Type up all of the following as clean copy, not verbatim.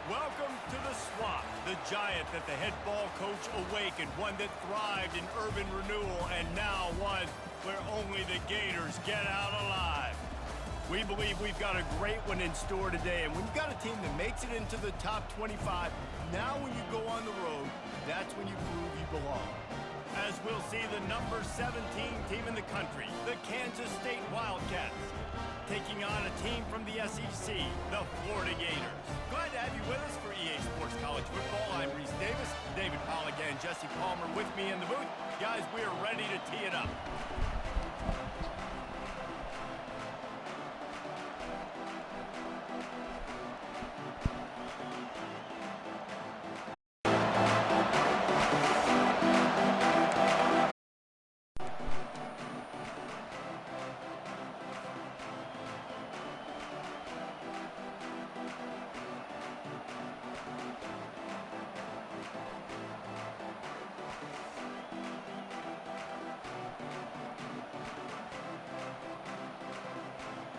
Welcome to the Swamp, the giant that the head ball coach awakened, one that thrived in urban renewal, and now one where only the Gators get out alive. We believe we've got a great one in store today, and when you've got a team that makes it into the top 25, now when you go on the road, that's when you prove you belong. As we'll see the number 17 team in the country, the Kansas State Wildcats, taking on a team from the SEC, the Florida Gators. Glad to have you with us for EA Sports College Football. I'm Reese Davis, David Pollack and Jesse Palmer with me in the booth. Guys, we are ready to tee it up.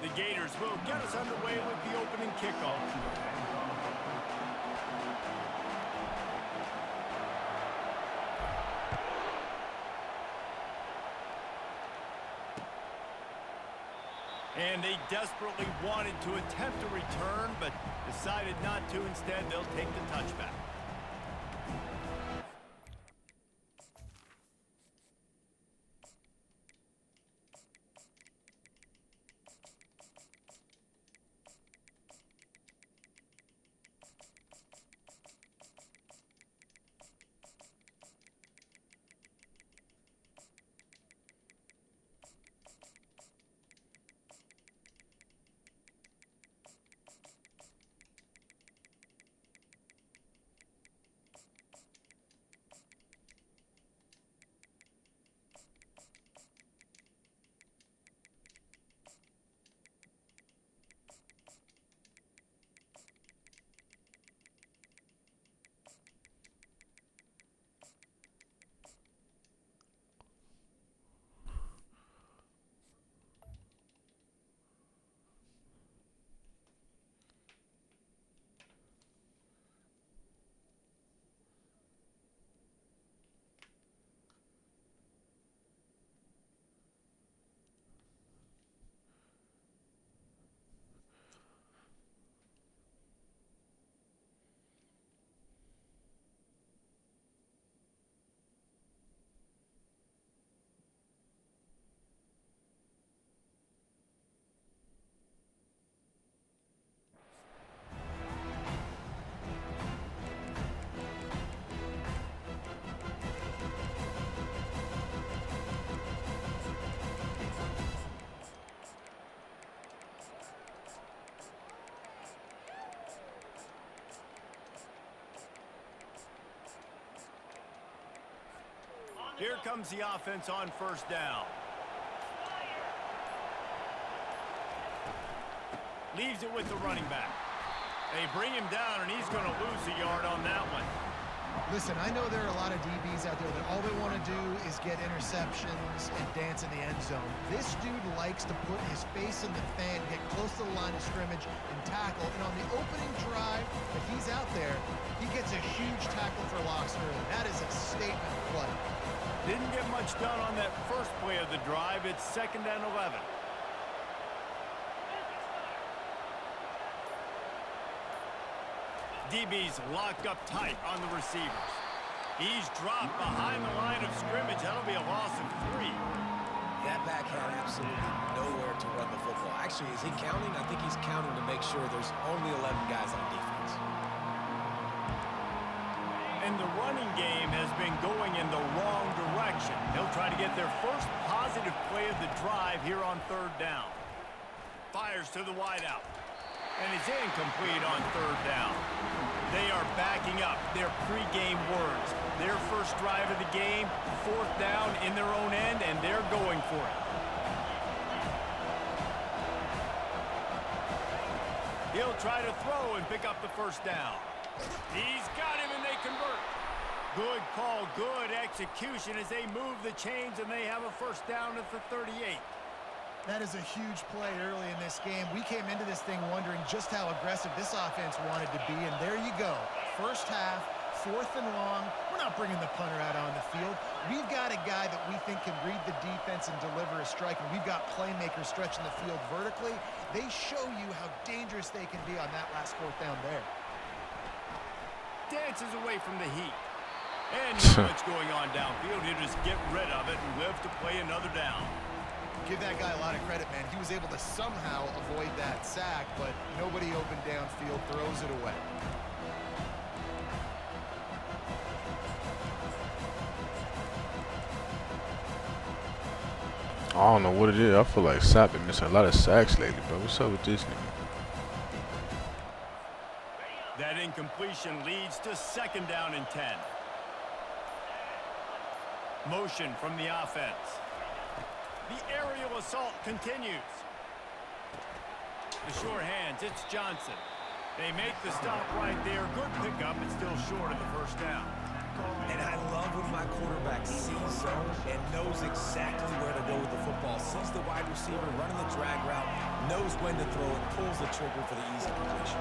The Gators will get us underway with the opening kickoff. And they desperately wanted to attempt a return, but decided not to. Instead, they'll take the touchback. Here comes the offense on first down. Leaves it with the running back. They bring him down, and he's going to lose a yard on that one. Listen, I know there are a lot of DBs out there that all they want to do is get interceptions and dance in the end zone. This dude likes to put his face in the fan, get close to the line of scrimmage, and tackle. And on the opening drive, if he's out there, he gets a huge tackle for loss early. That is a statement play. Didn't get much done on that first play of the drive. It's 2nd and 11. DB's locked up tight on the receivers. He's dropped behind the line of scrimmage. That'll be a loss of 3. That back had absolutely nowhere to run the football. Actually, is he counting? I think he's counting to make sure there's only 11 guys on defense. And and the running game has been going in the wrong direction. He'll try to get their first positive play of the drive here on third down. Fires to the wideout. And it's incomplete on third down. They are backing up their pregame words. Their first drive of the game, fourth down in their own end, and they're going for it. He'll try to throw and pick up the first down. He's got him, and they convert. Good call, good execution as they move the chains, and they have a first down at the 38. That is a huge play early in this game. We came into this thing wondering just how aggressive this offense wanted to be, and there you go. First half, fourth and long. We're not bringing the punter out on the field. We've got a guy that we think can read the defense and deliver a strike, and we've got playmakers stretching the field vertically. They show you how dangerous they can be on that last fourth down there. Dances away from the heat. And not much going on downfield. He'll just get rid of it and live to play another down. Give that guy a lot of credit, man. He was able to somehow avoid that sack, but nobody open downfield, throws it away. I don't know what it is. I feel like Sapp been missing a lot of sacks lately, bro. What's up with this nigga? That incompletion leads to second down and 10. Motion from the offense. The aerial assault continues. The sure hands, it's Johnson. They make the stop right there. Good pickup, but still short of the first down. And I love when my quarterback sees zone and knows exactly where to go with the football. Sees the wide receiver running the drag route, knows when to throw it, pulls the trigger for the easy completion.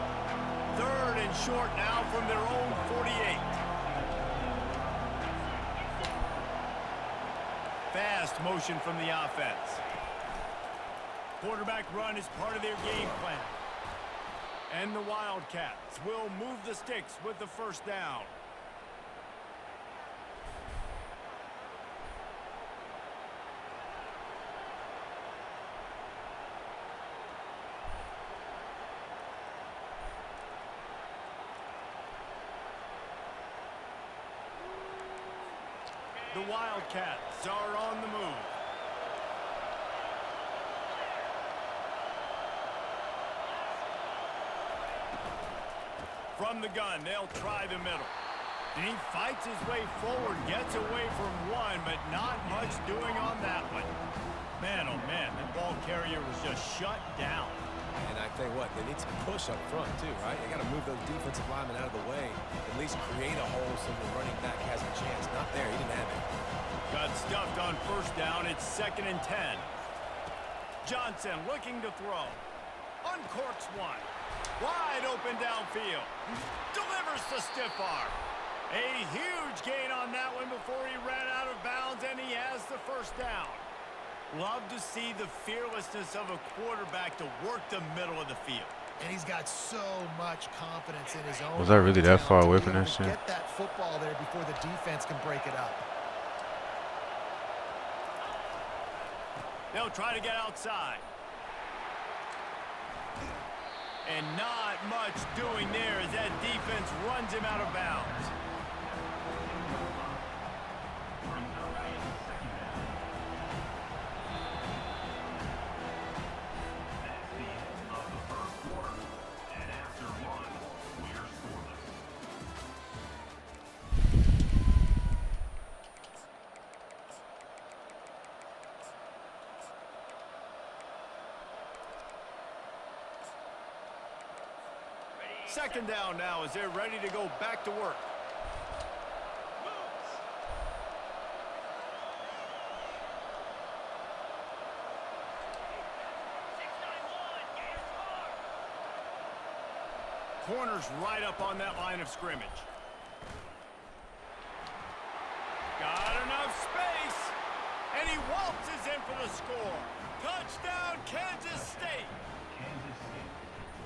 Third and short now from their own 48. Fast motion from the offense. Quarterback run is part of their game plan. And the Wildcats will move the sticks with the first down. The Wildcats are on the move. From the gun, they'll try the middle. And he fights his way forward, gets away from one, but not much doing on that one. Man, oh man, that ball carrier was just shut down. And I tell you what, they need to push up front too, right? They got to move those defensive linemen out of the way, at least create a hole so the running back has a chance. Not there, he didn't have it. Got stuffed on first down. It's second and 10. Johnson looking to throw. Uncorks one. Wide open downfield. Delivers the stiff arm. A huge gain on that one before he ran out of bounds, and he has the first down. Love to see the fearlessness of a quarterback to work the middle of the field. And he's got so much confidence in his own. Was I really that far away from that shit? Get that football there before the defense can break it up. They'll try to get outside. And not much doing there as that defense runs him out of bounds. Second down now as they're ready to go back to work. Corners right up on that line of scrimmage. Got enough space, and he waltzes in for the score. Touchdown, Kansas State.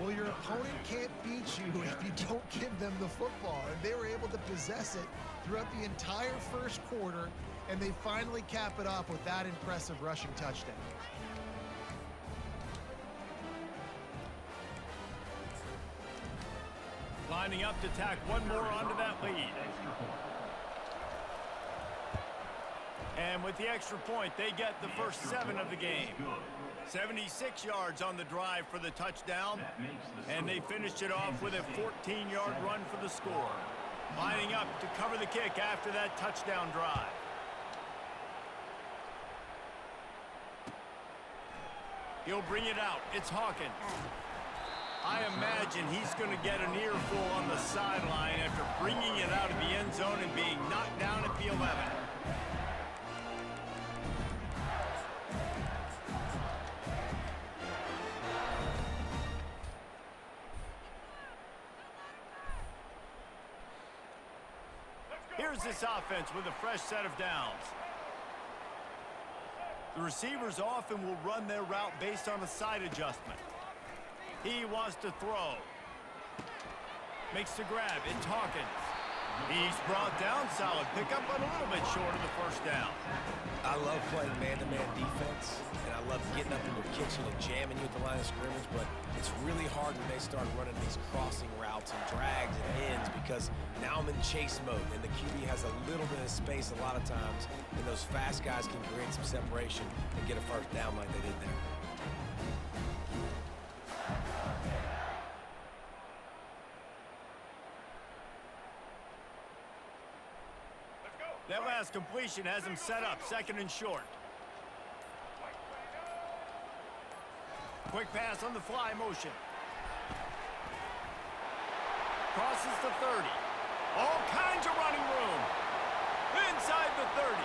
Well, your opponent can't beat you if you don't give them the football. And they were able to possess it throughout the entire first quarter, and they finally cap it off with that impressive rushing touchdown. Lining up to tack one more onto that lead. And with the extra point, they get the first 7 of the game. 76 yards on the drive for the touchdown, and they finished it off with a 14-yard run for the score. Lining up to cover the kick after that touchdown drive. He'll bring it out. It's Hawkins. I imagine he's going to get an earful on the sideline after bringing it out of the end zone and being knocked down at the 11. Here's this offense with a fresh set of downs. The receivers often will run their route based on a side adjustment. He wants to throw. Makes the grab. It's Hawkins. He's brought down. Solid pickup, but a little bit short of the first down. I love playing man-to-man defense, and I love getting up in your kitchen and jamming you at the line of scrimmage, but it's really hard when they start running these crossing routes and drags and ends because now I'm in chase mode, and the QB has a little bit of space a lot of times, and those fast guys can create some separation and get a first down like they did there. That last completion has him set up, 2nd and short. Quick pass on the fly motion. Crosses the 30. All kinds of running room. Inside the 30.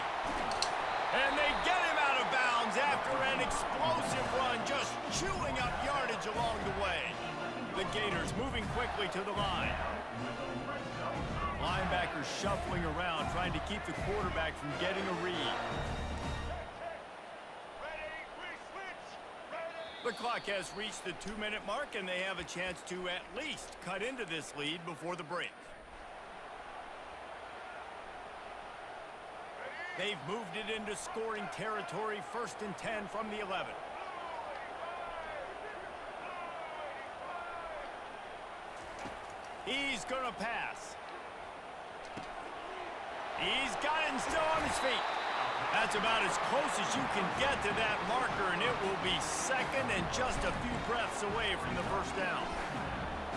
And they get him out of bounds after an explosive run, just chewing up yardage along the way. The Gators moving quickly to the line. Linebackers shuffling around, trying to keep the quarterback from getting a read. The clock has reached the 2-minute mark, and they have a chance to at least cut into this lead before the break. They've moved it into scoring territory, 1st and 10 from the 11. He's going to pass. He's got it and still on his feet. That's about as close as you can get to that marker, and it will be 2nd and just a few breaths away from the first down.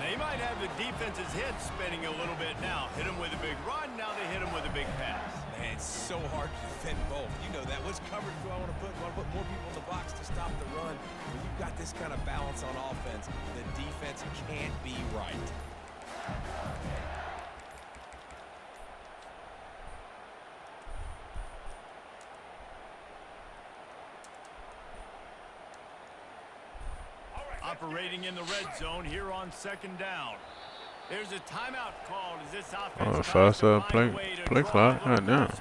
They might have the defense's head spinning a little bit now. Hit him with a big run, now they hit him with a big pass. Man, it's so hard to defend both. You know that. Which coverage do I want to put? Do I want to put more people in the box to stop the run? When you've got this kind of balance on offense, the defense can't be right. Operating in the red zone here on 2nd down. There's a timeout called as this offense fast play clock. God damn.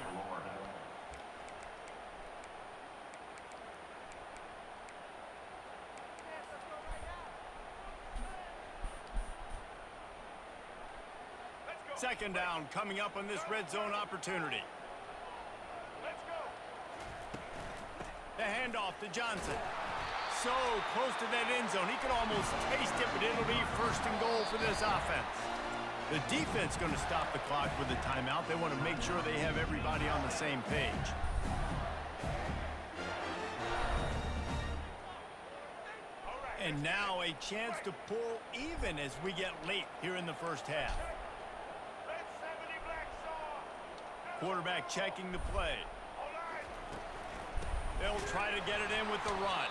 Second down coming up on this red zone opportunity. The handoff to Johnson. So close to that end zone. He could almost taste it, but it'll be 1st and goal for this offense. The defense going to stop the clock with a timeout. They want to make sure they have everybody on the same page. And now a chance to pull even as we get late here in the first half. Quarterback checking the play. They'll try to get it in with the run.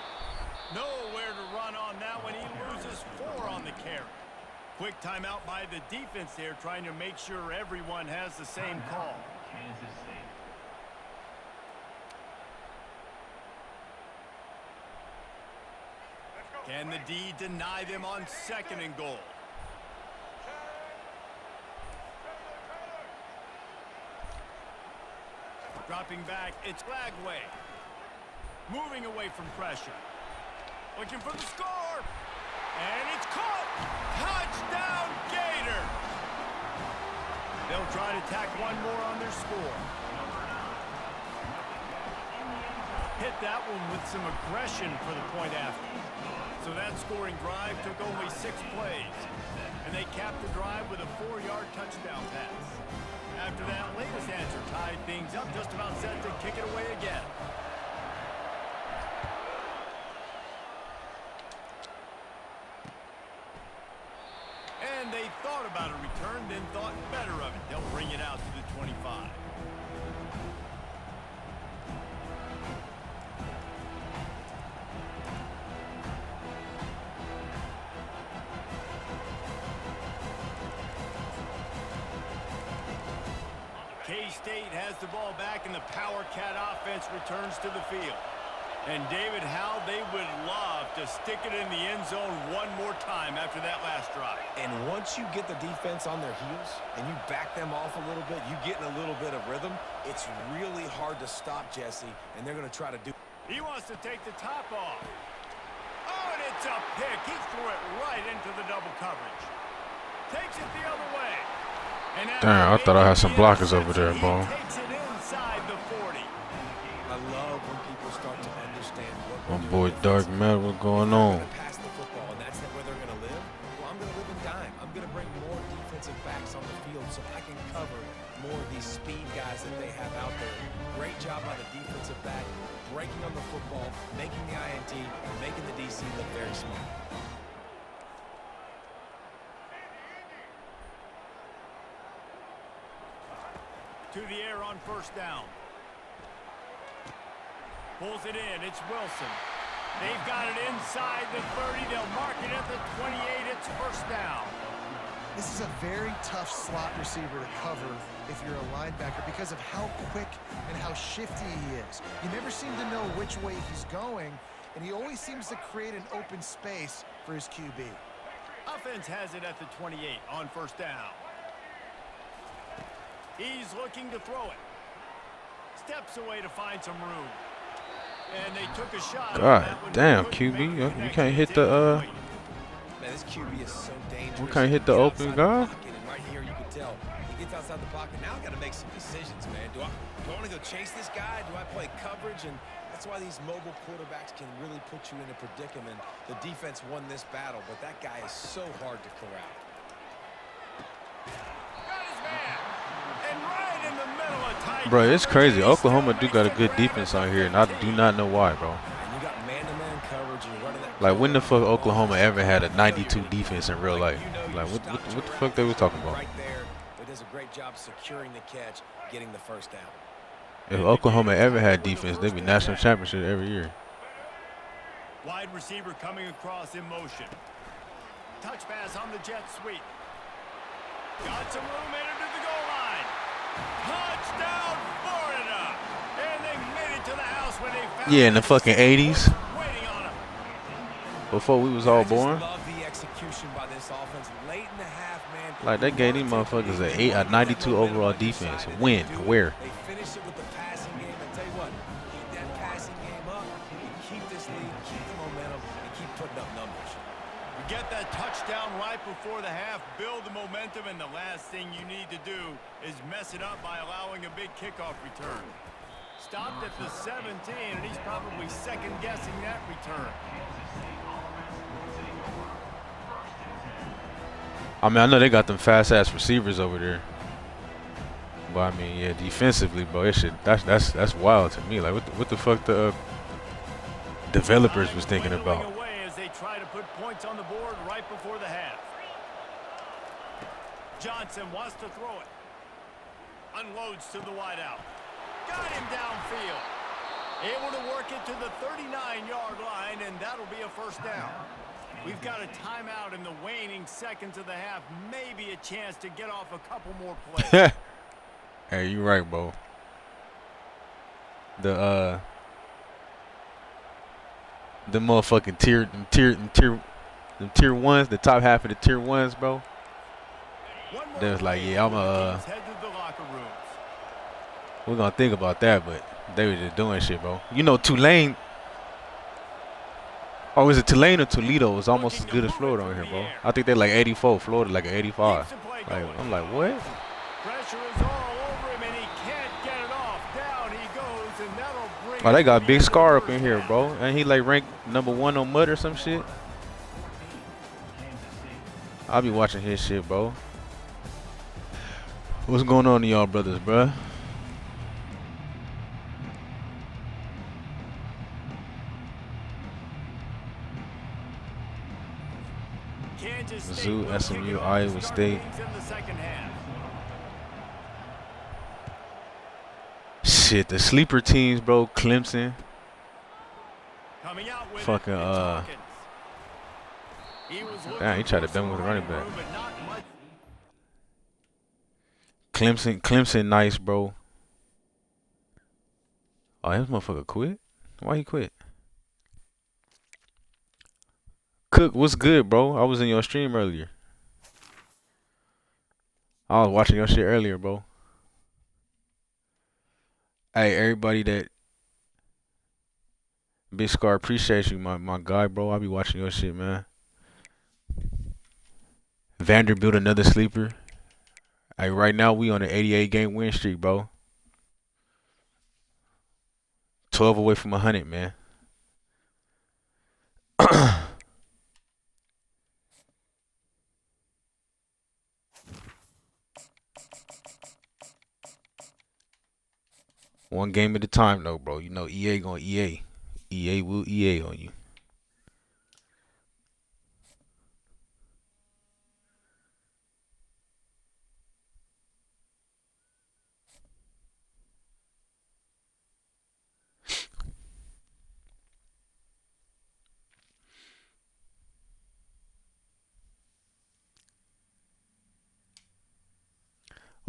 Nowhere to run on that one. He loses 4 on the carry. Quick timeout by the defense there, trying to make sure everyone has the same call. Can the D deny them on 2nd and goal? Dropping back, it's Lagway. Moving away from pressure. Looking for the score. And it's caught. Touchdown, Gator. They'll try to tack one more on their score. Hit that one with some aggression for the point after. So that scoring drive took only 6 plays. And they capped the drive with a 4-yard touchdown pass. After that latest answer, tie things up, just about set to kick it away again. And they thought about a return, then thought better of it. They'll bring it out to the 25. K-State has the ball back, and the Power Cat offense returns to the field. And, David, how they would love to stick it in the end zone one more time after that last drive. And once you get the defense on their heels and you back them off a little bit, you get in a little bit of rhythm, it's really hard to stop Jesse, and they're going to try to do. He wants to take the top off. Oh, and it's a pick. He threw it right into the double coverage. Takes it the other way. Damn, I thought I had some blockers over there, bro. Takes it inside the 40. I love when people start to understand what My boy Dark Matter, what's going on? pass the football, and that's where they're going to live. Well, I'm going to live in dime. I'm going to bring more defensive backs on the field so I can cover more of these speed guys that they have out there. Great job by the defensive back, breaking on the football, making the INT, and making the DC look very smart. To the air on first down. Pulls it in. It's Wilson. They've got it inside the 30. They'll mark it at the 28. It's first down. This is a very tough slot receiver to cover if you're a linebacker because of how quick and how shifty he is. You never seem to know which way he's going, and he always seems to create an open space for his QB. Offense has it at the 28 on first down. He's looking to throw it. Steps away to find some room. And they took a shot. God damn, QB, you can't hit the Man, this QB is so dangerous. we can't hit the open guy. And right here, you can tell he gets outside the pocket. Now I got to make some decisions, man. Do I want to go chase this guy? Do I play coverage? And that's why these mobile quarterbacks can really put you in a predicament. The defense won this battle, but that guy is so hard to corral. Got his man. And right in the middle of tight. Bro, it's crazy. Oklahoma do got a good defense out here, and I do not know why, bro. And you got man-to-man coverage, and you're running that. Like, when the fuck Oklahoma ever had a 92 defense in real life? Like, what the fuck they was talking about? Right there, it does a great job securing the catch, getting the first down. If Oklahoma ever had defense, they'd be national championship every year. Wide receiver coming across in motion. Touch pass on the jet sweep. Got some room, entered to the goal line. Touchdown, Florida! And they made it to the house when they found Yeah, in the fucking 80s, waiting on them. before we was all born. I just love the execution by this offense. Late in the half, man. Like, they gave these motherfuckers a 92 overall defense. When? Where? They finished it with the passing game. And tell you what, keep that passing game up, and keep this lead, keep the momentum, and keep putting up numbers. You get that touchdown right before the half, build the momentum, and the last thing you need to do is mess it up by allowing a big kickoff return. Stopped at the 17, and he's probably second-guessing that return. I mean, I know they got them fast-ass receivers over there. But, I mean, yeah, defensively, bro, it should, that's wild to me. Like, what the fuck the developers was thinking about? Away as they try to put points on the board right before the half. Johnson wants to throw it. Unloads to the wideout. Got him downfield. Able to work it to the 39-yard line, and that'll be a first down. We've got a timeout in the waning seconds of the half. Maybe a chance to get off a couple more plays. Hey, you right, bro. The motherfucking tier ones, the top half of the tier ones, bro. They was like, yeah, we're gonna think about that, but they were just doing shit, bro. You know, Tulane. Oh, is it Tulane or Toledo? It's almost as good as Florida on here, bro. I think they're like 84. Florida like 85. Like, I'm like, what? Pressure is all over him, and he can't get it off. Down he goes, and that'll bring. Oh, they got Big Scar up in here, bro. And he like ranked #1 on Mud or some shit. I'll be watching his shit, bro. What's going on to y'all brothers, bro? Mizzou, SMU, Iowa State. Shit, the sleeper teams, bro. Clemson. Fucking damn, he tried to bend with a running back. Clemson, nice, bro. Oh, this motherfucker quit? Why he quit? Cook, what's good, bro? I was in your stream earlier. I was watching your shit earlier, bro. Hey, everybody that Big Scar, appreciate you, my guy, bro. I be watching your shit, man. Vanderbilt, another sleeper. Hey, right now we on an 88 game win streak, bro. 12 away from 100, man. One game at a time, though, bro. You know EA gonna EA. EA will EA on you.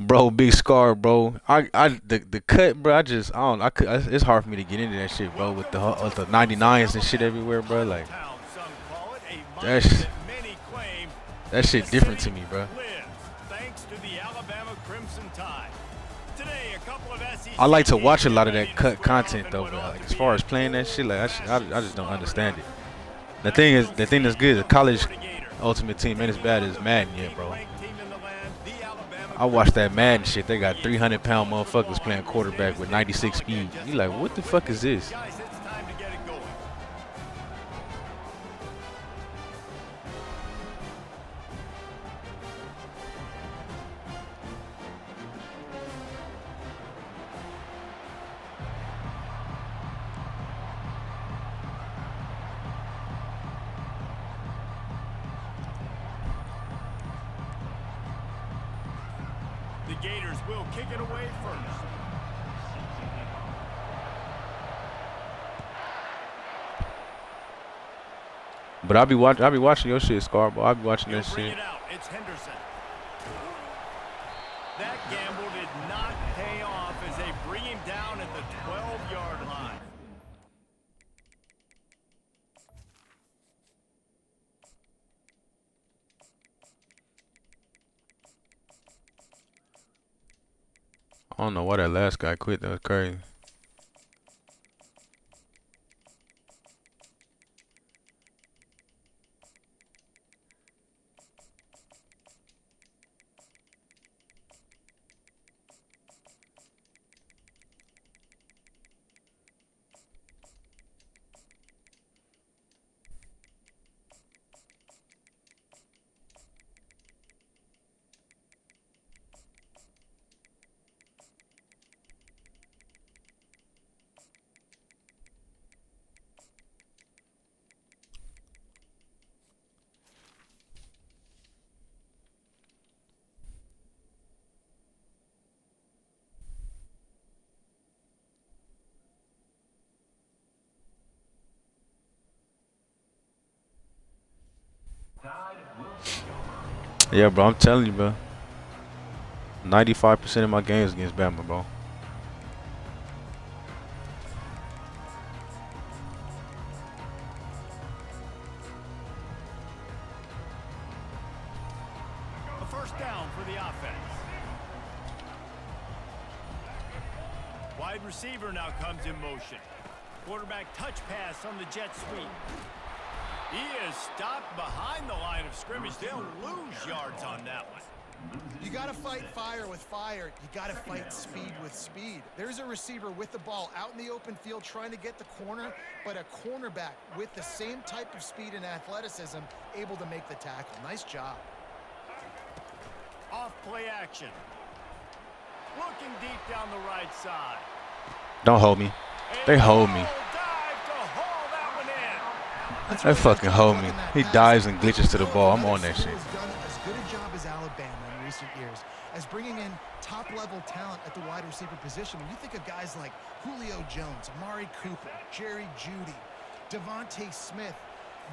Bro, Big Scar, bro. The cut, bro. I it's hard for me to get into that shit, bro. With the 99s and shit everywhere, bro. Like that shit different to me, bro. I like to watch a lot of that cut content though, but like, as far as playing that shit, like I just don't understand it. The thing that's good is college Ultimate Team ain't as bad as Madden yet, bro. I watched that Madden shit. They got 300-pound motherfuckers playing quarterback with 96 speed. You like, what the fuck is this? The Gators will kick it away first. But I be watching your shit, Scar, bro. I be watching that shit. It's Henderson. That gamble did not pay off as they bring him down at the 12-yard line. I don't know why that last guy quit. That was crazy. Yeah, bro, I'm telling you, bro. 95% of my games against Bama, bro. A first down for the offense. Wide receiver now comes in motion. Quarterback touch pass on the jet sweep. He is stopped behind the line of scrimmage. They'll lose yards on that one. You got to fight fire with fire. You got to fight speed with speed. There's a receiver with the ball out in the open field trying to get the corner, but a cornerback with the same type of speed and athleticism able to make the tackle. Nice job. Off play action. Looking deep down the right side. Don't hold me. They hold me. That's That really fucking good job homie. blocking that He pass. dives and glitches to the No ball. I'm other on that school shit. has done as good a job as Alabama in recent years as bringing in top-level talent at the wide receiver position. When you think of guys like Julio Jones, Amari Cooper, Jerry Jeudy, Devontae Smith,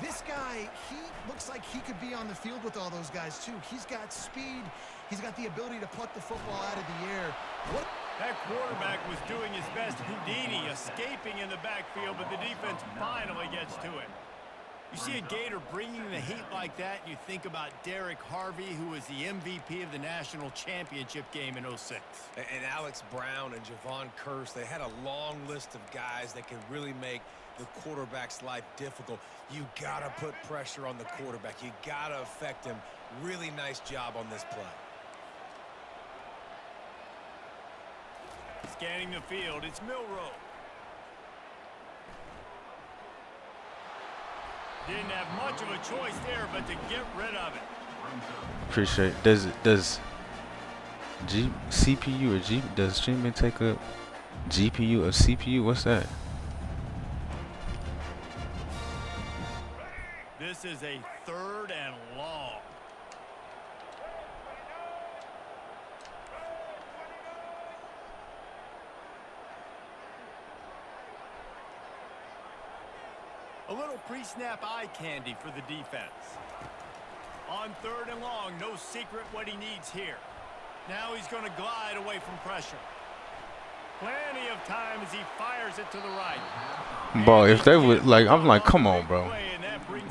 this guy, he looks like he could be on the field with all those guys too. He's got speed. He's got the ability to pluck the football out of the air. That quarterback was doing his best Houdini, escaping in the backfield, but the defense finally gets to it. You see a Gator bringing the heat like that, and you think about Derek Harvey, who was the MVP of the national championship game in '06. And Alex Brown and Javon Curse, they had a long list of guys that can really make the quarterback's life difficult. You got to put pressure on the quarterback. You got to affect him. Really nice job on this play. Scanning the field, it's Milroe. Didn't have much of a choice there, but to get rid of it. Appreciate it. Does CPU or G does streaming take a GPU or CPU? What's that? This is a 3rd and long. A little pre-snap eye candy for the defense. On 3rd and long, no secret what he needs here. Now he's going to glide away from pressure. Plenty of time as he fires it to the right. Bro, if they would I'm like, come on, bro.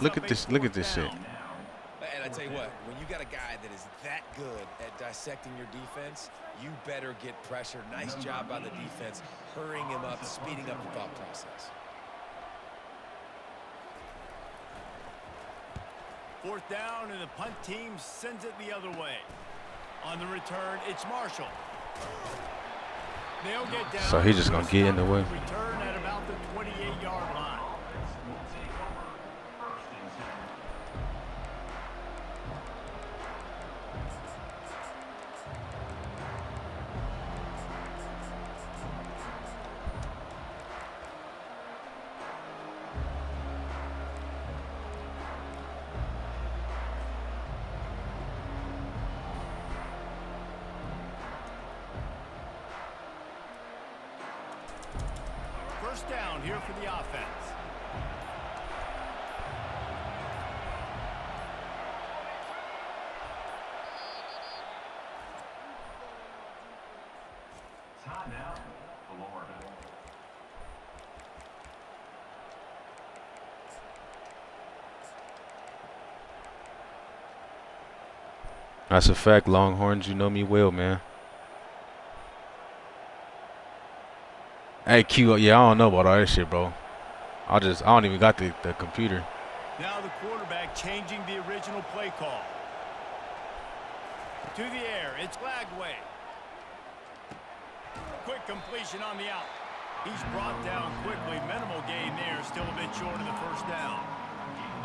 Look at this. Look at this shit. And I tell you what, when you got a guy that is that good at dissecting your defense, you better get pressure. Nice job by the defense, hurrying him up, speeding up the thought process. 4th down, and the punt team sends it the other way. On the return, it's Marshall. They'll get down. So he's just gonna get in the way. Return at about the 28-yard line. First down here for the offense. Timeout, Florida. That's a fact, Longhorns. You know me well, man. Hey, Q, yeah, I don't know about all that shit, bro. I don't even got the computer. Now the quarterback changing the original play call. To the air, it's Lagway. Quick completion on the out. He's brought down quickly. Minimal gain there, still a bit short of the first down.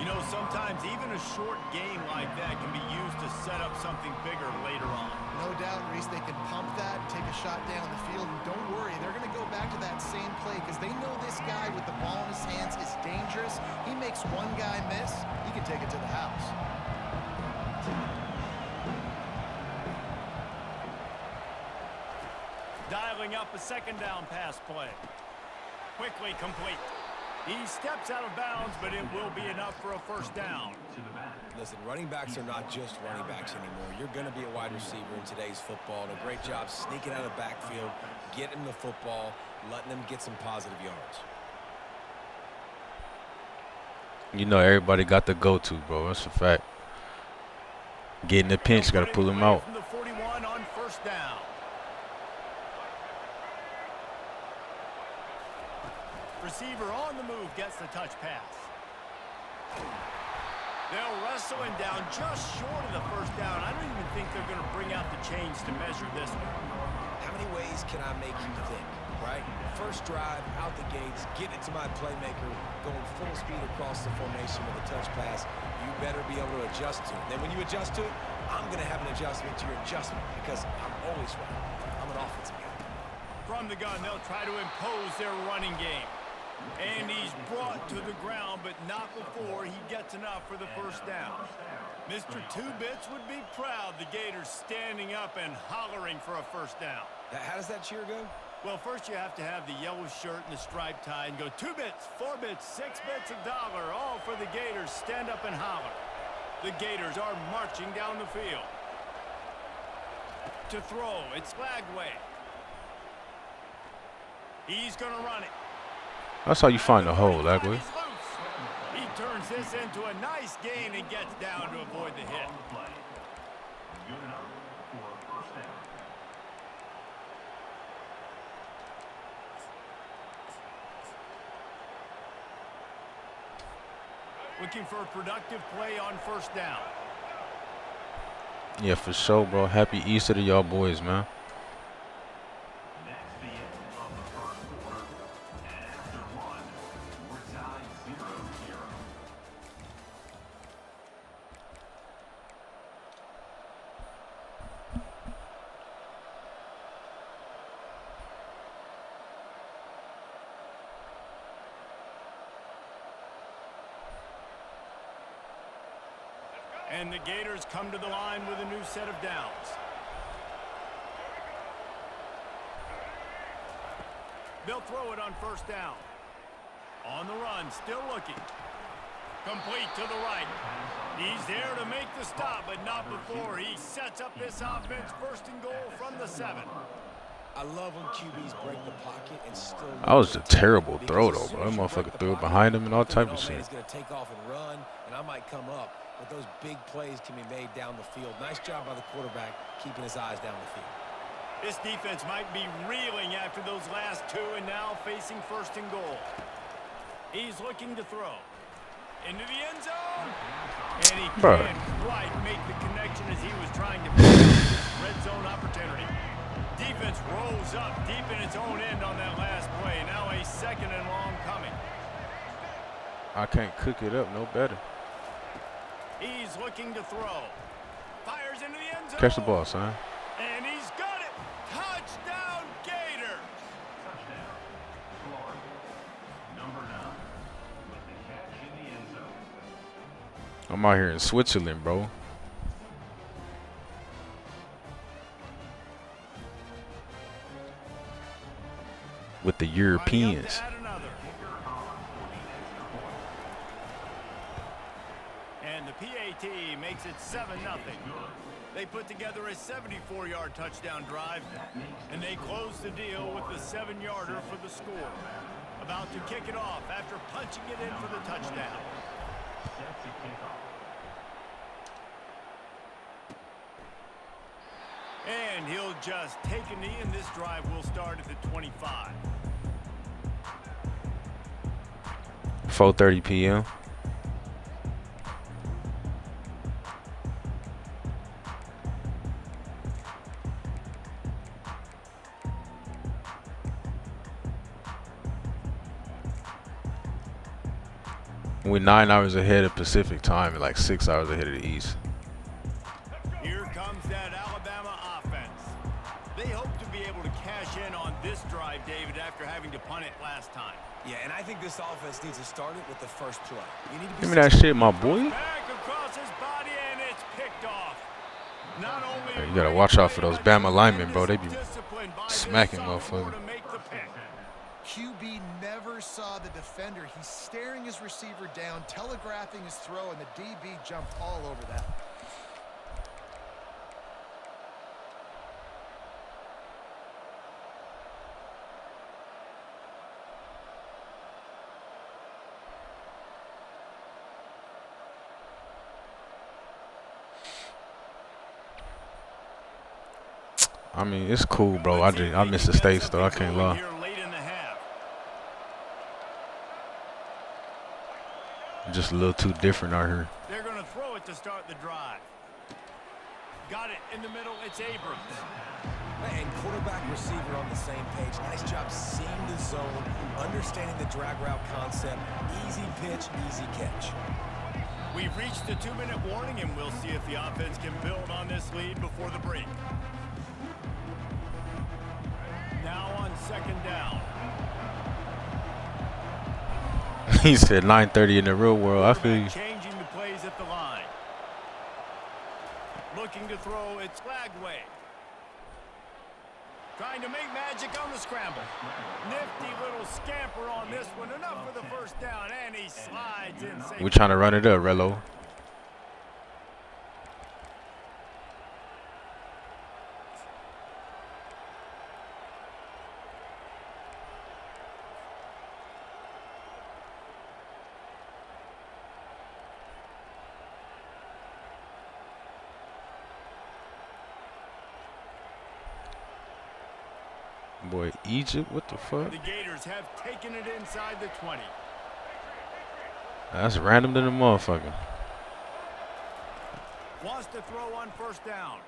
You know, sometimes even a short gain like that can be used to set up something bigger later on. No doubt, Reese, they can pump that, take a shot down the field, and don't worry, they're going to go back to that same play because they know this guy with the ball in his hands is dangerous. He makes one guy miss, he can take it to the house. Dialing up a 2nd down pass play. Quickly complete. He steps out of bounds, but it will be enough for a first down. Listen, running backs are not just running backs anymore. You're going to be a wide receiver in today's football. And a great job sneaking out of the backfield, getting the football, letting them get some positive yards. You know, everybody got the go-to, bro. That's a fact. Getting the pinch, got to pull him out. From the 41 on first down. Receiver on the move gets the touch pass. They'll wrestle him down just short of the first down. I don't even think they're going to bring out the chains to measure this one. How many ways can I make you think, right? First drive, out the gates, get it to my playmaker, going full speed across the formation with a touch pass. You better be able to adjust to it. Then when you adjust to it, I'm going to have an adjustment to your adjustment because I'm always right. I'm an offensive guy. From the gun, they'll try to impose their running game. And he's brought to the ground, but not before he gets enough for the first down. Mr. Two-Bits would be proud the Gators standing up and hollering for a first down. How does that cheer go? Well, first you have to have the yellow shirt and the striped tie and go 2 bits, 4 bits, 6 bits, $1, all for the Gators. Stand up and holler. The Gators are marching down the field. To throw, it's Lagway. He's going to run it. That's how you find the hole, Lagway. He turns this into a nice gain and gets down to avoid the hit. Good enough for a first down. Looking for a productive play on first down. Yeah, for sure, bro. Happy Easter to y'all boys, man. That's the end of the first quarter. And after one, we're tied 0-0. And the Gators come to the line with a new set of downs. They'll throw it on first down. On the run, still looking. Complete to the right. He's there to make the stop, but not before he sets up this offense. First and goal from the 7. I love when QBs break the pocket and still. That was a terrible throw, though, bro. That motherfucker threw it behind him and all type of shit. He's going to take off and run, and I might come up. But those big plays can be made down the field. Nice job by the quarterback keeping his eyes down the field. This defense might be reeling after those last 2 and now facing first and goal. He's looking to throw. Into the end zone. And he can't quite make the connection as he was trying to pick up this red zone opportunity. Defense rolls up deep in its own end on that last play. Now a second and long coming. I can't cook it up no better. He's looking to throw. Fires into the end zone. Catch the ball, son. And he's got it. Touchdown, Gators. Touchdown, Florida. Number 9 with the catch in the end zone. I'm out here in Switzerland, bro. With the Europeans. And the PAT makes it 7-0. They put together a 74-yard touchdown drive, and they close the deal with the 7-yarder for the score. About to kick it off after punching it in for the touchdown. Set to kick off. And he'll just take a knee, and this drive will start at the 25. 4:30 p.m. We're 9 hours ahead of Pacific time and like 6 hours ahead of the East. Here comes that Alabama offense. They hope to be able to cash in on this drive, David, after having to punt it last time. Yeah, and I think this offense needs to start it with the first play. You need to be Give me that shit, my boy. Back across his body, and it's picked off. Not only Hey, you gotta watch out for those Bama linemen, bro. They be smacking motherfuckers. QB never saw the defender. He's staring his receiver down, telegraphing his throw, and the DB jumped all over that. I mean, it's cool, bro. I miss the States, though. I can't lie. Just a little too different out here. They're going to throw it to start the drive. Got it in the middle. It's Abrams. And quarterback receiver on the same page. Nice job seeing the zone, understanding the drag route concept. Easy pitch, easy catch. We've reached the 2-minute warning, and we'll see if the offense can build on this lead before the break. Now on second down. He said 9:30 in the real world. I feel you. Changing the plays at the line. Looking to throw, it's Lagway. Trying to make magic on the scramble. Nifty little scamper on this one. Enough for the first down, and he slides in safely. We're trying to run it up, Relo. Boy, Egypt, what the fuck? The Gators have taken it inside the 20. That's random than a motherfucker. Wants to throw on first down.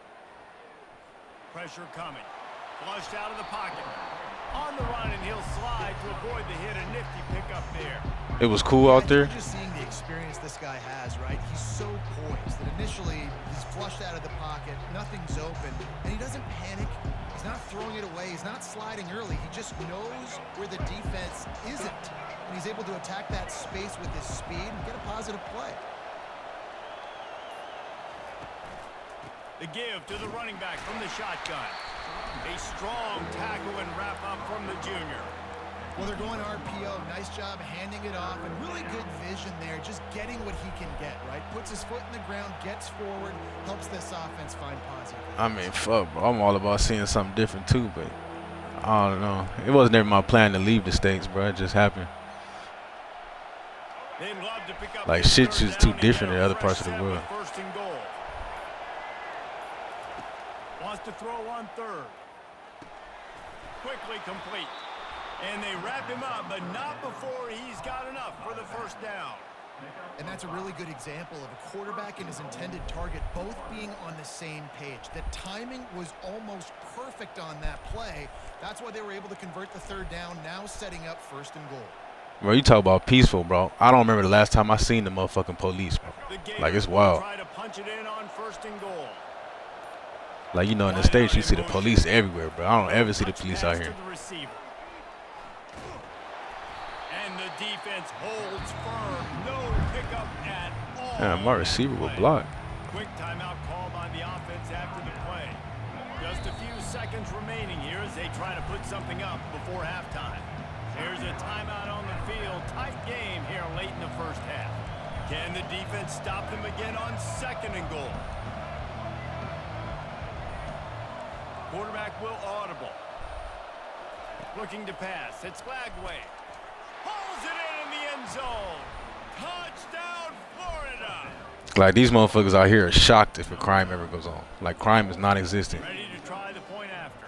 Pressure coming. Flushed out of the pocket. On the run, and he'll slide to avoid the hit. A nifty pickup there. It was cool out there. Just seeing the experience this guy has, right? He's so poised that initially he's flushed out of the pocket, nothing's open, and he doesn't panic. He's not throwing it away. He's not sliding early. He just knows where the defense isn't, and he's able to attack that space with his speed and get a positive play. The give to the running back from the shotgun. A strong tackle and wrap up from the junior. Well, they're going RPO. Nice job handing it off, and really good vision there, just getting what he can get, right? Puts his foot in the ground, gets forward, helps this offense find positive. I mean, fuck, bro. I'm all about seeing something different, too, but I don't know. It wasn't ever my plan to leave the States, bro. It just happened. They'd love to pick up Like, this shit's third just down too and different get in a other fresh parts of the set world. with first and goal. Wants to throw on third. Quickly complete. And they wrap him up, but not before he's got enough for the first down. And that's a really good example of a quarterback and his intended target both being on the same page. The timing was almost perfect on that play. That's why they were able to convert the third down, now setting up first and goal. Bro, you talk about peaceful, bro. I don't remember the last time I seen the motherfucking police, bro. The Gators Like, it's will wild. try to punch it in on first and goal. Like, you know, in the States, you see the police everywhere, bro. I don't ever see the police out Pass here. to the receiver. And the defense holds firm. No pickup at all. Yeah, my receiver will block. Quick timeout call by the offense after the play. Just a few seconds remaining here as they try to put something up before halftime. There's a timeout on the field. Tight game here late in the first half. Can the defense stop them again on second and goal? Quarterback will audible. Looking to pass. It's Lagway. Hauls it in the end zone. Touchdown, Florida. Like, these motherfuckers out here are shocked if a crime ever goes on. Like, crime is non-existent. Ready to try the point after.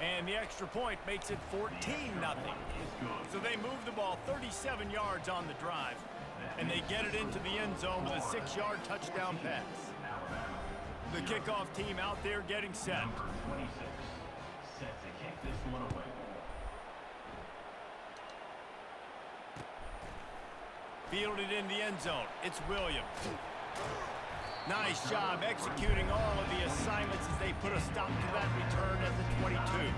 And the extra point makes it 14-0. So they move the ball 37 yards on the drive. And they get it into the end zone with a 6-yard touchdown pass. The kickoff team out there getting set. Set to kick this one away. Fielded in the end zone. It's Williams. Nice job executing all of the assignments as they put a stop to that return at the 22.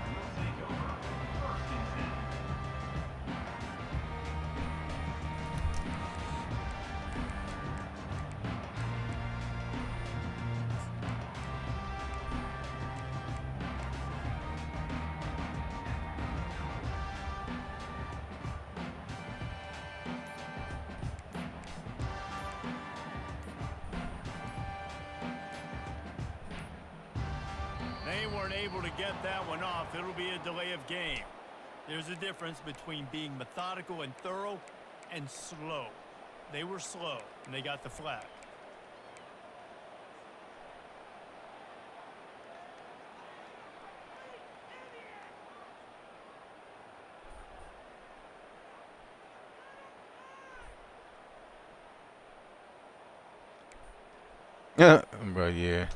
They weren't able to get that one off. It'll be a delay of game. There's a difference between being methodical and thorough and slow. They were slow, and they got the flag. Yeah, bro, yeah.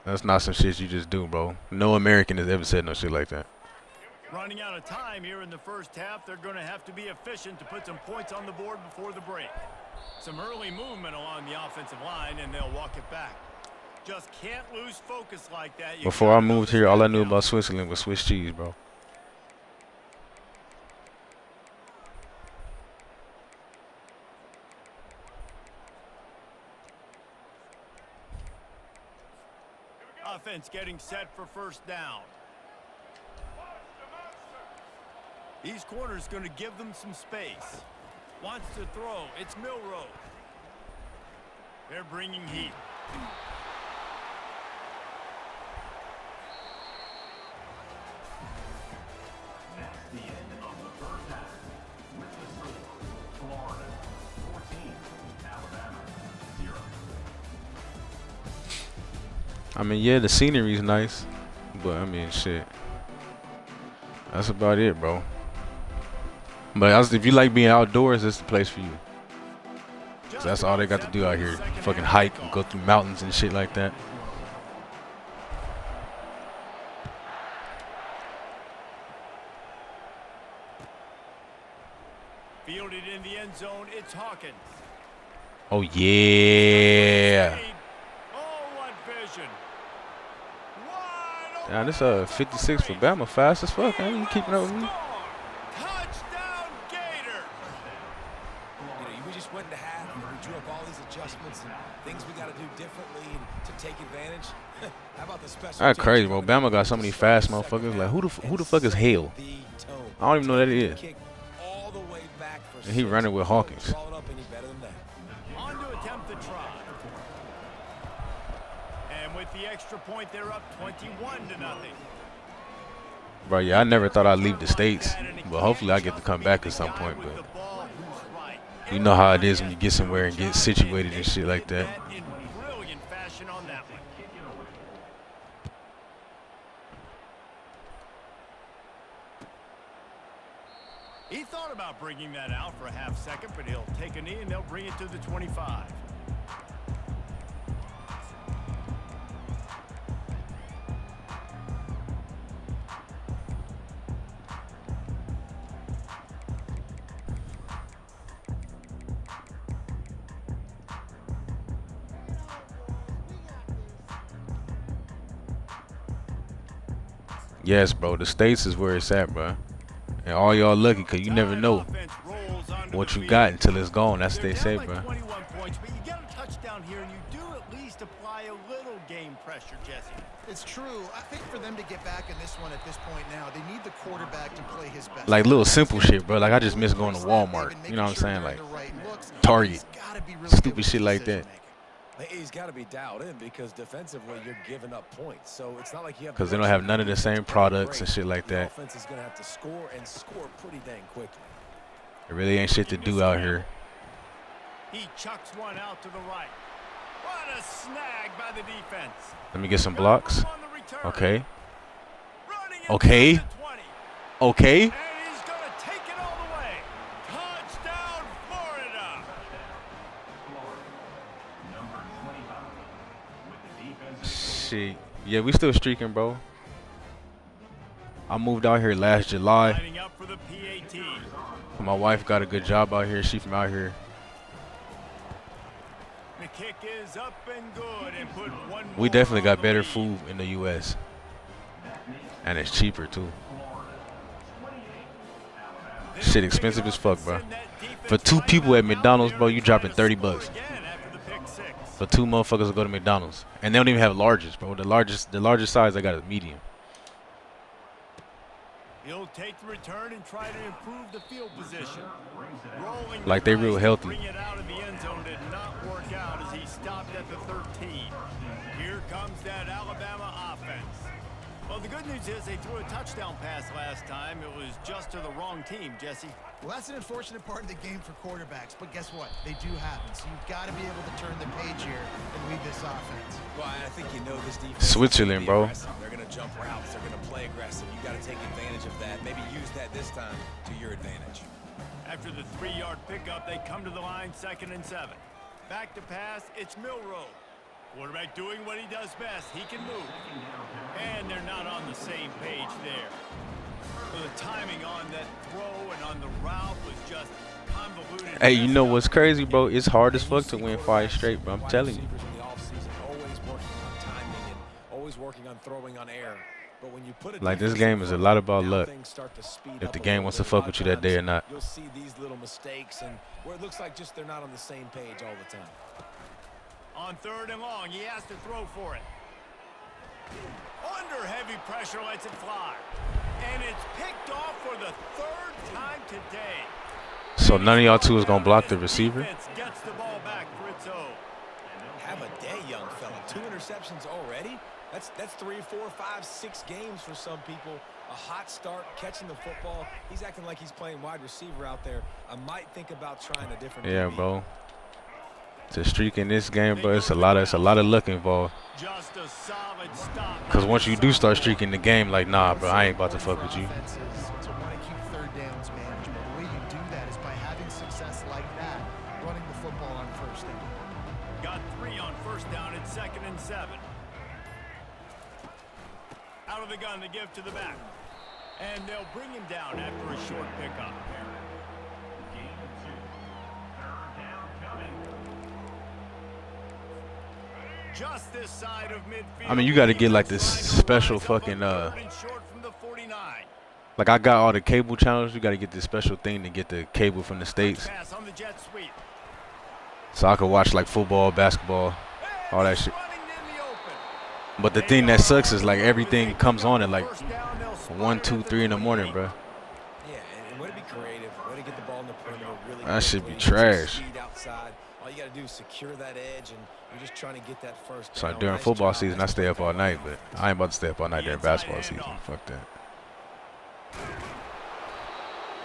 That's not some shit you just do, bro. No American has ever said no shit like that. Running out of time here in the first half, they're going to have to be efficient to put some points on the board before the break. Some early movement along the offensive line, and they'll walk it back. Just can't lose focus like that. Before I moved here, all I knew about Switzerland was Swiss cheese, bro. offense getting set for first down. These corners going to give them some space. Wants to throw. It's Milrow. They're bringing heat. That's the end of the first half. With the score, Florida 14, Alabama 0. I mean, yeah, the scenery's nice, but I mean, shit. That's about it, bro. But if you like being outdoors, this is the place for you. 'Cause that's all they got to do out here. Fucking hike and go through mountains and shit like that. Fielded in the end zone, it's Hawkins. Oh, yeah. Oh, what vision. Wide Now, this 56 for Bama. Fast as fuck, man. You keeping up with me? Touchdown, Gator. We just went into half and we drew up all these adjustments and things we got to do differently to take advantage. How about the special? That's crazy, bro. Bama got so many fast motherfuckers. Like, who the fuck is Hale? I don't even know who that is. And he running with Hawkins. On to attempt the try. And with the extra point, they're up 21-0. Bro, yeah, I never thought I'd leave the States. But hopefully I get to come back at some point. But you know how it is when you get somewhere and get situated and shit like that. In brilliant fashion on that one. He thought about bringing that out for a half second, but he'll take a knee and they'll bring it to the 25. Yes, bro. The States is where it's at, bro. And all y'all lucky because you never know what you got until it's gone. That's what they say, bro. 21 points, but you get a touchdown here, and you do at least apply a little game pressure, Jesse. It's true. I think for them to get back in this one at this point now, they need the quarterback to play his best. Like little simple shit, bro. Like I just miss going to Walmart. You know what I'm saying? Like Target. Stupid shit like that. He's got to be dialed in because defensively you're giving up points. So it's not like you have. Because they don't have none of the same products and shit like that. Offense is going to have to score and score pretty dang quickly. There really ain't shit to do out here. He chucks one out to the right. What a snag by the defense. Let me get some blocks. Okay. Okay. Okay. And he's going to take it all the way. Touchdown, Florida. Number 25 with the defensive. Shit. Yeah, we still streaking, bro. I moved out here last July. Lining up for the PAT. My wife got a good job out here. She from out here. The kick is up and good and put one We more definitely on got the better lead. food in the U.S. And it's cheaper, too. Shit expensive as fuck, bro. For two people at McDonald's, bro, you dropping 30 bucks. For two motherfuckers to go to McDonald's. And they don't even have larges, bro. The largest size I got is medium. He'll take the return and try to improve the field position. Rolling Like they real the healthy. bring it out of the end zone did not work out as he stopped at the 13. Here comes that Alabama offense. Well, the good news is they threw a touchdown pass last time. It was just to the wrong team, Jesse. Well, that's an unfortunate part of the game for quarterbacks, but guess what? They do happen. So you've got to be able to turn the page here and lead this offense. Well, I think you know this defense. Switzerland, bro. They're going to jump routes. They're going to play aggressive. You got to take advantage of that. Maybe use that this time to your advantage. After the 3-yard pickup, they come to the line 2nd and 7. Back to pass, it's Milrow. Quarterback doing what he does best. He can move. And they're not on the same page there. So the timing on that throw and on the route was just convoluted. Hey, you know what's crazy, bro? It's hard as fuck to win 5 straight, bro. I'm telling you. Always working on timing and always working on throwing on air. But when you put it Like, this game is a lot about luck. If If the game wants to fuck with you that day or not. You'll see these little mistakes and where it looks like just they're not on the same page all the time. On 3rd and long, he has to throw for it. Under heavy pressure, lets it fly. And it's picked off for the third time today. So none of y'all two is gonna block the receiver? Gets the ball back for its own. Have a day, young fella. 2 interceptions already? That's 3, 4, 5, 6 games for some people. A hot start, catching the football. He's acting like he's playing wide receiver out there. I might think about trying a different Yeah, DB. bro. To streak in this game, bro, it's a lot of luck involved. Just a solid stop. Cause once you do start streaking the game, like, nah, bro, I ain't about to fuck with you. To want to keep third downs manageable. The way you do that is by having success like that, running the football on first down. Got 3 on first down at 2nd and 7. Out of the gun to give to the back. And they'll bring him down after a short pickup. Game 2. Third down coming. Just this side of midfield. I mean, you got to get like this special fucking like I got all the cable channels. You got to get this special thing to get the cable from the States, Pass on the jet sweep. so I could watch like football, basketball, all that shit. Running in the open. But the thing that sucks is like everything comes on at like 1, 2, 3 in the morning, bro. Yeah, and way to be creative, way to get the ball in the perimeter. Really That should quickly, be trash. speed outside. All you got to do is secure that edge, and you're just trying to get that first So down. during Nice football job. season, I stay up all night, but I ain't about to stay up all night during basketball season. Fuck that.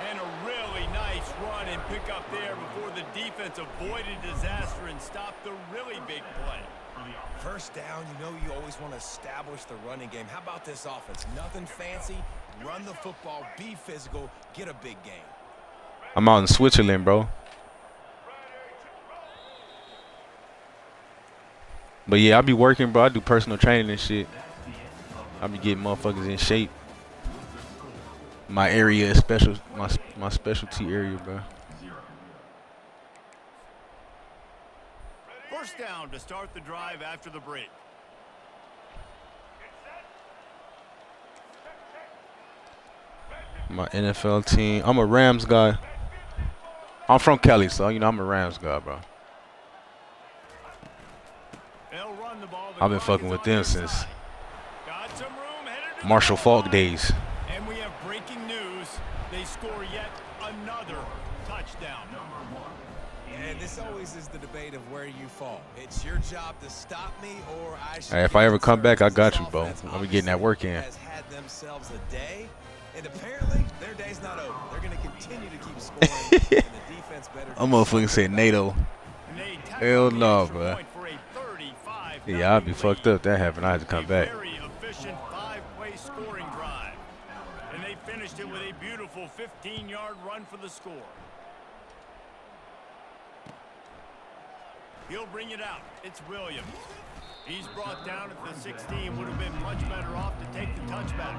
And a really nice run and pick up there before the defense avoided disaster and stopped the really big play. First down, you know you always want to establish the running game. How about this offense? Nothing fancy. Run the football, be physical, get a big game. I'm out in Switzerland, bro. But yeah, I be working, bro. I do personal training and shit. I be getting motherfuckers in shape. My area is special, my specialty area, bro. First down to start the drive after the break. My NFL team. I'm a Rams guy. I'm from Cali, so you know I'm a Rams guy, bro. They'll run the ball. The I've been clock fucking is with on them their since side. Got some room, headed to Marshall the Falk line. days. And we have breaking news. They score yet another touchdown. And this always is the debate of where you fall. It's your job to stop me, or I should. Hey, if I ever come back, I got you, bro. I'm getting that work in. Has had themselves a day, and apparently their day's not over. They're going to continue to keep scoring. And the defense better. I'm motherfucking say NATO. They tackle Hell the no, extra bro. point for a 35 Yeah, I'd be fucked up. That happened. I had to come back. Very efficient 5-play scoring drive. And they finished it with a beautiful 15-yard run for the score. He'll bring it out. It's Williams. He's brought down at the 16. Would have been much better off to take the touchback.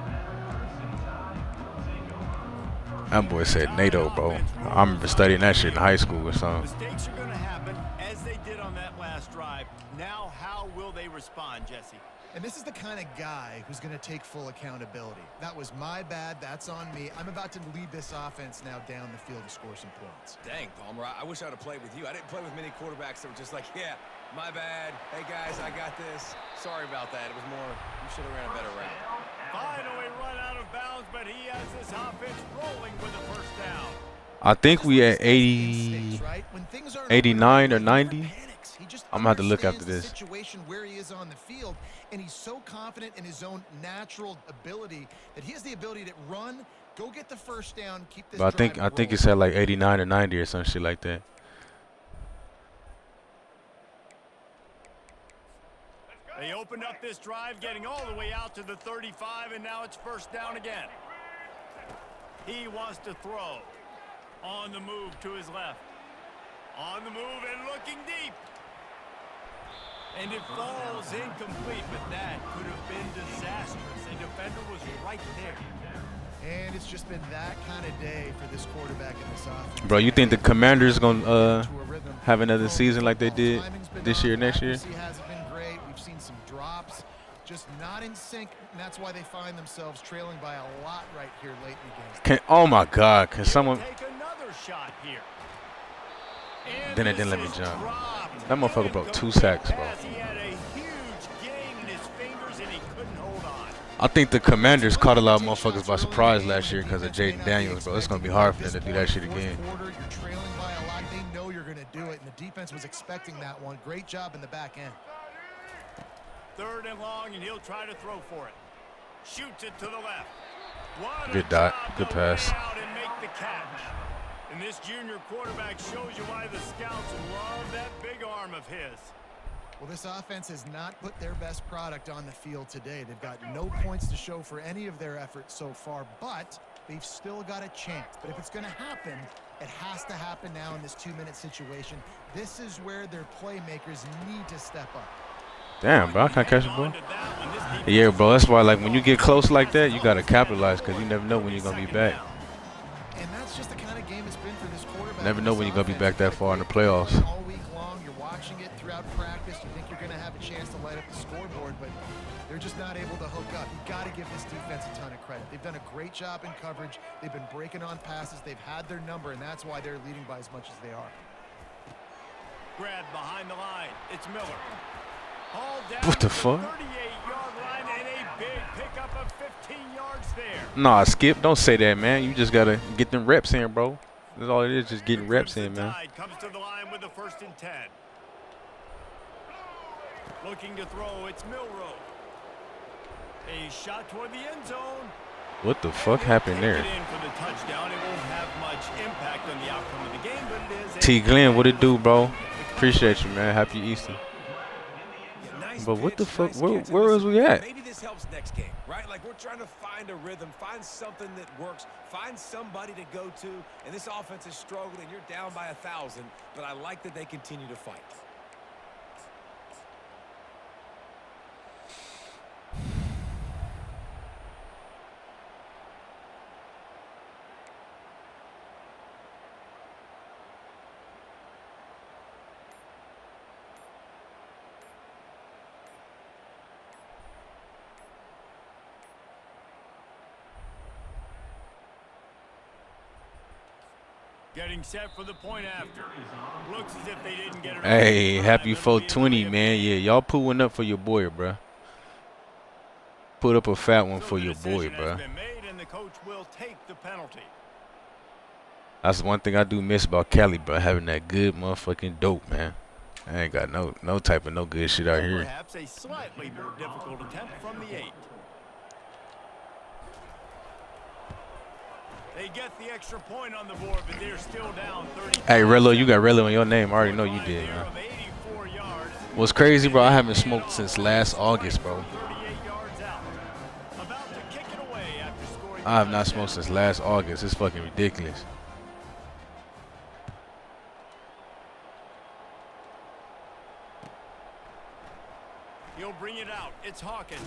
That boy said NATO, bro. I remember studying that shit in high school or something. Mistakes are going to happen, as they did on that last drive. Now, how will they respond, Jesse? And this is the kind of guy who's going to take full accountability. That was my bad. That's on me. I'm about to lead this offense now down the field to score some points. Dang, Palmer, I wish I would have played with you. I didn't play with many quarterbacks that were just like, yeah, my bad. Hey, guys, I got this. Sorry about that. It was more, you should have ran a better route. Finally run out of bounds, but he has this offense rolling with a first down. I think we at 80, 89 or 90. I'm gonna have to look after this. Situation where he is on the field, and he's so confident in his own natural ability that he has the ability to run, go get the first down, keep this. But I think it's at like 89 or 90 or some shit like that. They opened up this drive, getting all the way out to the 35, and now it's first down again. He wants to throw. On the move to his left. On the move and looking deep. And it falls incomplete, but that could have been disastrous. A defender was right there. And it's just been that kind of day for this quarterback in this offense. Bro, you think the Commanders gonna have another season like they did this year, next year? Accuracy hasn't been great. We've seen some drops, just not in sync, and that's why they find themselves trailing by a lot right here late in the game. Oh my God! Can someone? Take another shot here. Then it didn't let me jump. That motherfucker broke 2 sacks, bro. He had a huge gain in his fingers, and he couldn't I think the Commanders caught a lot of motherfuckers by surprise last year because of Jaden Daniels, bro. It's gonna be hard for them to do that shit again. Quarter, you're trailing by a lot. They know you're gonna do it, and the defense was expecting that one. Great job in the back end. 3rd and long, and he'll try to throw for it. Shoots it to the left. Good dot. Good pass. Out and make the catch. And this junior quarterback shows you why the scouts love that big arm of his. Well, this offense has not put their best product on the field today. They've got no points to show for any of their efforts so far, but they've still got a chance. But if it's going to happen, it has to happen now in this 2-minute situation. This is where their playmakers need to step up. Damn, bro, I can't catch the ball. Yeah, bro, that's why, like, when you get close like that, you got to capitalize because you never know when you're going to be back. And that's just the kind of game it's been for this quarterback. Never know when you're going to be back that far in the playoffs. All week long, you're watching it throughout practice. You think you're going to have a chance to light up the scoreboard, but they're just not able to hook up. You got to give this defense a ton of credit. They've done a great job in coverage. They've been breaking on passes. They've had their number, and that's why they're leading by as much as they are. Grab behind the line. It's Miller. What the fuck? 38-yard line and a big pickup of 15 yards there. Nah, Skip, don't say that, man. You just got to get them reps in, bro. That's all it is, just getting reps in, man. Comes to the line with the 1st and 10. Looking to throw, it's Milrow. A shot toward the end zone. What the fuck happened there? In for the touchdown. It won't have much impact on the outcome of the game, but it is. T. Glenn, what it do, bro? Appreciate you, man. Happy Easter. But what the fuck? Where was we at? Maybe this helps next game, right? Like we're trying to find a rhythm, find something that works, find somebody to go to. And this offense is struggling. You're down by 1,000, but I like that they continue to fight. Getting set for the point after. Looks as if they didn't get it. Hey, happy 420, man. Yeah, y'all put one up for your boy, bro. Put up a fat one for your boy, bro. And the coach will take the penalty. That's one thing I do miss about Cali, bro. Having that good motherfucking dope, man. I ain't got no type of no good shit out here. Perhaps a slightly more difficult attempt from the 8. They get the extra point on the board, but they're still down 30. Hey, Rello, you got Rello in your name. I already know you did, man. What's crazy, bro, I haven't smoked since last August, bro. I have not smoked since last August. It's fucking ridiculous. He'll bring it out. It's Hawkins.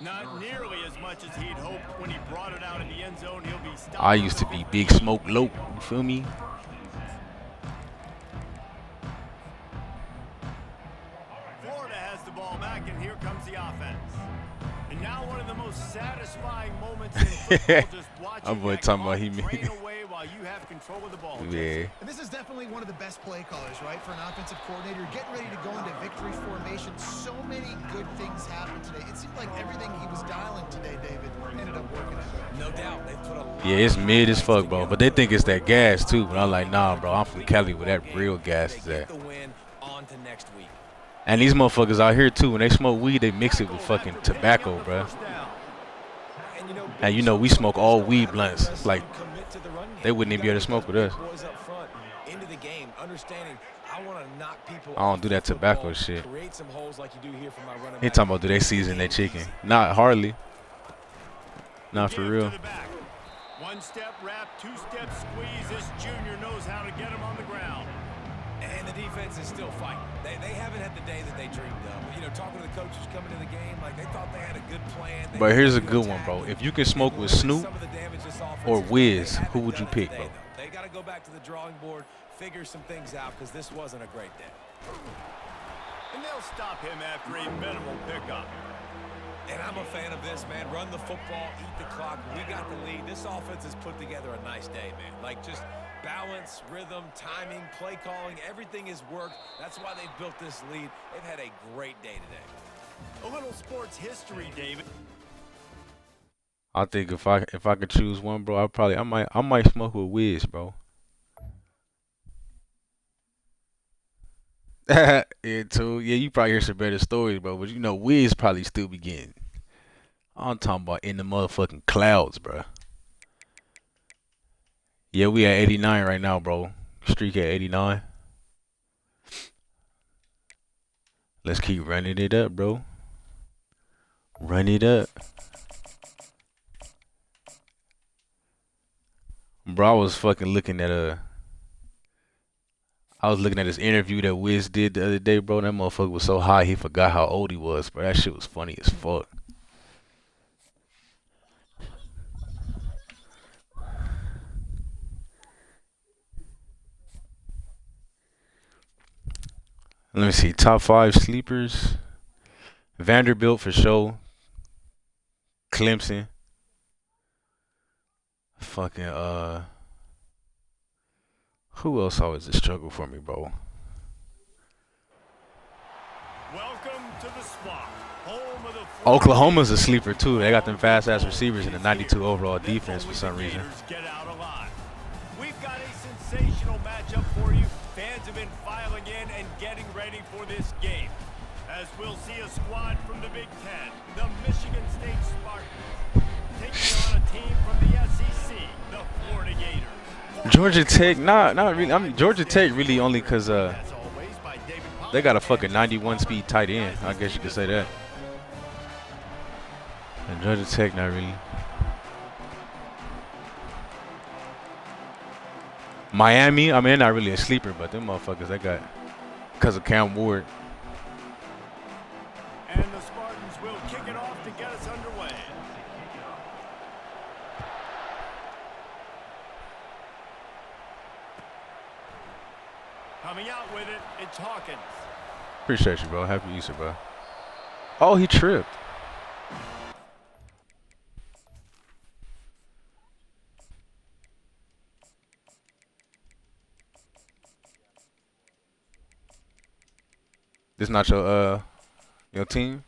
Not nearly as much as he'd hoped when he brought it out in the end zone. He'll be stopped. I used to be Big Smoke Lope. You feel me? Florida has the ball back, and here comes the offense. And now one of the most satisfying moments in football, just watching I'm boy talking about he drain away while you have control of the ball. Yeah. And this is definitely one of the best play callers, right, for an offensive coordinator. You're getting ready to go into victory formation. So many good things happened today. It seemed like everything he was dialing today, David, ended up working out. No doubt. They put a Yeah, it's mid as fuck, bro. But they think it's that gas, too. But I'm like, nah, bro. I'm from Cali where that real gas is at. the win on to next week. And these motherfuckers out here, too, when they smoke weed, they mix it with fucking tobacco, bro. And, you know, we smoke all weed blunts. It's like, they wouldn't even be able to smoke with us. Boys up front into the game, understanding I want to knock people I don't do that tobacco shit. He talking about do they season their chicken? Not hardly. Not for real. One step wrap, 2-step squeeze. This junior knows how to get him on the ground. And the defense is still fighting. They haven't had the day that they dreamed of. But, you know, talking to the coaches coming to the game, like they thought they had a good plan. But here's a good one, bro. If you can smoke with Snoop or Wiz, who would you pick, bro? They got to go back to the drawing board, figure some things out, because this wasn't a great day. And they'll stop him after a minimal pickup. And I'm a fan of this, man. Run the football, eat the clock. We got the lead. This offense has put together a nice day, man. Like just balance, rhythm, timing, play calling, everything has worked. That's why they've built this lead. They've had a great day today. A little sports history, David. I think if I could choose one, bro, I might smoke with Wiz, bro. Yeah, too. Yeah, you probably hear some better stories, bro. But you know, Wiz probably still be getting. I'm talking about in the motherfucking clouds, bro. Yeah, we at 89 right now, bro. Streak at 89. Let's keep running it up, bro. Run it up. Bro, I was fucking looking at I was looking at this interview that Wiz did the other day, bro. That motherfucker was so high he forgot how old he was, bro. That shit was funny as fuck. Let me see. Top 5 sleepers. Vanderbilt for sure. Clemson. Fucking who else always a struggle for me, bro? Welcome to the swamp, home of the Oklahoma's a sleeper too. They got them fast ass receivers and a 92 overall defense for some reason. Get out alive. We've got a sensational matchup for you. Fans have been filing in and getting ready for this game. As we'll see a squad from the Big Ten, the Michigan State Spartans, taking on a team from the SEC, the Florida Gators. Georgia Tech, not really. I mean, Georgia Tech really only because they got a fucking 91 speed tight end. I guess you could say that. And Georgia Tech, not really. Miami, I mean, they're not really a sleeper, but them motherfuckers, they got because of Cam Ward. And the Spartans will kick it off to get us underway. Coming out with it, it's Hawkins. Appreciate you, bro. Happy Easter, bro. Oh, he tripped. This not your team?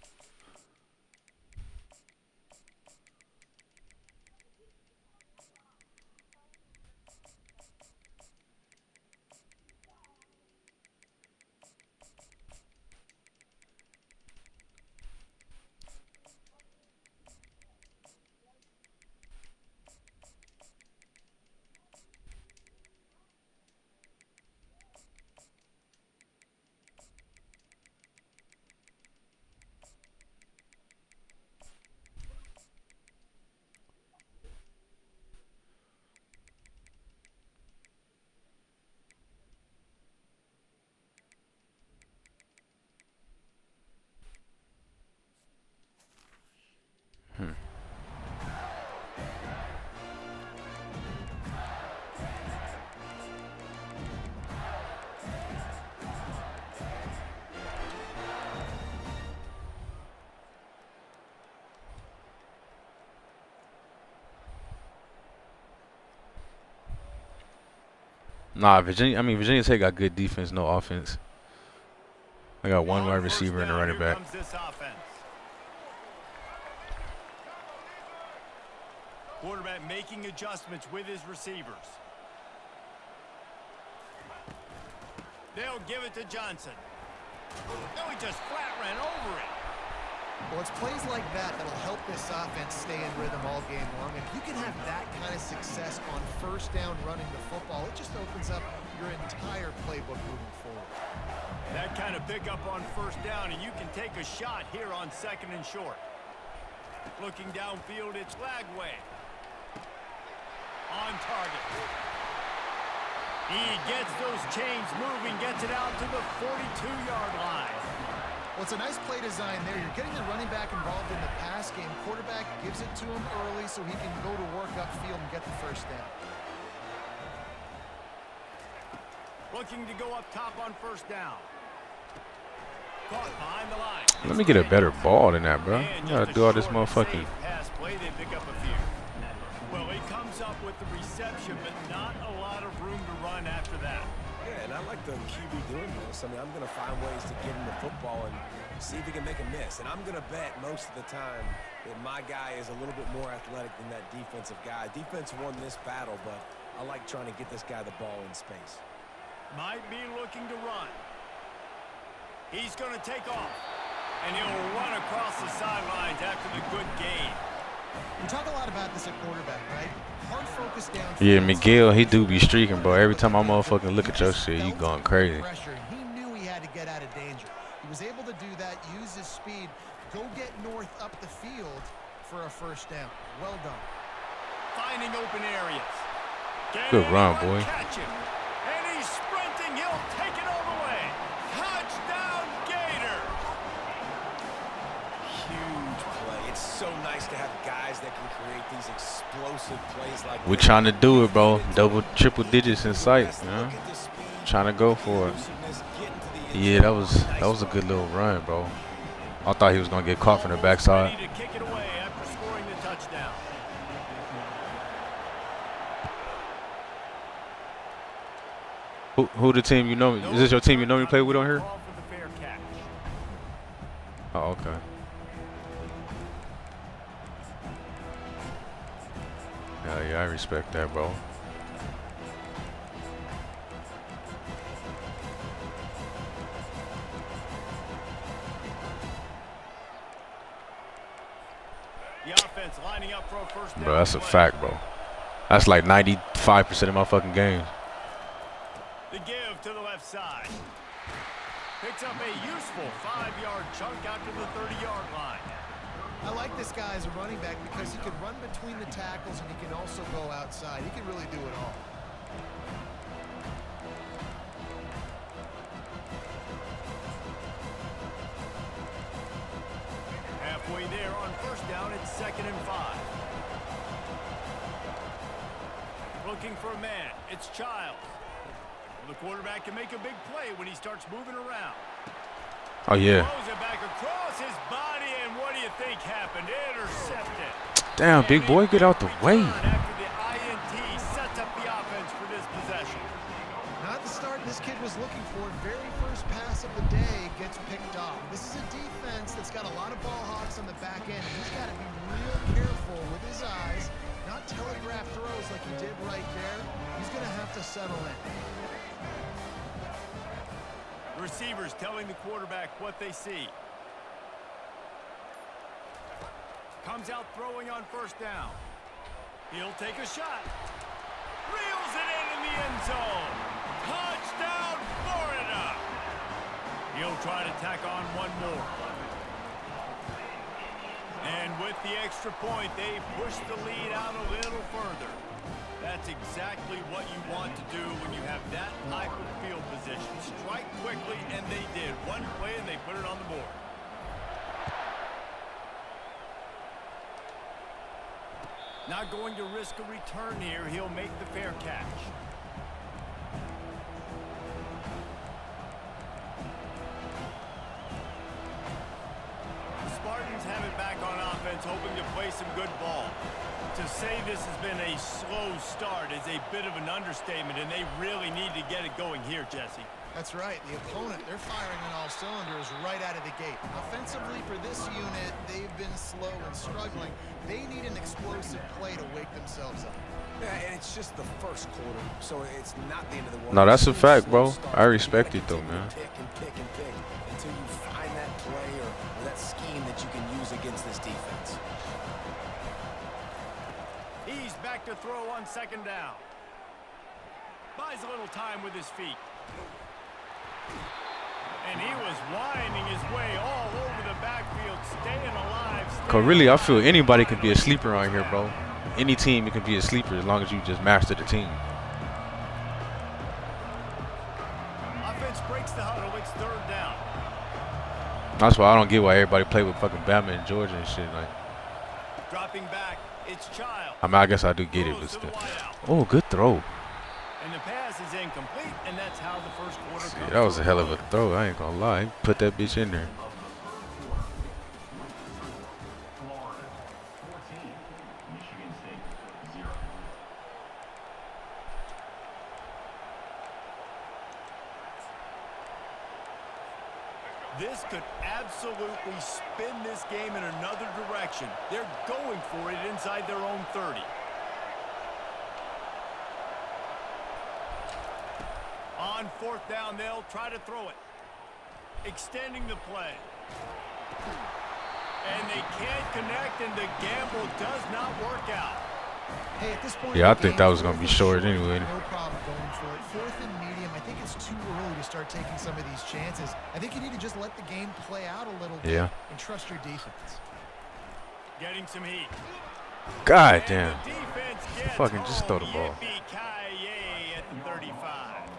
Nah, Virginia Tech got good defense, no offense. They got one wide receiver and a running back. Quarterback making adjustments with his receivers. They'll give it to Johnson. No, he just flat ran over it. Well, it's plays like that that'll help this offense stay in rhythm all game long. If you can have that kind of success on first down running the football, it just opens up your entire playbook moving forward. That kind of pickup on first down, and you can take a shot here on 2nd and short. Looking downfield, it's Lagway. On target. He gets those chains moving, gets it out to the 42-yard line. Well, it's a nice play design there. You're getting the running back involved in the pass game. Quarterback gives it to him early so he can go to work upfield and get the first down. Looking to go up top on first down. Caught behind the line. Let me get a better ball than that, bro. You gotta do all this motherfucking. Pass play, they pick up a few. Well, he comes up with the reception, but not a lot of room to run after that. Yeah, and I like the QB doing this. I mean, I'm going to find ways to get him the football and See if he can make a miss. And I'm going to bet most of the time that my guy is a little bit more athletic than that defensive guy. Defense won this battle, but I like trying to get this guy the ball in space. Might be looking to run. He's going to take off. And he'll run across the sidelines after the good gain. We talk a lot about this at quarterback, right? Hard focus down. Yeah, Miguel, he do be streaking, bro. Every time I motherfucking look at your shit, you going crazy. He knew he had to get out of danger. He was able to do that, use his speed, go get North up the field for a first down. Well done. Finding open areas. Good run, boy. Catch him. And he's sprinting. He'll take it all the way. Touchdown, Gator. Huge play. It's so nice to have guys that can create these explosive plays like We this. trying to do it, bro. Double, triple digits in sight, you know? Look at the speed, Trying to go for it. elusiveness, getting to the end Yeah, zone. that was a good little run, bro. I thought he was gonna get caught from the backside. Ready to kick it away after scoring the touchdown. Who the team you know? Is this your team you normally play with on here? Call for the fair catch. Oh, okay. Yeah, I respect that, bro. The offense lining up for a first down. Bro, that's a play. fact, bro. That's like 95% of my fucking games. The give to the left side. Picks up a useful 5-yard chunk out to the 30-yard line. I like this guy as a running back because he can run between the tackles and he can also go outside. He can really do it all. Halfway there on first down, it's 2nd and 5. Looking for a man. It's Childs. The quarterback can make a big play when he starts moving around. Oh, yeah. Throws it back across his body, and what do you think happened? Intercepted. Damn, big boy, get out the way. After the INT sets up the offense for this possession. Not the start this kid was looking for. Very first pass of the day gets picked off. This is a defense that's got a lot of ball hawks on the back end. He's got to be real careful with his eyes, not telegraph throws like he did right there. He's going to have to settle in. Receivers telling the quarterback what they see. Comes out throwing on first down. He'll take a shot. Reels it in the end zone. Touchdown, Florida. He'll try to tack on one more. And with the extra point, they push the lead out a little further. That's exactly what you want to do when you have that type of field position. Strike quickly, and they did. One play, and they put it on the board. Not going to risk a return here. He'll make the fair catch. The Spartans have it back on offense, hoping to play some good ball. To say this has been a slow start is a bit of an understatement, and they really need to get it going here, Jesse. That's right. The opponent, they're firing on all cylinders right out of the gate. Offensively for this unit, they've been slow and struggling. They need an explosive play to wake themselves up. Yeah, and it's just the first quarter, so it's not the end of the world. No, that's a It's fact, slow bro. start. I respect You it, gotta though, man. Pick and pick and pick until you find that play or that scheme that you can use against this defense. He's back to throw on second down. Buys a little time with his feet. And he was winding his way all over the backfield, staying alive. Cause really, I feel anybody can be a sleeper on here, bro. Any team, it can be a sleeper as long as you just master the team. Offense breaks the huddle. It's third down. That's why I don't get why everybody play with fucking Bama and Georgia and shit. Like, Dropping back, it's Child. I mean, I guess I do get it, but still. Oh, good throw. And the pass is incomplete, and that's how the first quarter See, comes. that was a to hell of close. a throw. I ain't gonna lie. He put that bitch in there. Florida 14, Michigan State 0. This could absolutely spin this game in another direction. They're going for it inside their own 30. On 4th down, they'll try to throw it. Extending the play. And they can't connect, and the gamble does not work out. Hey, at this point, Yeah, I think that was gonna be short anyway. No problem going for it. 4th and medium. I think it's too early to start taking some of these chances. I think you need to just let the game play out a little bit and trust your defense. Getting some heat. God damn. And the defense gets Fucking just throw the ball. Yippee-ki-yay at the 35.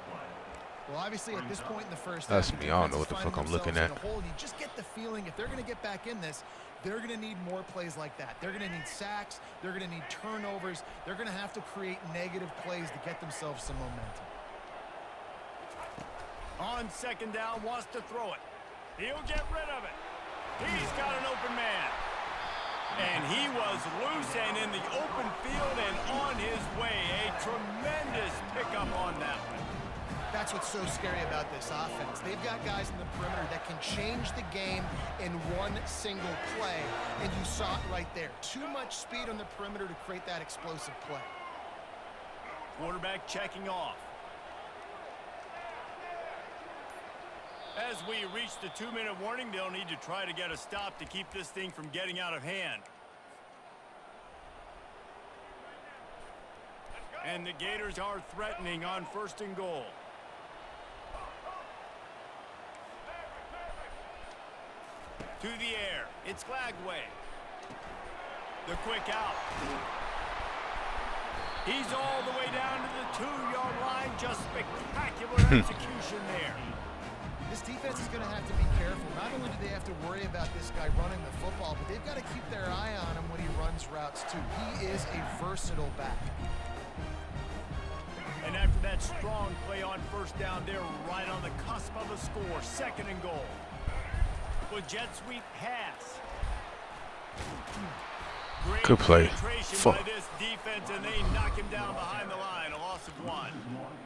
Well, obviously, at this point in the first That's half, me. I don't know what the fuck I'm looking at. You just get the feeling if they're going to get back in this, they're going to need more plays like that. They're going to need sacks. They're going to need turnovers. They're going to have to create negative plays to get themselves some momentum. On 2nd down, wants to throw it. He'll get rid of it. He's got an open man. And he was loose and in the open field and on his way. A tremendous pickup on that one. That's what's so scary about this offense. They've got guys in the perimeter that can change the game in one single play, and you saw it right there. Too much speed on the perimeter to create that explosive play. Quarterback checking off. As we reach the 2-minute warning, they'll need to try to get a stop to keep this thing from getting out of hand. And the Gators are threatening on 1st and goal. To the air. It's Glagway. The quick out. He's all the way down to the 2-yard line. Just spectacular execution there. This defense is going to have to be careful. Not only do they have to worry about this guy running the football, but they've got to keep their eye on him when he runs routes too. He is a versatile back. And after that strong play on 1st down, they're right on the cusp of a score. 2nd and goal. With jet sweep pass. Great Good play. Fuck. By this defense, and they knock him down behind the line. A loss of 1.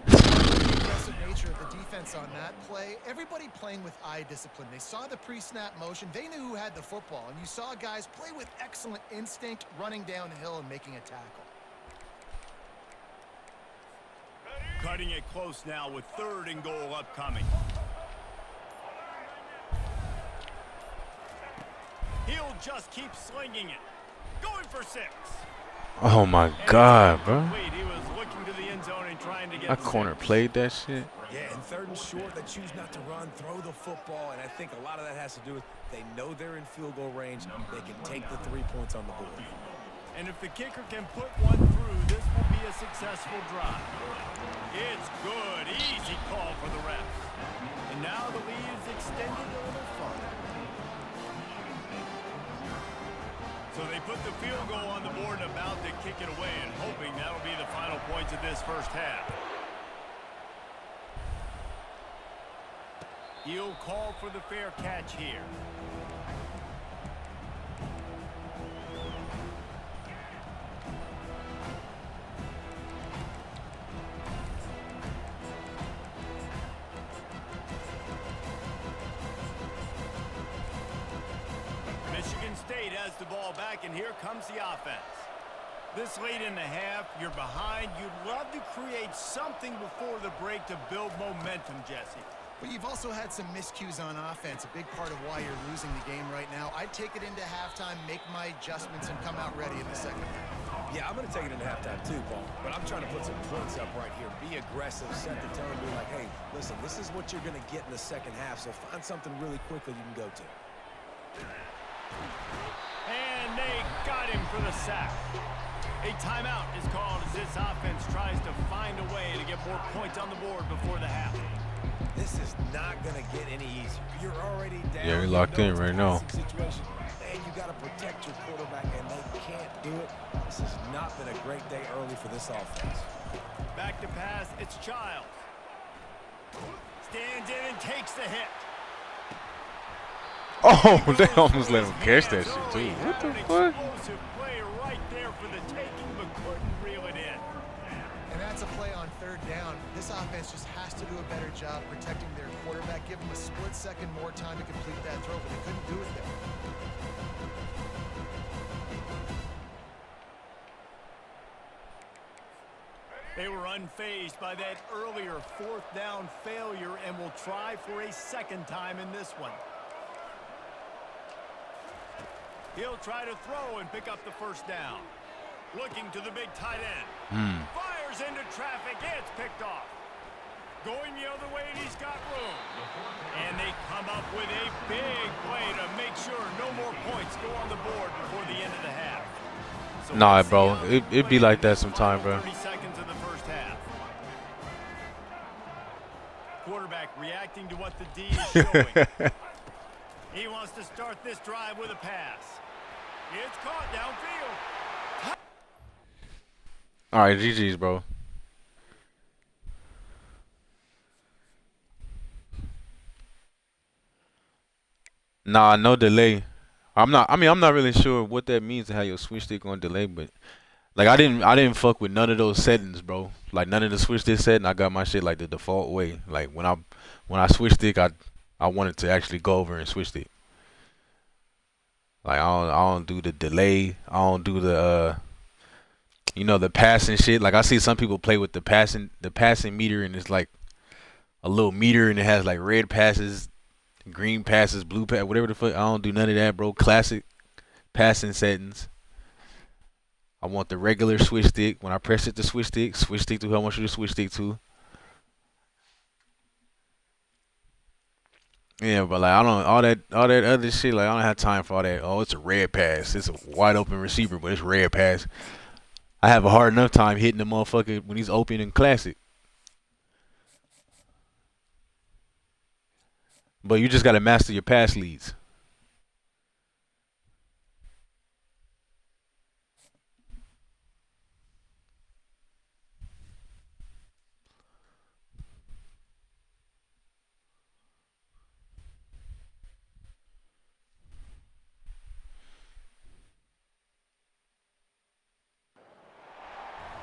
The aggressive nature of the defense on that play. Everybody playing with eye discipline. They saw the pre-snap motion. They knew who had the football, and you saw guys play with excellent instinct, running downhill and making a tackle. Cutting it close now with 3rd and goal upcoming. He'll just keep slinging it. Going for 6. Oh my God, bro. He was looking to the end zone and trying to get That corner played that shit. Yeah, and 3rd and short, they choose not to run, throw the football, and I think a lot of that has to do with they know they're in field goal range. They can take the 3 points on the board. And if the kicker can put one through, this will be a successful drive. It's good. Easy call for the refs. And now the lead is extended a little further. So they put the field goal on the board and about to kick it away and hoping that'll be the final points of this 1st half. He'll call for the fair catch here. Michigan State has the ball back, and here comes the offense. This late in the half, you're behind. You'd love to create something before the break to build momentum, Jesse. But you've also had some miscues on offense, a big part of why you're losing the game right now. I'd take it into halftime, make my adjustments, and come out ready in the 2nd half. Yeah, I'm going to take it into halftime too, Paul. But I'm trying to put some points up right here. Be aggressive, set the tone, be like, hey, listen, this is what you're going to get in the 2nd half, so find something really quickly you can go to. And they got him for the sack. A timeout is called as this offense tries to find a way to get more points on the board before the half. This is not going to get any easier. You're already down. Yeah, you're locked in right now. Situation. And you got to protect your quarterback, and they can't do it. This has not been a great day early for this offense. Back to pass, it's Childs. Stands in and takes the hit. Oh, they almost let him catch that shit too. What the fuck? Explosive play right there for the taking, but couldn't reel it in. And that's a play on third down, this offense just has to do a better job protecting their quarterback. Give him a split second more time to complete that throw, but they couldn't do it there. They were unfazed by that earlier fourth down failure and will try for a second time in this one. He'll try to throw and pick up the first down. Looking to the big tight end. Fires into traffic. It's picked off. Going the other way, and he's got room. And they come up with a big play to make sure no more points go on the board before the end of the half. So Nah, bro. It be like that sometime, bro. 30 seconds of the first half. Quarterback reacting to what the D is showing. He wants to start this drive with a pass. It's caught downfield. All right, GG's, bro. Nah, no delay. I'm not really sure what that means to have your switch stick on delay, but like I didn't fuck with none of those settings, bro. Like none of the switch stick setting. I got my shit like the default way. Like when I switch stick, I wanted to actually go over and switch stick. Like I don't do the delay. I don't do the the passing shit. Like I see some people play with the passing meter, and it's like a little meter, and it has like red passes, green passes, blue pass, whatever the fuck. I don't do none of that, bro. Classic passing settings. I want the regular switch stick. When I press it to switch stick to who I want you to switch stick to. Yeah, but like I don't all that other shit. Like I don't have time for all that. Oh, it's a red pass. It's a wide open receiver, but it's red pass. I have a hard enough time hitting the motherfucker when he's open in classic. But you just gotta master your pass leads.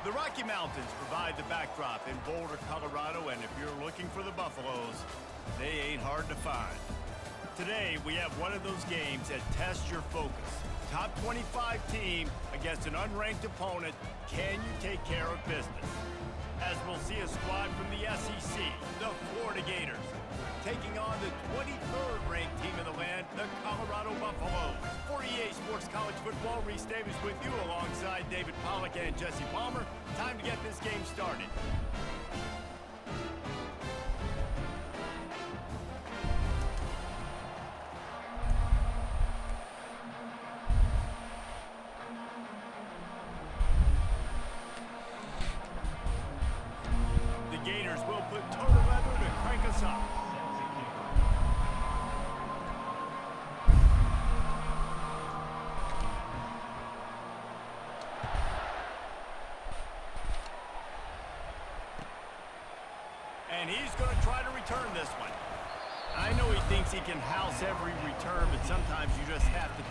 The Rocky Mountains provide the backdrop in Boulder, Colorado, and if you're looking for the Buffaloes, they ain't hard to find. Today, we have one of those games that tests your focus. Top 25 team against an unranked opponent. Can you take care of business? As we'll see a squad from the SEC, the Florida Gators, taking on the 23rd ranked team in the land, the Colorado Buffaloes. For EA Sports College Football, Reese Davis with you alongside David Pollack and Jesse Palmer. Time to get this game started. The Gators will put total leather to crank us up. And he's going to try to return this one. I know he thinks he can house every return, but sometimes you just have to.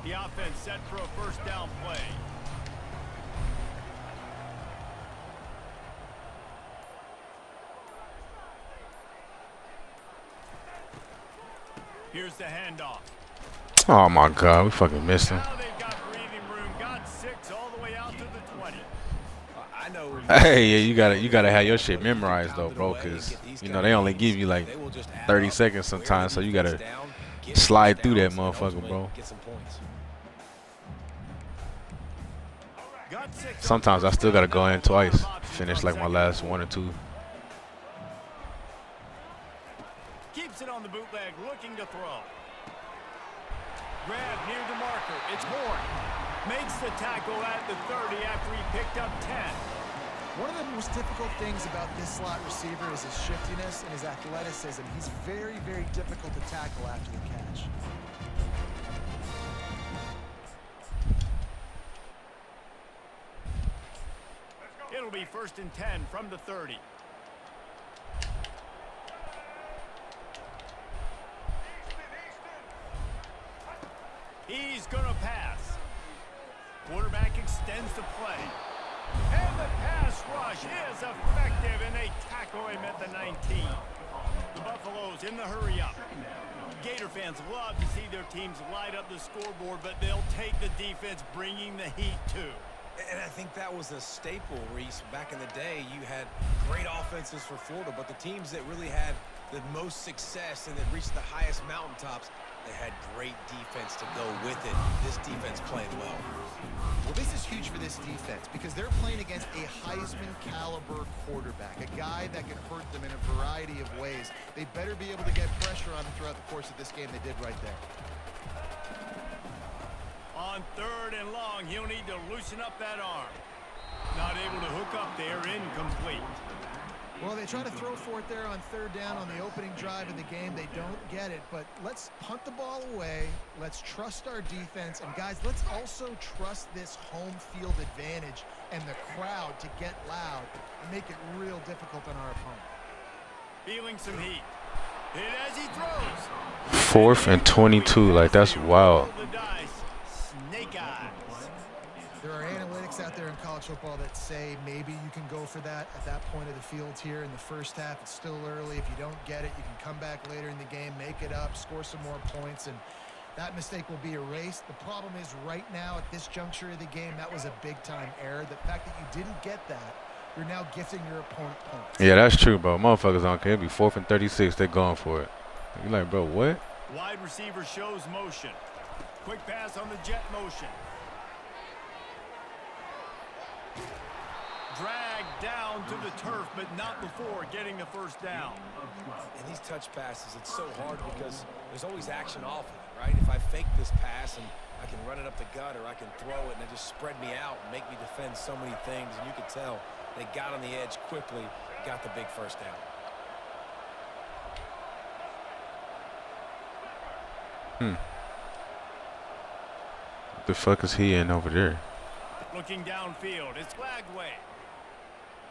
The offense set for a first down play. Here's the handoff. Oh my God, we fucking missed him. Now they've got breathing room. Got 6 all the way out to the 20. I know. Hey, yeah, you gotta have your shit memorized though, bro, because you know they only give you like 30 seconds sometimes, so you gotta slide through that motherfucker, bro. Got 6 Sometimes I still gotta go in twice, finish like my last 1 or 2. Keeps it on the bootleg, looking to throw. Grab near the marker. It's Horn. Makes the tackle at the 30 after he picked up 10. One of the most difficult things about this slot receiver is his shiftiness and his athleticism. He's very, very difficult to tackle after the catch. It'll be 1st and 10 from the 30. He's going to pass. Quarterback extends the play. And the pass rush is effective, and they tackle him at the 19. The Buffaloes in the hurry-up. Gator fans love to see their teams light up the scoreboard, but they'll take the defense bringing the heat, too. And I think that was a staple, Reese. Back in the day, you had great offenses for Florida, but the teams that really had the most success and that reached the highest mountaintops, they had great defense to go with it. This defense playing well. Well, this is huge for this defense because they're playing against a Heisman caliber quarterback, a guy that can hurt them in a variety of ways. They better be able to get pressure on him throughout the course of this game. They did right there. On 3rd and long, he'll need to loosen up that arm. Not able to hook up there, incomplete. Well, they try to throw for it there on 3rd down on the opening drive of the game. They don't get it, but let's punt the ball away. Let's trust our defense. And, guys, let's also trust this home field advantage and the crowd to get loud and make it real difficult on our opponent. Feeling some heat. Hit as he throws. 4th and 22, like that's wild. The dice. Snake eyes. There are analytics out there in college football that say maybe you can go for that at that point of the field here in the first half. It's still early. If you don't get it, you can come back later in the game, make it up, score some more points, and that mistake will be erased. The problem is right now at this juncture of the game, that was a big-time error. The fact that you didn't get that, you're now gifting your opponent points. Yeah, that's true, bro. Motherfuckers don't care. It'll be 4th and 36. They're going for it. You're like, bro, what? Wide receiver shows motion. Quick pass on the jet motion. Dragged down to the turf, but not before getting the first down. And these touch passes, it's so hard because there's always action off of it, right? If I fake this pass and I can run it up the gut or I can throw it and it just spread me out and make me defend so many things, and you could tell they got on the edge quickly, got the big first down. What the fuck is he in over there? Looking downfield, it's Lagway.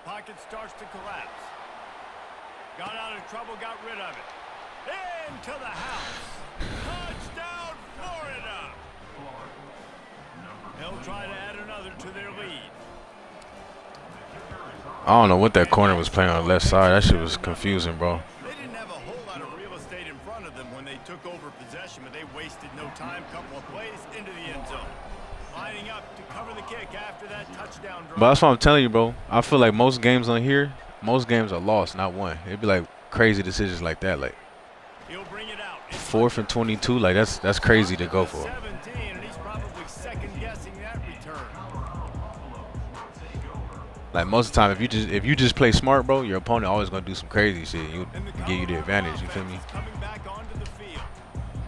Pocket starts to collapse. Got out of trouble, got rid of it. Into the house. Touchdown, Florida. They'll try to add another to their lead. I don't know what that corner was playing on the left side. That shit was confusing, bro. They didn't have a whole lot of real estate in front of them when they took over possession, but they wasted no time. Couple of plays into the end zone. Lining up to cover the kick after that touchdown drive. But that's what I'm telling you, bro. I feel like most games on here, most games are lost, not won. It'd be like crazy decisions like that, like He'll bring it out. 4th and 22, like that's crazy to go for. 17, and he's probably second guessing that return. Like most of the time, if you just play smart, bro, your opponent always gonna do some crazy shit. You give you the advantage. You feel me? Coming back onto the field.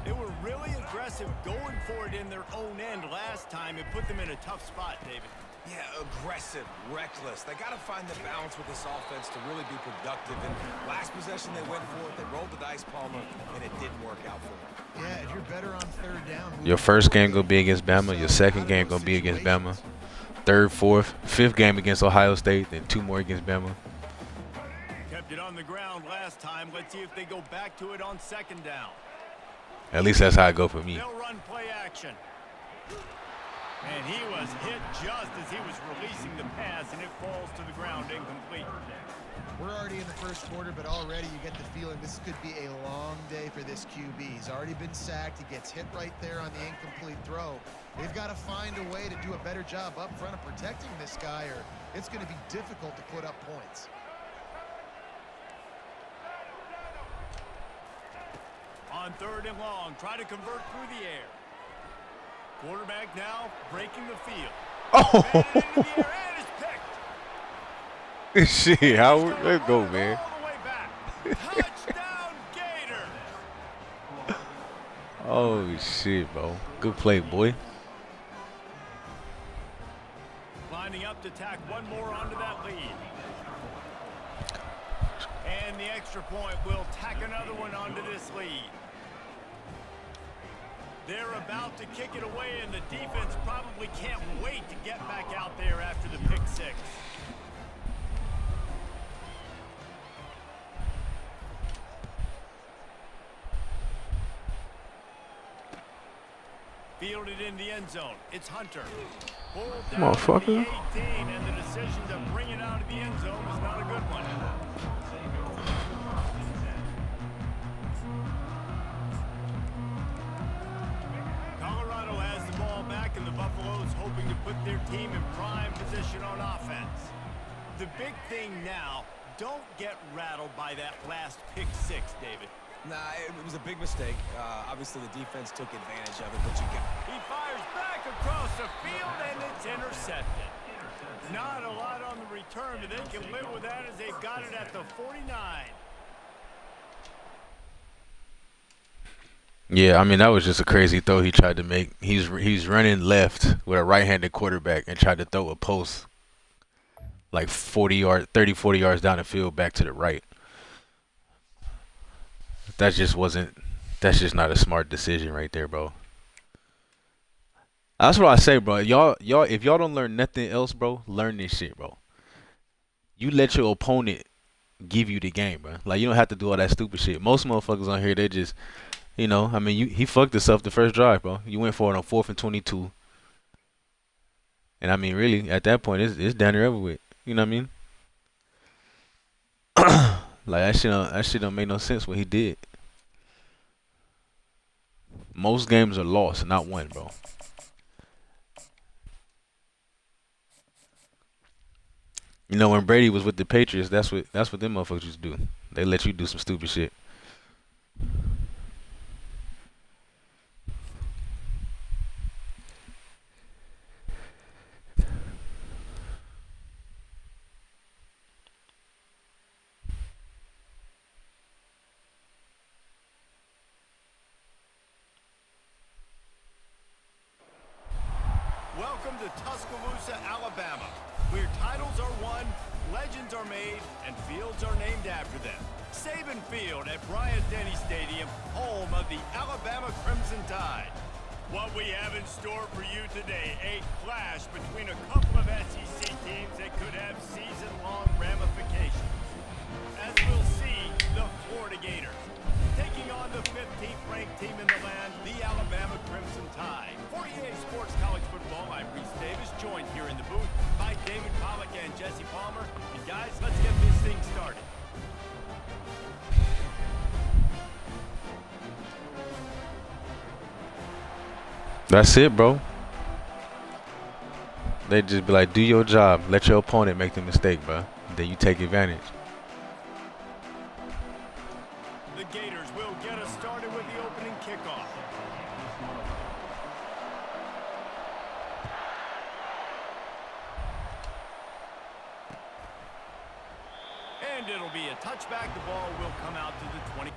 They were really aggressive going for it in their own end last time. It put them in a tough spot, David. Yeah, aggressive, reckless. They got to find the balance with this offense to really be productive. And last possession they went for it. They rolled the dice, Palmer, and it didn't work out for them. Yeah, if you're better on 3rd down. Your first game gonna be against Bama. Your second game gonna be against Bama. 3rd, 4th, 5th game against Ohio State. Then 2 more against Bama. Kept it on the ground last time. Let's see if they go back to it on 2nd down. At least that's how it go for me. They'll run play action. And he was hit just as he was releasing the pass, and it falls to the ground incomplete. We're already in the first quarter, but already you get the feeling this could be a long day for this QB. He's already been sacked. He gets hit right there on the incomplete throw. They've got to find a way to do a better job up front of protecting this guy, or it's going to be difficult to put up points. On 3rd and long, try to convert through the air. Quarterback now breaking the field. Oh, Into the air, and it's picked. shit, Howard. Let's go, Run it man. all the way back. Touchdown, Gators. Oh, shit, bro. Good play, boy. Lining up to tack one more onto that lead. And the extra point will tack another one onto this lead. They're about to kick it away, and the defense probably can't wait to get back out there after the pick six. Fielded in the end zone. It's Hunter. Pulled down at the Motherfucker. 18, and the decision to bring it out of the end zone is not a good one. Colorado has the ball back, and the Buffaloes hoping to put their team in prime position on offense. The big thing now, don't get rattled by that last pick six, David. Nah, it was a big mistake. Obviously, the defense took advantage of it, but you got... He fires back across the field, and it's intercepted. Not a lot on the return, but they can live with that as they've got it at the 49. Yeah, I mean, that was just a crazy throw he tried to make. He's running left with a right-handed quarterback and tried to throw a post like 40 yards down the field back to the right. That's just not a smart decision right there, bro. That's what I say, bro. Y'all, if y'all don't learn nothing else, bro, learn this shit, bro. You let your opponent give you the game, bro. Like, you don't have to do all that stupid shit. Most motherfuckers on here, they just, you know, I mean, he fucked himself the first drive, bro. You went for it on 4th and 22. And I mean, really, at that point, it's down there everywhere. You know what I mean? Like, that shit don't make no sense what he did. Most games are lost, not won, bro. You know, when Brady was with the Patriots, that's what them motherfuckers used to do. They let you do some stupid shit. Welcome to Tuscaloosa, Alabama, where titles are won, legends are made, and fields are named after them. Saban Field at Bryant-Denny Stadium, home of the Alabama Crimson Tide. What we have in store for you today, a clash between a couple of SEC teams that could have season-long ramifications. As we'll see, the Florida Gators taking on the 15th ranked team in the land, the Alabama Crimson Tide. For EA Sports College Football, I'm Reese Davis, joined here in the booth by David Pollack and Jesse Palmer. And guys, let's get this thing started. That's it, bro. They just be like, do your job. Let your opponent make the mistake, bro. Then you take advantage. The Gators will get us started with the opening kickoff. And it'll be a touchback. The ball will come out to the 20.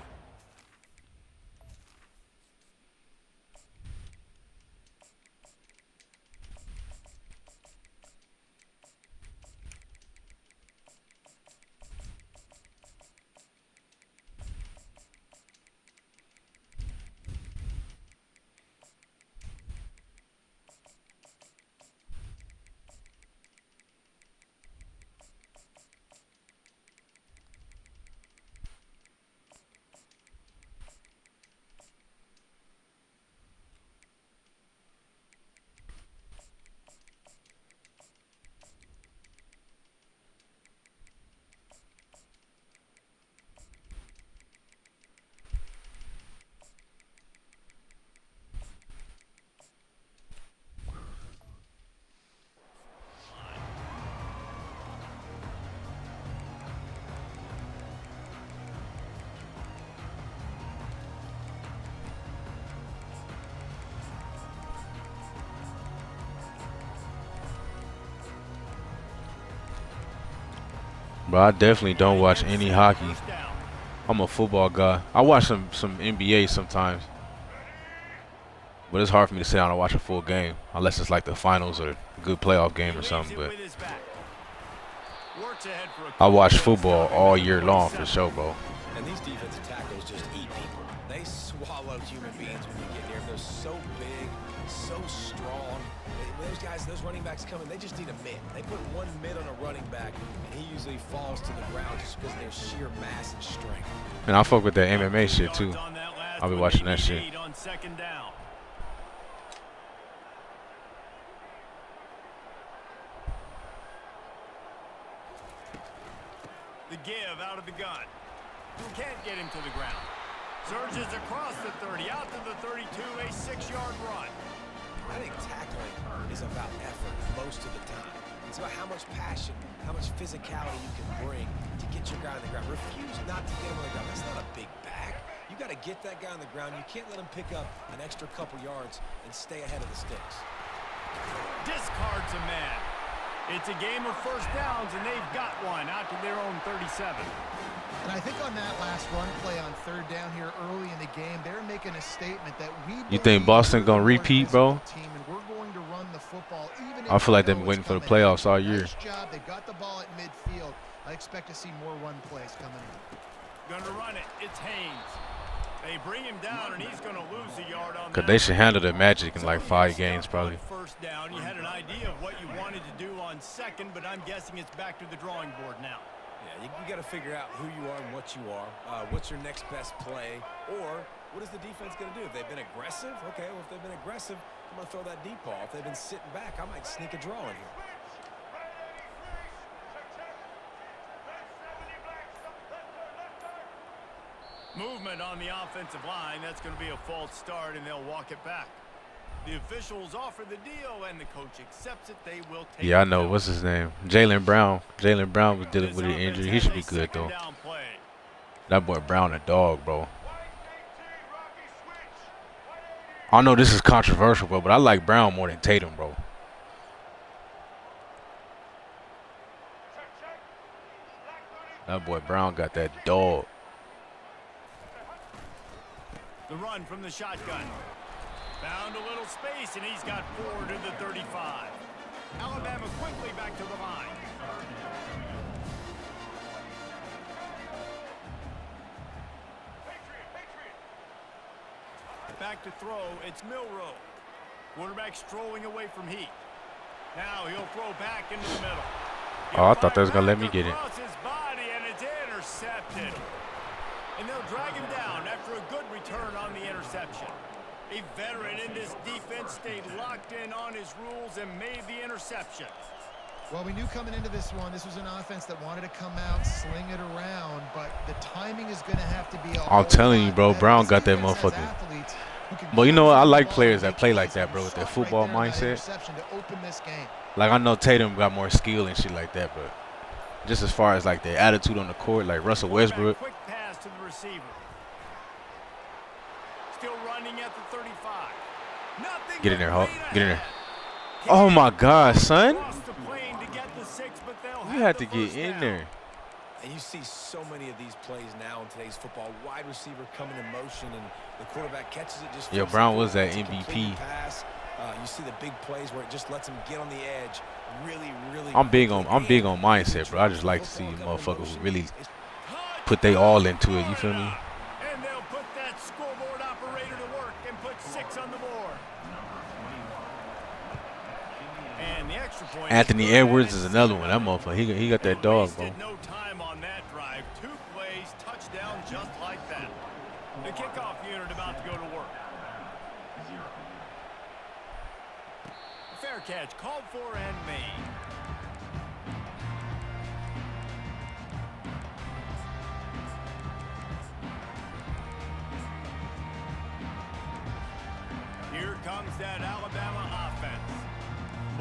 Bro, I definitely don't watch any hockey. I'm a football guy. I watch some NBA sometimes. But it's hard for me to sit down and watch a full game. Unless it's like the finals or a good playoff game or something. But I watch football all year long for sure, bro. And these defensive tackles just eat people. They swallow human beings when you get near them. They're so big, so strong. When those guys, those running backs come in, they just need a mid. They put one mid on a running back, and he usually falls to the ground just because of their sheer mass and strength. And I fuck with that MMA shit too. I'll be watching that shit. The give out of the gun. Can't get him to the ground. Surges across the 30, out to the 32, a 6-yard run. I think tackling is about effort most of the time. It's about how much passion, how much physicality you can bring to get your guy on the ground. Refuse not to get him on the ground. That's not a big back. You got to get that guy on the ground. You can't let him pick up an extra couple yards and stay ahead of the sticks. Discards a man. It's a game of first downs, and they've got one out to their own 37. And I think on that last run play on third down here early in the game, they're making a statement that You think Boston gonna repeat, bro? Team and we're going to run the football, even I feel like they've been waiting for the playoffs all year. Nice job. They got the ball at midfield. I expect to see more run plays coming in. Gonna run it. It's Haynes. They bring him down, and he's going to lose a yard on that. Cause they should handle the Magic in like 5 games probably. First down, you had an idea of what you wanted to do on second, but I'm guessing it's back to the drawing board now. Yeah, you got to figure out who you are and what you are. What's your next best play? Or what is the defense going to do? If they've been aggressive, okay, well, if they've been aggressive, I'm going to throw that deep ball. If they've been sitting back, I might sneak a draw in here. Movement on the offensive line. That's going to be a false start, and they'll walk it back. The officials offer the deal, and the coach accepts it. They will take Yeah, I know. What's his name? Jalen Brown. Jalen Brown was dealing with an injury. He should be good, though. That boy Brown a dog, bro. I know this is controversial, bro, but I like Brown more than Tatum, bro. That boy Brown got that dog. The run from the shotgun. Found a little space, and he's got 4 to the 35. Alabama quickly back to the line. Back to throw, it's Milrow. Quarterback strolling away from Heat. Now he'll throw back into the middle. Oh, I thought they was going to let me get it. His body, and it's intercepted. And they'll drag him down after a good return on the interception. A veteran in this defense stayed locked in on his rules and made the interception. Well, we knew coming into this one, this was an offense that wanted to come out, sling it around, but the timing is going to have to be I'm telling you, bro, Brown got that motherfucker. But you know what? I like players that play like that, bro, with their football mindset. Like, I know Tatum got more skill and shit like that, but just as far as, like, their attitude on the court, like Russell Westbrook. Quick pass to the receiver. Still running at the 35. Nothing. Get in there, Hulk. Get in there. Oh, my God, son. You had to get in there. And you see so many of these plays now in today's football. Wide receiver coming in motion, and the quarterback catches it just. Yeah, Brown was that MVP. Pass. You see the big plays where it just lets him get on the edge. Really. I'm big on mindset, bro. I just like to see motherfuckers who really put they all into it. You feel me? And they'll put that scoreboard operator to work and put 6 on the board. And the extra point. Anthony Edwards is another one. That motherfucker, he got that dog, bro. No time on that drive. 2 plays, touchdown, just like that. The kickoff unit about to go to work. Fair catch called for and made. Here comes that Alabama offense.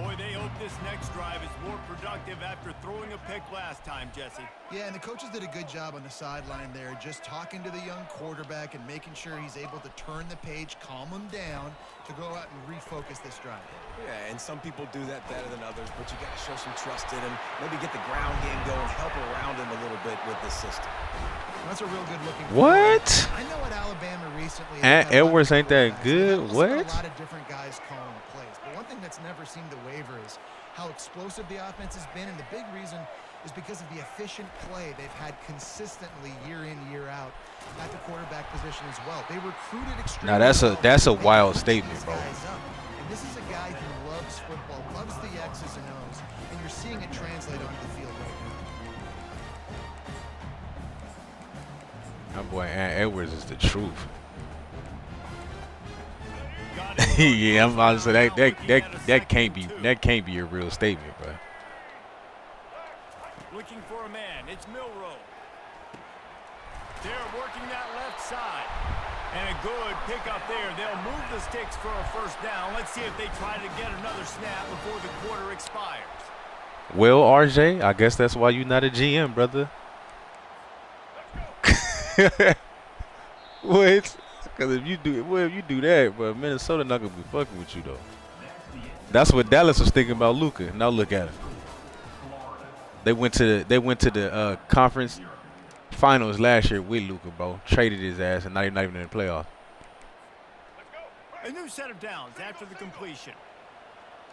Boy, they hope this next drive is more productive after throwing a pick last time, Jesse. Yeah, and the coaches did a good job on the sideline there, just talking to the young quarterback and making sure he's able to turn the page, calm him down to go out and refocus this drive. Yeah, and some people do that better than others, but you got to show some trust in him. Maybe get the ground game going, help around him a little bit with this system. That's a real good looking. What? I know at Alabama recently. And Edwards ain't that good. What? A lot of different guys calling plays, but one thing that's never seemed to waver is how explosive the offense has been, and the big reason is because of the efficient play they've had consistently year in, year out at the quarterback position as well. They recruited extremely. Now that's a wild statement, bro. And this is a guy who loves football, loves the X's and O's, and you're seeing it translate onto the field right now. My boy Ant Edwards is the truth. Yeah, I'm about to say that can't be a real statement, bro. Looking for a man. It's Milrow. They're working that left side. And a good pickup there. They'll move the sticks for a first down. Let's see if they try to get another snap before the quarter expires. Well, RJ, I guess that's why you're not a GM, brother. What? Because if you do that, but Minnesota not gonna be fucking with you though. That's what Dallas was thinking about Luka. Now look at it. They went to the conference finals last year with Luka, bro. Traded his ass and not even in the playoffs. A new set of downs after the completion.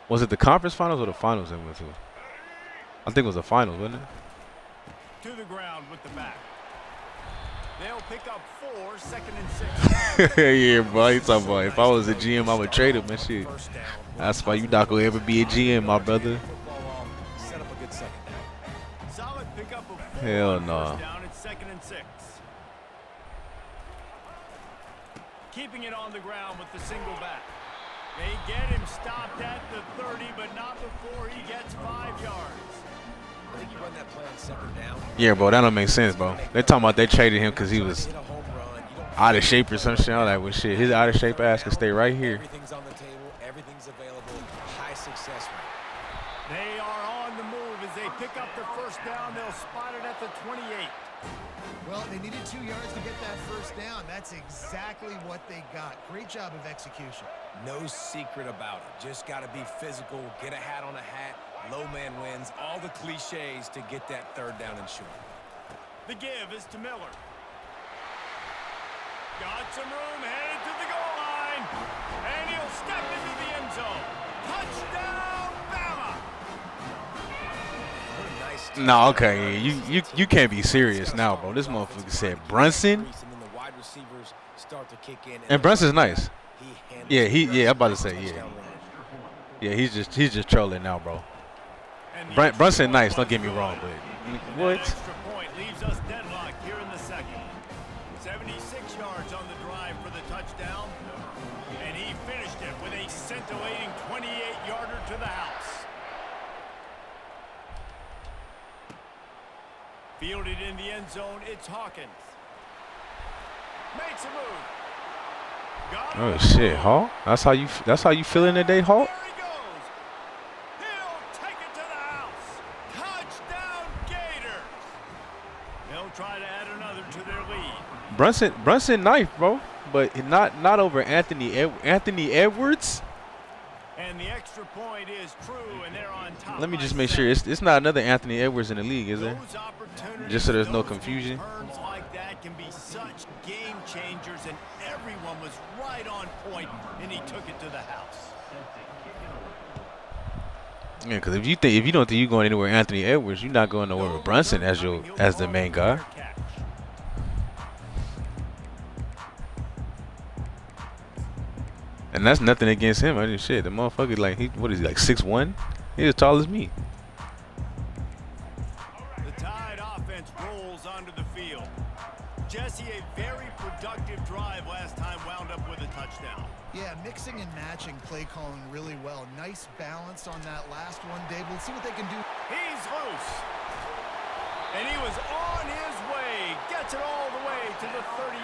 Was it the conference finals or the finals they went to? I think it was the finals, wasn't it? To the ground with the back. They'll pick up 4, 2nd and 6. Yeah, bro. He's talking about if I was a GM, I would trade him and shit. That's why you not gonna ever be a GM, my brother. Set up a good second down. Solid pickup of 4. Hell no. First down at 2nd and 6. Keeping it on the ground with the single back. They get him stopped at the 30, but not before he gets 5 yards. I think you run that play on 2nd down. Yeah, bro, that don't make sense, bro. They talking about they traded him because he was out of shape or some shit. I'm like, well, shit, his out of shape ass can stay right here. Everything's on the table. Everything's available. High success rate. They are on the move as they pick up the first down. They'll spot it at the 28. Well, they needed 2 yards to get that first down. That's exactly what they got. Great job of execution. No secret about it. Just got to be physical, get a hat on a hat, low man wins, all the cliches to get that 3rd down and short. The give is to Miller. Got some room, headed to the goal line. And he'll step into the end zone. Touchdown, Bama! What a nice No, okay, you can't be serious now, bro. This motherfucker said Brunson, and Brunson's nice. Yeah, I'm about to say yeah, he's just trolling now, bro. Brunson nice, don't get me wrong, but what? Extra point leaves us deadlocked here in the second. 76 yards on the drive for the touchdown, and he finished it with a scintillating 28-yarder to the house. Fielded in the end zone, it's Hawkins. Makes a move. Oh shit, Hawk? That's how you feeling today, Hawk? There he goes. He'll take it to the house. Touchdown, Gators. They'll try to add another to their lead. Brunson knife, bro, but not over Anthony Edwards. And the extra point is true, and they're on top. Let me just make sure it's not another Anthony Edwards in the league, is there? Those opportunities, Just so there's no those confusion. returns like that can be such game changers, and everyone was right on point, and he took it to the house. Yeah, because if you don't think you're going anywhere, Anthony Edwards, you're not going nowhere with Brunson as the main guy. And that's nothing against him. I mean, shit, the motherfucker what is he, like 6'1"? He's as tall as me. The Tide offense rolls onto the field. Jesse, a very productive drive last time, wound up with a touchdown. Yeah, mixing and matching play calling really well. Nice balance on that last one, Dave. Let's see what they can do. He's loose. And he was on his way. Gets it all the way to the 38.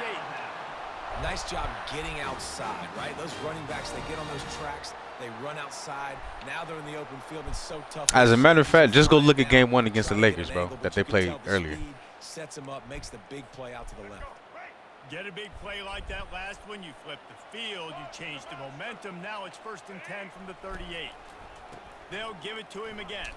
Nice job getting outside, right? Those running backs, they get on those tracks, they run outside. Now they're in the open field. It's so tough. As a matter of fact, just go look at game 1 against the Lakers, bro, that they played earlier. Sets him up, makes the big play out to the left. Get a big play like that last one, you flip the field, you change the momentum. Now it's 1st and 10 from the 38. They'll give it to him again.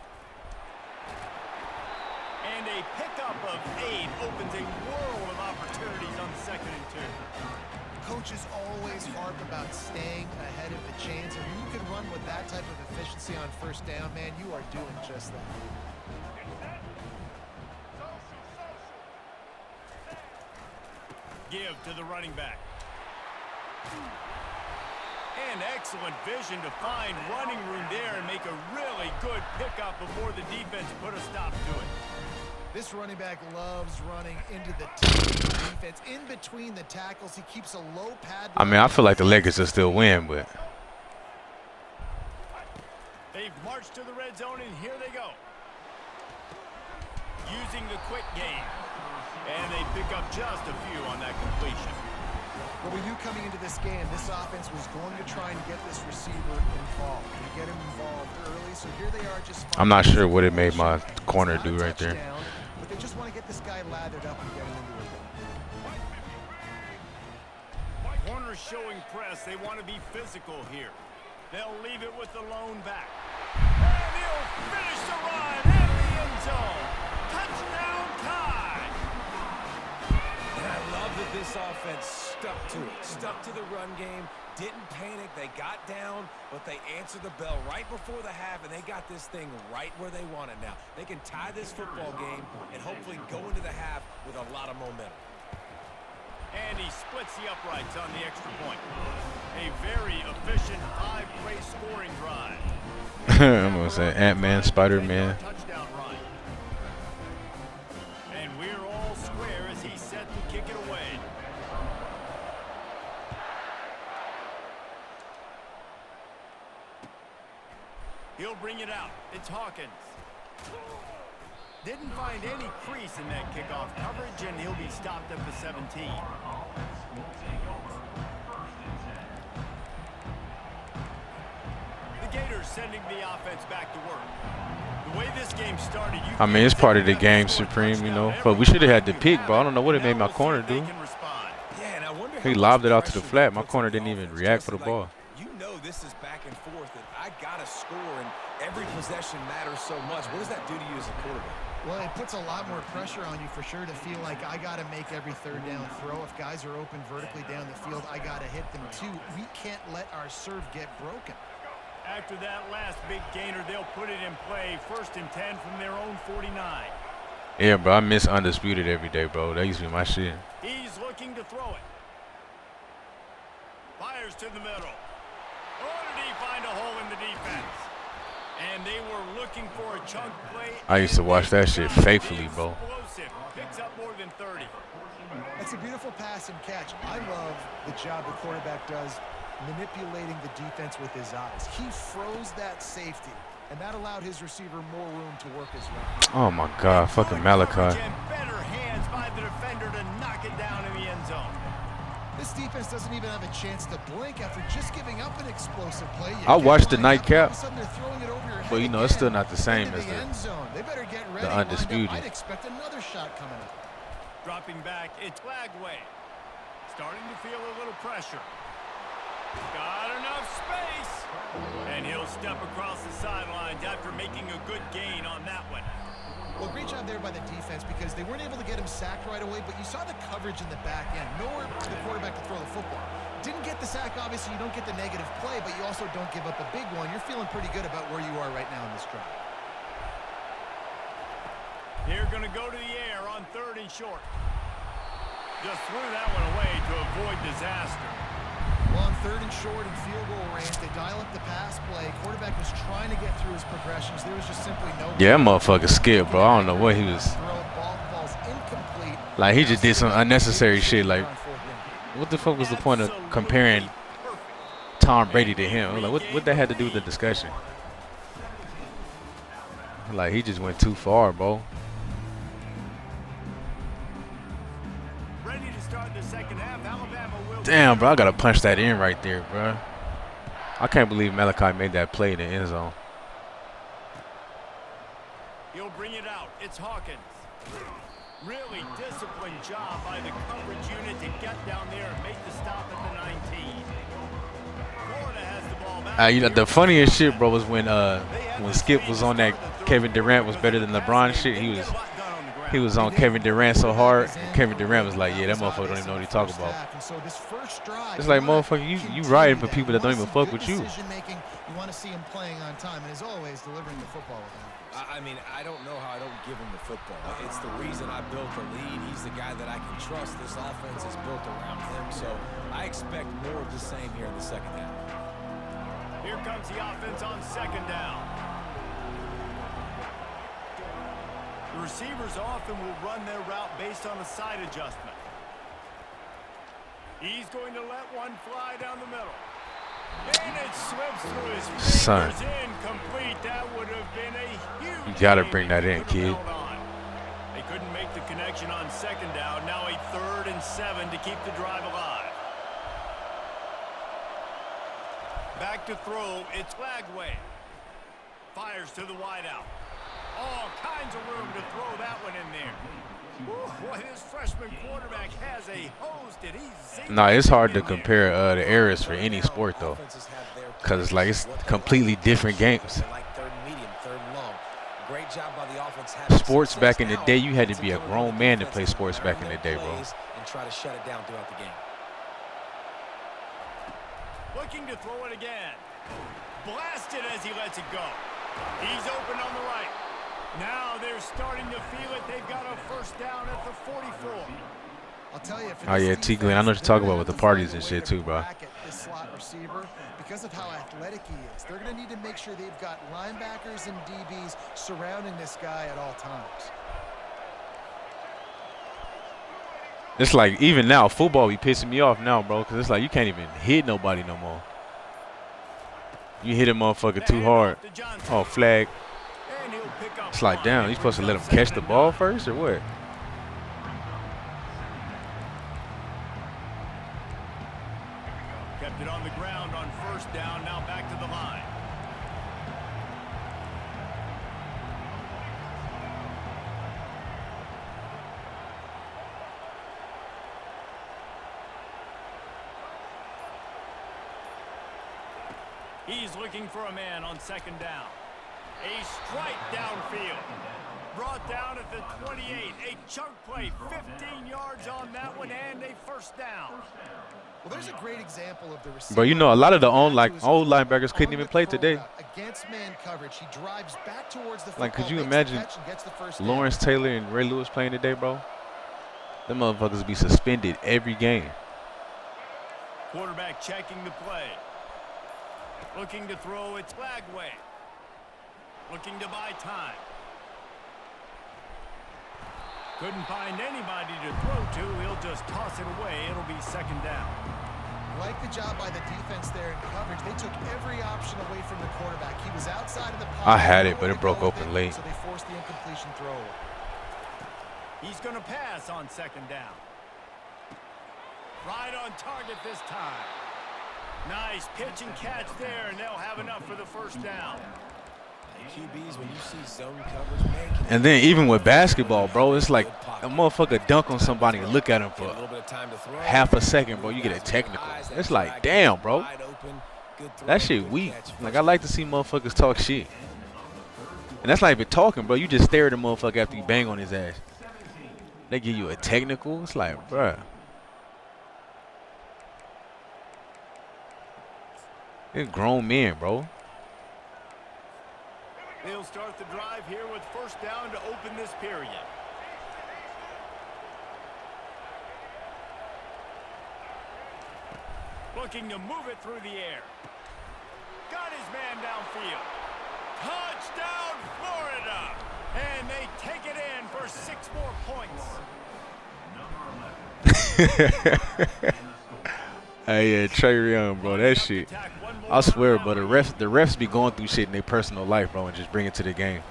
And a pickup of 8 opens a world of opportunities on 2nd and 2. Coaches always harp about staying ahead of the chains, and when you can run with that type of efficiency on 1st down, man, you are doing just that. Give to the running back. And excellent vision to find running room there and make a really good pickup before the defense put a stop to it. This running back loves running into the defense. In between the tackles, he keeps a low pad. I mean, I feel like the Lakers will still win, but they've marched to the red zone, and here they go. Using the quick game. And they pick up just a few on that completion. Well, we knew coming into this game, this offense was going to try and get this receiver involved. And get him involved early, so here they are just... I'm not sure what it made my corner do right there. But they just want to get this guy lathered up and get him into it. Corners showing press. They want to be physical here. They'll leave it with the lone back. And he'll finish the run out of the end zone. Touchdown tie. And I love that this offense stuck to it, stuck to the run game, didn't panic. They got down, but they answered the bell right before the half, and they got this thing right where they want it now. They can tie this football game and hopefully go into the half with a lot of momentum. And he splits the uprights on the extra point. A very efficient 5-play scoring drive. I'm going to say Ant-Man, Spider-Man. Touchdown run. And we're all square as he's set to kick it away. He'll bring it out. It's Hawkins. Didn't find any crease in that kickoff coverage, and he'll be stopped at the 17. The Gators sending the offense back to work. The way this game started, I mean, it's part of the game, Supreme, you know. But we should have had the pick, but I don't know what it made my corner do. He lobbed it out to the flat. My corner didn't even react for the ball. You know this is back and forth, and I got to score, and every possession matters so much. What does that do to you as a quarterback? Well, it puts a lot more pressure on you for sure to feel like I got to make every 3rd down throw. If guys are open vertically down the field, I got to hit them too. We can't let our serve get broken. After that last big gainer, they'll put it in play. 1st and 10 from their own 49. Yeah, bro, I miss Undisputed every day, bro. That used to be my shit. He's looking to throw it. Fires to the middle. Or did he find a hole in the defense? And they were looking for a chunk play. I used to watch that shit faithfully, bro. Explosive. Picks up more than 30. It's a beautiful pass and catch. I love the job the quarterback does manipulating the defense with his eyes. He froze that safety, and that allowed his receiver more room to work as well. Oh, my God. Fucking Malachi. And better hands by the defender to knock it down in the end zone. This defense doesn't even have a chance to blink after just giving up an explosive play. I watched the nightcap, but but, you know, it's still not the same as They better get ready. the Undisputed. I'd expect another shot coming up. Dropping back, it's Flagway. Starting to feel a little pressure. Got enough space. And he'll step across the sidelines after making a good gain on that one. Well, great job there by the defense because they weren't able to get him sacked right away, but you saw the coverage in the back end. Nowhere for the quarterback to throw the football. Didn't get the sack, obviously. You don't get the negative play, but you also don't give up a big one. You're feeling pretty good about where you are right now in this drive. They're going to go to the air on 3rd and short. Just threw that one away to avoid disaster. Well, on 3rd and short and field goal range, they dial up the pass play. Quarterback was trying to get through his progressions. There was just simply no... Yeah, that motherfucker skipped, bro. I don't know what he was... Ball's incomplete. Like, he just did some unnecessary shit. Like, what the fuck was the point of comparing Tom Brady to him? Like, what that had to do with the discussion? Like, he just went too far, bro. Ready to start the second half. Alabama will Damn, bro, I gotta punch that in right there, bro. I can't believe Malachi made that play in the end zone. He'll bring it out. It's Hawkins. Really disciplined job by the coverage unit to get down there and make the stop at the 19. Florida has the ball back. You know, the funniest shit, bro, was when Skip was on that Kevin Durant was better than LeBron shit. He was on Kevin Durant so hard, and Kevin Durant was like, yeah, that motherfucker don't even know what he talking about. It's like, motherfucker, you riding for people that don't even fuck with you. You want to see him playing on time, and as always, delivering the football with him. I mean, I don't know how I don't give him the football. It's the reason I built the lead. He's the guy that I can trust. This offense is built around him, so I expect more of the same here in the second half. Here comes the offense on second down. The receivers often will run their route based on a side adjustment. He's going to let one fly down the middle. And it slips through his Son. fingers, incomplete. That would have been a huge. You gotta bring that in, kid. They couldn't make the connection on second down. Now a 3rd and 7 to keep the drive alive. Back to throw. It's Lagway. Fires to the wideout. All kinds of room to throw that one in there. Ooh, boy, this freshman quarterback has a hose. Did he zing? Nah, it's hard to compare the eras for any sport though, cause it's like it's completely different games. Sports back in the day, you had to be a grown man to play sports back in the day, bro. And try to shut it down throughout the game. Looking to throw it again. Blasted as he lets it go. He's open on the right. Now they're starting to feel it. They've got a first down at the 44. I'll tell you. Oh yeah, T. Glenn, I know what you're talking about with the parties and shit too, bro. This slot receiver, because of how athletic he is, they're going to need to make sure they've got linebackers and DBs surrounding this guy at all times. It's like even now, football be pissing me off now, bro, because it's like you can't even hit nobody no more. You hit a motherfucker too hard. Oh, flag. It's like, damn, you supposed to let him catch the ball first or what? Kept it on the ground on first down. Now back to the line. He's looking for a man on second down. A strike downfield. Brought down at the 28. A chunk play, 15 yards on that one, and a first down. Well, there's a great example of the receiver. Bro, you know, a lot of the old linebackers couldn't even play today. Against man coverage, he drives back towards the like, could you imagine Lawrence Taylor and Ray Lewis playing today, bro? Them motherfuckers be suspended every game. Quarterback checking the play. Looking to throw, it's Lagway. Looking to buy time. Couldn't find anybody to throw to. He'll just toss it away. It'll be second down. Like the job by the defense there in coverage. They took every option away from the quarterback. He was outside of the pocket. I had it, but it broke open late. So they forced the incompletion throw. He's going to pass on second down. Right on target this time. Nice pitch and catch there, and they'll have enough for the first down. QBs, when you see zone coverage, man. And then even with basketball, bro, it's like a motherfucker dunk on somebody and look at him for half a second, bro. You get a technical. It's like, damn, bro. That shit weak. Like, I like to see motherfuckers talk shit. And that's not even talking, bro. You just stare at a motherfucker after you bang on his ass. They give you a technical. It's like, bruh. It's grown men, bro. They'll start the drive here with first down to open this period. Looking to move it through the air. Got his man downfield. Touchdown, Florida! And they take it in for 6 more points. Hey, yeah, Trey Young, bro, that shit. I swear, bro, the refs be going through shit in their personal life, bro, and just bring it to the game.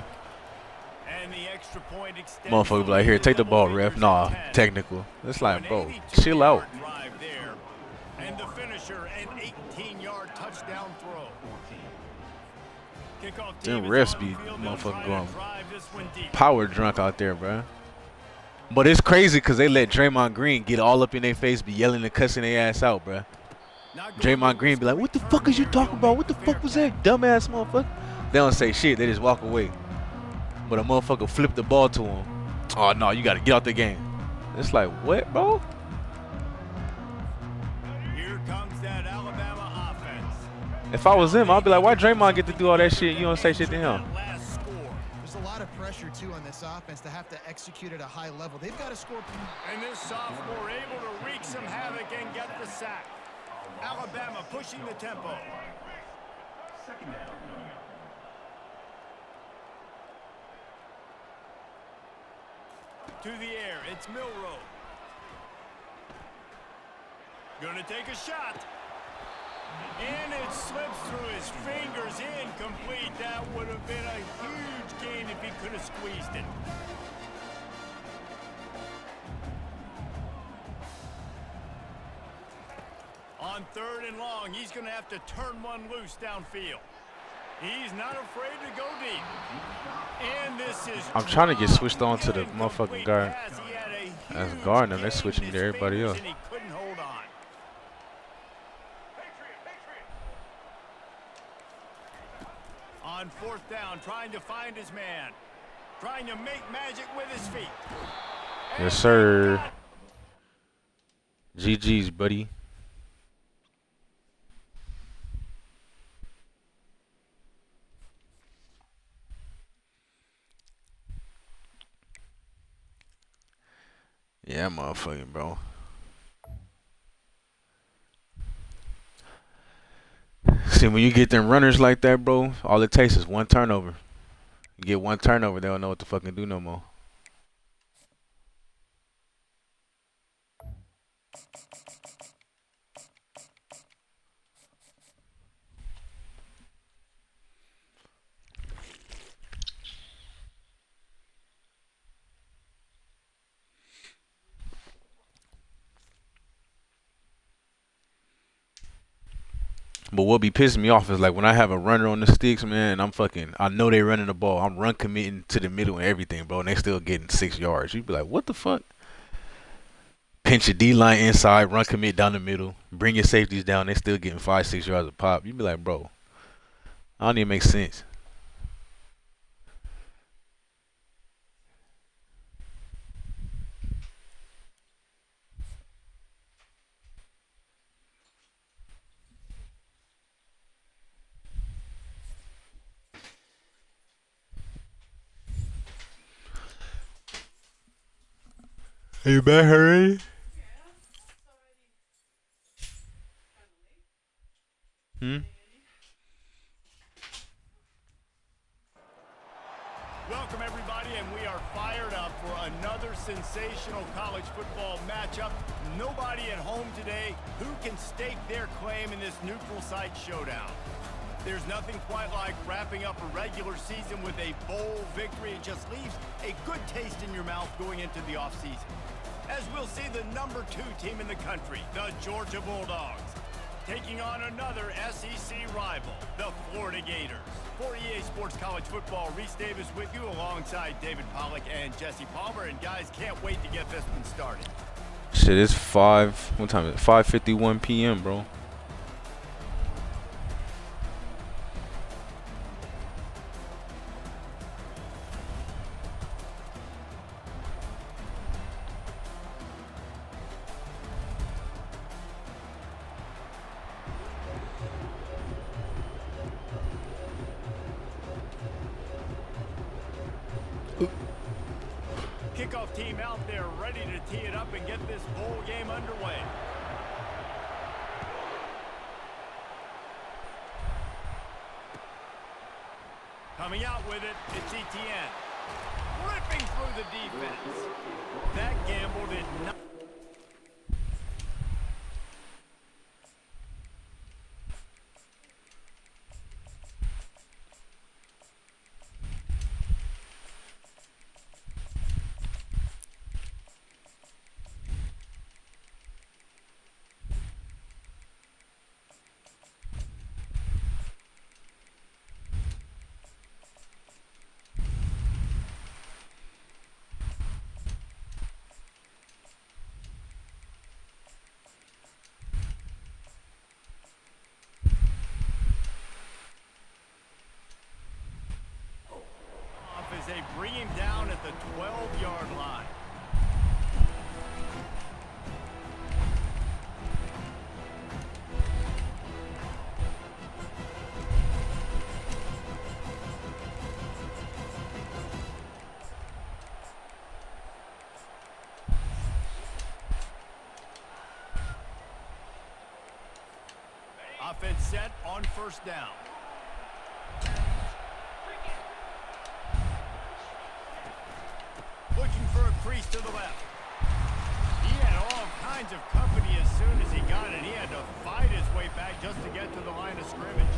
And the extra point motherfucker be like, here, take the ball, ref. Nah, technical. It's like, bro, chill out. 18-yard touchdown throw. Kickoff Them team is refs on be the field. They'll motherfucking try to going drive this one deep. power drunk out there, bro. But it's crazy because they let Draymond Green get all up in their face, be yelling and cussing their ass out, bro. Draymond Green be like, "What the fuck is you talking about? What the fuck was that, dumbass motherfucker?" They don't say shit. They just walk away. But a motherfucker flip the ball to him. Oh no, you gotta get out the game. It's like, what, bro? Here comes that Alabama offense. If I was him, I'd be like, why Draymond get to do all that shit? You don't say shit to him. Last score. There's a lot of pressure, too, on this offense to have to execute at a high level. They've got to score. And this sophomore able to wreak some havoc and get the sack. Alabama pushing the tempo. Second down. To the air, it's Milrow. Gonna take a shot. And it slips through his fingers, incomplete. That would have been a huge gain if he could have squeezed it. On 3rd and long, he's gonna have to turn one loose downfield. He's not afraid to go deep. And this is I'm trying to get switched on to the incomplete motherfucking guard. pass. He had a As huge guard, and they're gain switching in to his everybody fingers, else. and he couldn't hold on. On 4th down, trying to find his man. Trying to make magic with his feet. Yes, sir. GG's, buddy. Yeah, motherfucking bro. See, when you get them runners like that, bro, all it takes is one turnover. You get one turnover, they don't know what to fucking do no more. But what be pissing me off is like when I have a runner on the sticks, man, and I know they running the ball. I'm run committing to the middle and everything, bro, and they still getting 6 yards. You be like, what the fuck? Pinch your D-line inside, run commit down the middle, bring your safeties down, they still getting 5-6 yards a pop. You be like, bro, I don't even make sense. Are you back already? Welcome, everybody, and we are fired up for another sensational college football matchup. Nobody at home today who can stake their claim in this neutral site showdown. There's nothing quite like wrapping up a regular season with a bowl victory. It just leaves a good taste in your mouth going into the offseason. As we'll see the number 2 team in the country, the Georgia Bulldogs, taking on another SEC rival, the Florida Gators. For EA Sports College Football, Reese Davis with you alongside David Pollack and Jesse Palmer. And guys, can't wait to get this one started. Shit, it's 5, what time is it? 5:51 p.m., bro. Kickoff team out there ready to tee it up and get this bowl game underway. Coming out with it, it's Etienne. Ripping through the defense. That gamble did not. offense set on first down. Looking for a crease to the left. He had all kinds of company as soon as he got it. He had to fight his way back just to get to the line of scrimmage.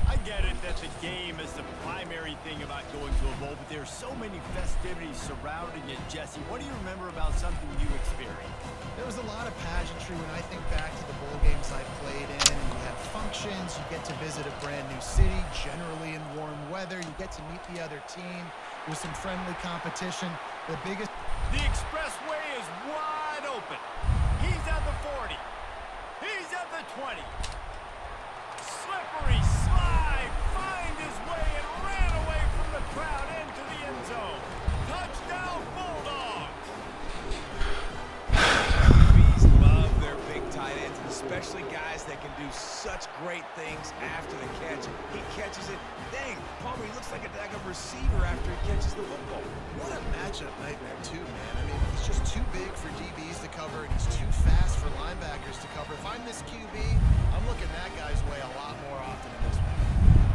I get it that the game is the primary thing about going to a bowl, but there's so many festivities surrounding it. Jesse, what do you remember about something you experienced? There was a lot of pageantry when I think back to the bowl games I played in. And you had functions, you get to visit a brand new city, generally in warm weather. You get to meet the other team. There's some friendly competition. The expressway is wide open. He's at the 40. He's at the 20. Slippery slide, find his way and ran away from the crowd into the end zone. Touchdown Bulldogs. QBs love their big tight ends, and especially guys that can do such great things after the catch. He catches it. Dang, Palmer, he looks like a daggone receiver after he catches the football. What a matchup nightmare, too, man. I mean, he's just too big for DBs to cover, and he's too fast for linebackers to cover. If I'm this QB, I'm looking that guy's way a lot more often than this one.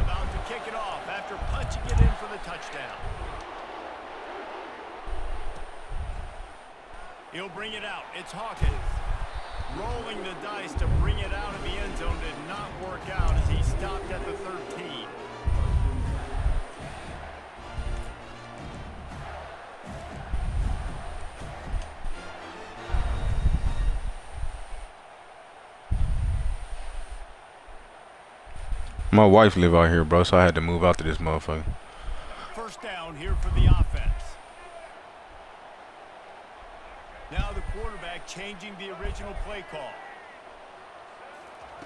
About to kick it off after punching it in for the touchdown. He'll bring it out. It's Hawkins. Rolling the dice to bring it out of the end zone did not work out as he stopped at the 13. My wife live out here, bro, so I had to move out to this motherfucker. First down here for the offense. Now the quarterback changing the original play call.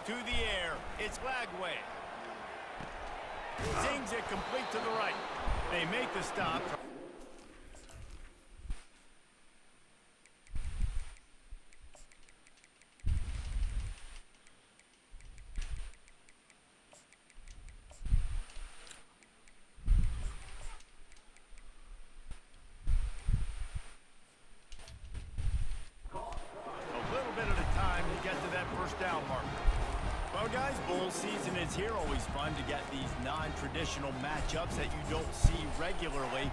To the air, it's Lagway. Zings it complete to the right. They make the stop. Season is here. Always fun to get these non-traditional matchups that you don't see regularly.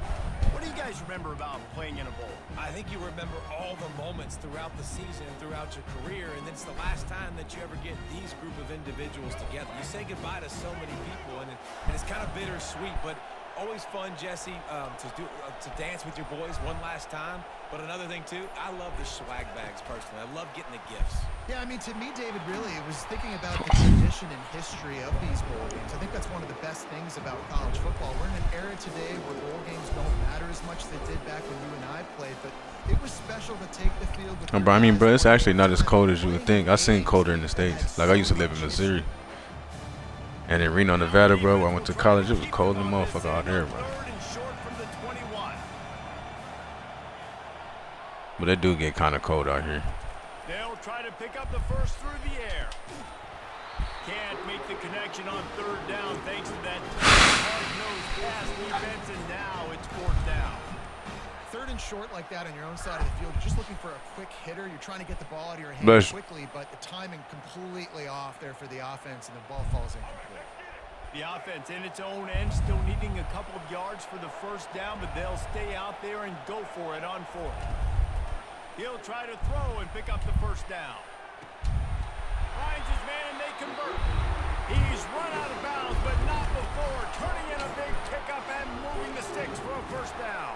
What do you guys remember about playing in a bowl? I think you remember all the moments throughout the season and throughout your career, and it's the last time that you ever get these group of individuals together. You say goodbye to so many people, and it's kind of bittersweet, but always fun, Jesse, to dance with your boys one last time. But another thing, too, I love the swag bags, personally. I love getting the gifts. Yeah, I mean, to me, David, really, it was thinking about the tradition and history of these bowl games. I think that's one of the best things about college football. We're in an era today where bowl games don't matter as much as they did back when you and I played, but it was special to take the field with Bro, I mean, bro, it's actually not as cold as you would think. I seen colder in the States. Like, I used to live in Missouri. And in Reno, Nevada, bro, where I went to college, it was cold as a motherfucker out there, bro. But they do get kind of cold out here. They'll try to pick up the first through the air. Can't make the connection on third down thanks to that hard-nosed pass defense, and now it's fourth down. Third and short like that on your own side of the field, you're just looking for a quick hitter. You're trying to get the ball out of your hands quickly, but the timing completely off there for the offense, and the ball falls incomplete. The offense in its own end, still needing a couple of yards for the first down, but they'll stay out there and go for it on fourth. He'll try to throw and pick up the first down. Finds his man and they convert. He's run out of bounds, but not before turning in a big pickup and moving the sticks for a first down.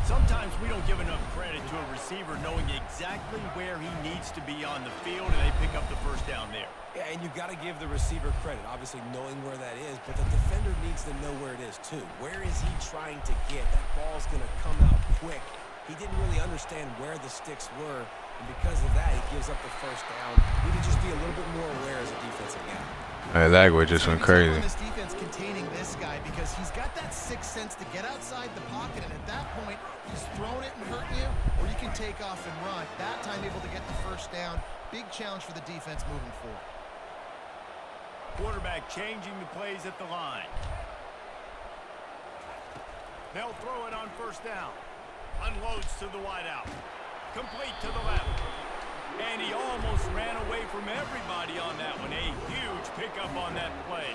Sometimes we don't give enough credit to a receiver knowing exactly where he needs to be on the field, and they pick up the first down there. Yeah, and you got to give the receiver credit, obviously knowing where that is, but the defender needs to know where it is too. Where is he trying to get? That ball's going to come out quick. He didn't really understand where the sticks were, and because of that, he gives up the first down. Need to just be a little bit more aware as a defensive guy. Hey, Lagway just went crazy. This defense containing this guy because he's got that sixth sense to get outside the pocket, and at that point, he's throwing it and hurting you, or you can take off and run. That time, able to get the first down. Big challenge for the defense moving forward. Quarterback changing the plays at the line. They'll throw it on first down. Unloads to the wideout. Complete to the left. And he almost ran away from everybody on that one. A huge pickup on that play.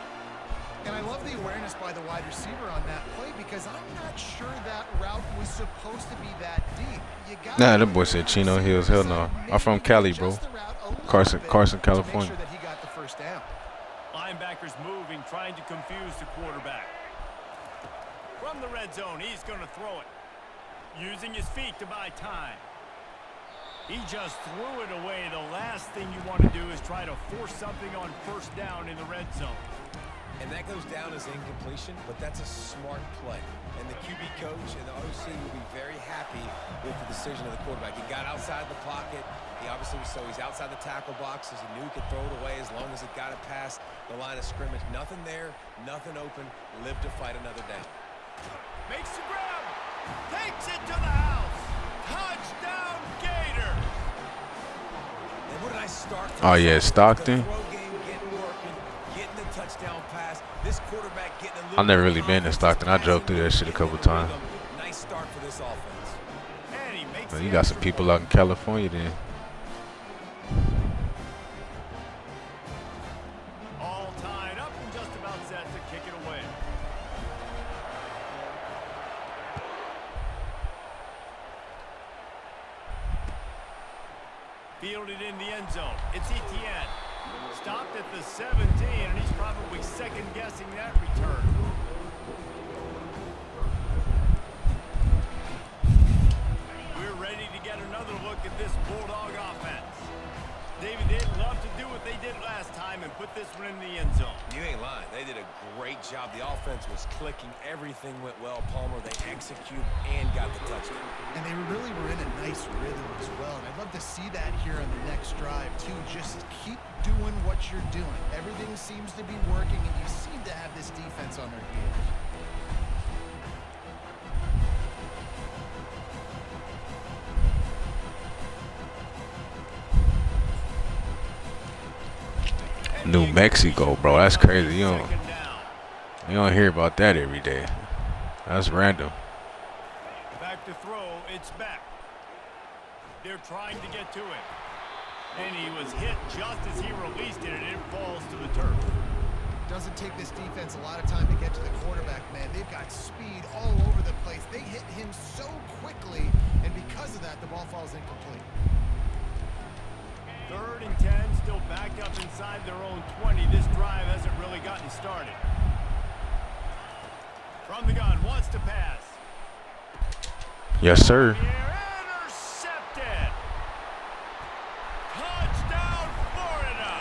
And I love the awareness by the wide receiver on that play because I'm not sure that route was supposed to be that deep. Nah, that boy said Chino Hills. Hell no. I'm from Cali, bro. Carson, California. That he got the first down. Linebackers moving, trying to confuse the quarterback. From the red zone, he's going to throw it. Using his feet to buy time. He just threw it away. The last thing you want to do is try to force something on first down in the red zone. And that goes down as incompletion, but that's a smart play. And the QB coach and the OC will be very happy with the decision of the quarterback. He got outside the pocket. He obviously was, so he's outside the tackle box as he knew he could throw it away as long as it got it past the line of scrimmage. Nothing there, nothing open. Live to fight another down. Makes the grab. Takes it to the house. Touchdown, Gator. And what did I start? Oh, yeah, Stockton. Touchdown pass. This quarterback getting a little I've never really been to Stockton. I drove through that shit a couple times. Nice start for this offense. And he makes Man, you got some people out in California then. all tied up and just about set to kick it away. Fielded in the end zone. It's Etienne. Stopped at the 17, and he's probably second-guessing that return. We're ready to get another look at this Bulldog offense. David, they'd love to do what they did last time and put this one in the end zone. You ain't lying. They did a great job. The offense was clicking. Everything went well. Palmer, they executed and got the touchdown. And they really were in a nice rhythm as well. And I'd love to see that here on the next drive, too. Just keep doing what you're doing. Everything seems to be working, and you seem to have this defense on their heels. New Mexico, bro. That's crazy. You don't hear about that every day. That's random. Back to throw. It's back. They're trying to get to it. And he was hit just as he released it, and it falls to the turf. Doesn't take this defense a lot of time to get to the quarterback, man. They've got speed all over the place. They hit him so quickly, and because of that, the ball falls incomplete. 3rd and 10, still backed up inside their own 20. This drive hasn't really gotten started. From the gun, wants to pass. Yes, sir. Intercepted. Touchdown, Florida.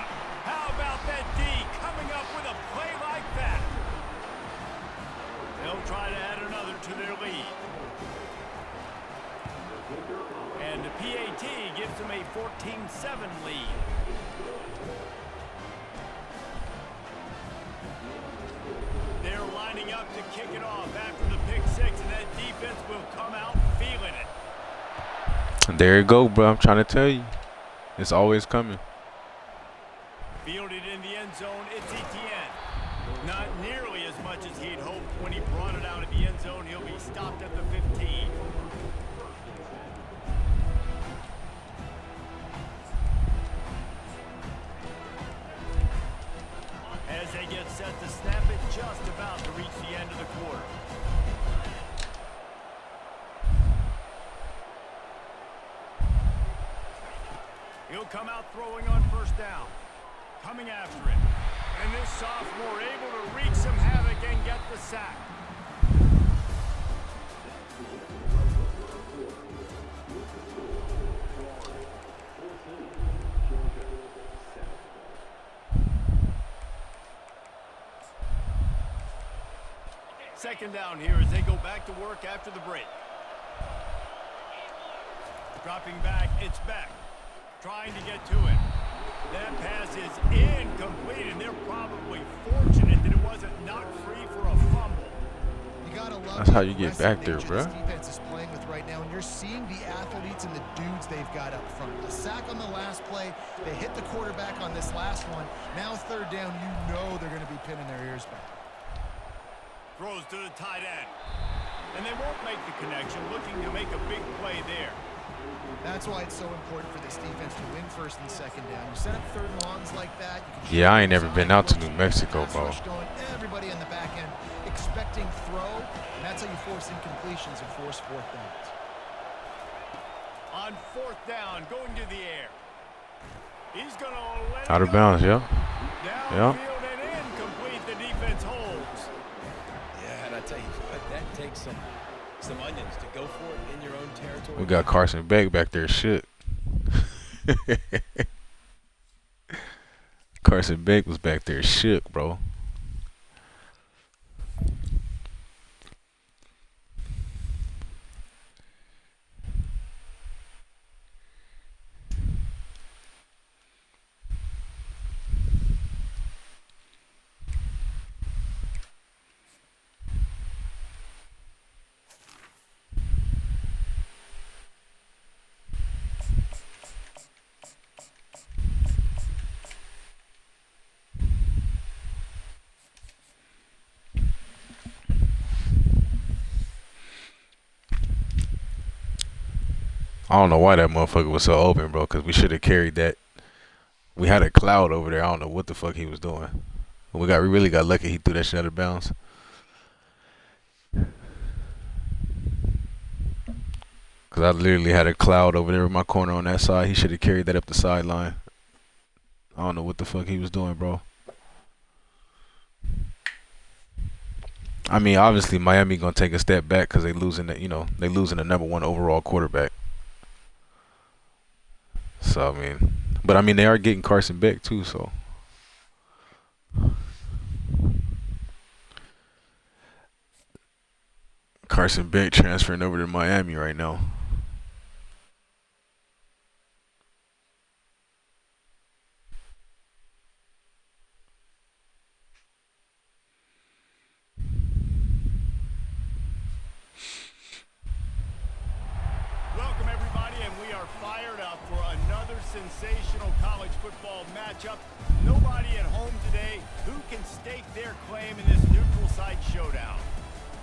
How about that D coming up with a play like that? They'll try to add another to their lead. And the PAT gives them a 14-7 lead. They're lining up to kick it off after the pick six, and that defense will come out feeling it. There you go, bro. I'm trying to tell you. It's always coming. Fielded in the end zone, it's Etienne. Not nearly as much as he'd hoped when he brought it out of the end zone. He'll be stopped at the 15. As they get set to snap it, just about to reach the end of the quarter. He'll come out throwing on first down. Coming after it. And this sophomore able to wreak some havoc and get the sack. Second down here as they go back to work after the break. Dropping back, it's back. Trying to get to it. That pass is incomplete, and they're probably fortunate that it wasn't knocked free for a fumble. You gotta love That's how you get back there, bro. This defense is playing with right now, and you're seeing the athletes and the dudes they've got up front. A sack on the last play. They hit the quarterback on this last one. Now 3rd down, you know they're going to be pinning their ears back. Throws to the tight end. And they won't make the connection, looking to make a big play there. That's why it's so important for this defense to win first and second down. You set up third and longs like that. Yeah, I ain't never been out to New Mexico, bro. Everybody in the back end expecting throw, and that's how you force incompletions and force fourth downs. On fourth down, going to the air. He's going to let Out of bounds, yeah. Downfield and incomplete. The defense holds. Yeah, and I tell you what, that takes some onions to go for it in your own territory. We got Carson Beck back there, shit. Carson Beck was back there, shook, bro. I don't know why that motherfucker was so open, bro, because we should have carried that. We had a cloud over there. I don't know what the fuck he was doing. We really got lucky he threw that shit out of bounds. Because I literally had a cloud over there in my corner on that side. He should have carried that up the sideline. I don't know what the fuck he was doing, bro. I mean, obviously Miami gonna take a step back because they losing the number 1 overall quarterback. So I mean, they are getting Carson Beck too. So Carson Beck transferring over to Miami right now. Welcome, everybody, and we are fired up for another sensational college football matchup. Nobody at home today who can stake their claim in this neutral site showdown.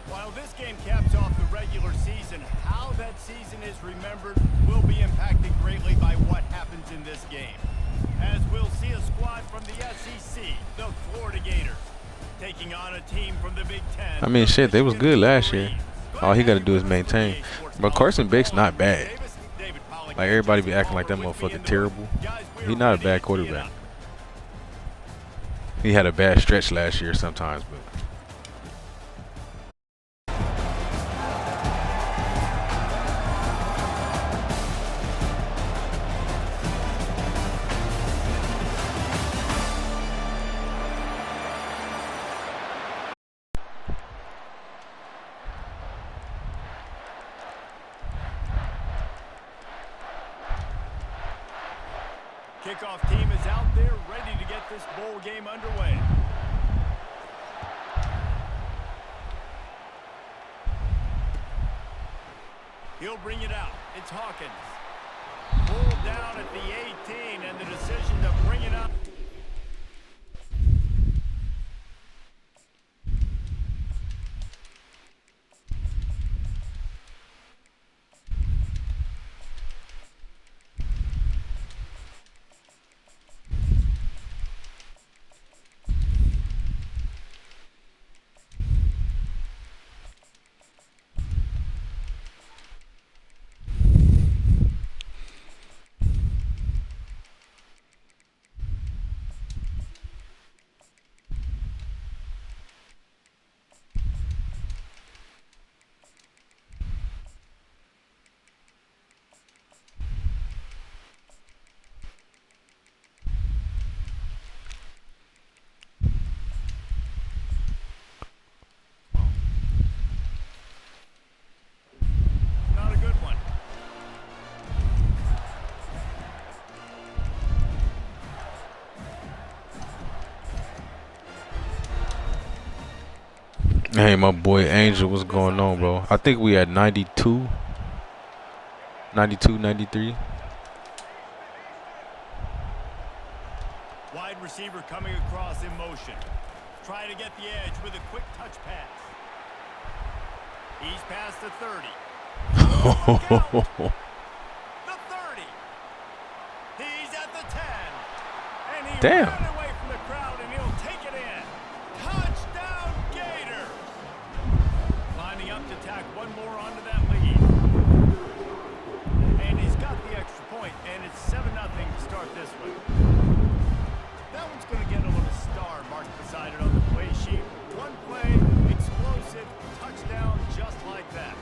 While this game caps off the regular season, how that season is remembered will be impacted greatly by what happens in this game. As we'll see a squad from the SEC, the Florida Gators, taking on a team from the Big Ten. I mean, shit, they was good last year. All he got to do is maintain. But Carson Beck's not bad. Like, everybody be acting like that motherfucker terrible. He not a bad quarterback. He had a bad stretch last year sometimes, but Kickoff team is out there ready to get this bowl game underway. He'll bring it out. It's Hawkins. Pulled down at the 18, and the decision to bring it up. hey, my boy Angel, what's going on, bro? I think we had 92, 93. Wide receiver coming across in motion. Trying to get the edge with a quick touch pass. He's past the 30. Damn. Run away from the crowd, and he'll take it in. Touchdown, Gators! Lining up to tack one more onto that lead. And he's got the extra point, and it's 7-0 to start this one. That one's going to get a little star marked beside it on the play sheet. One play, explosive, touchdown, just like that.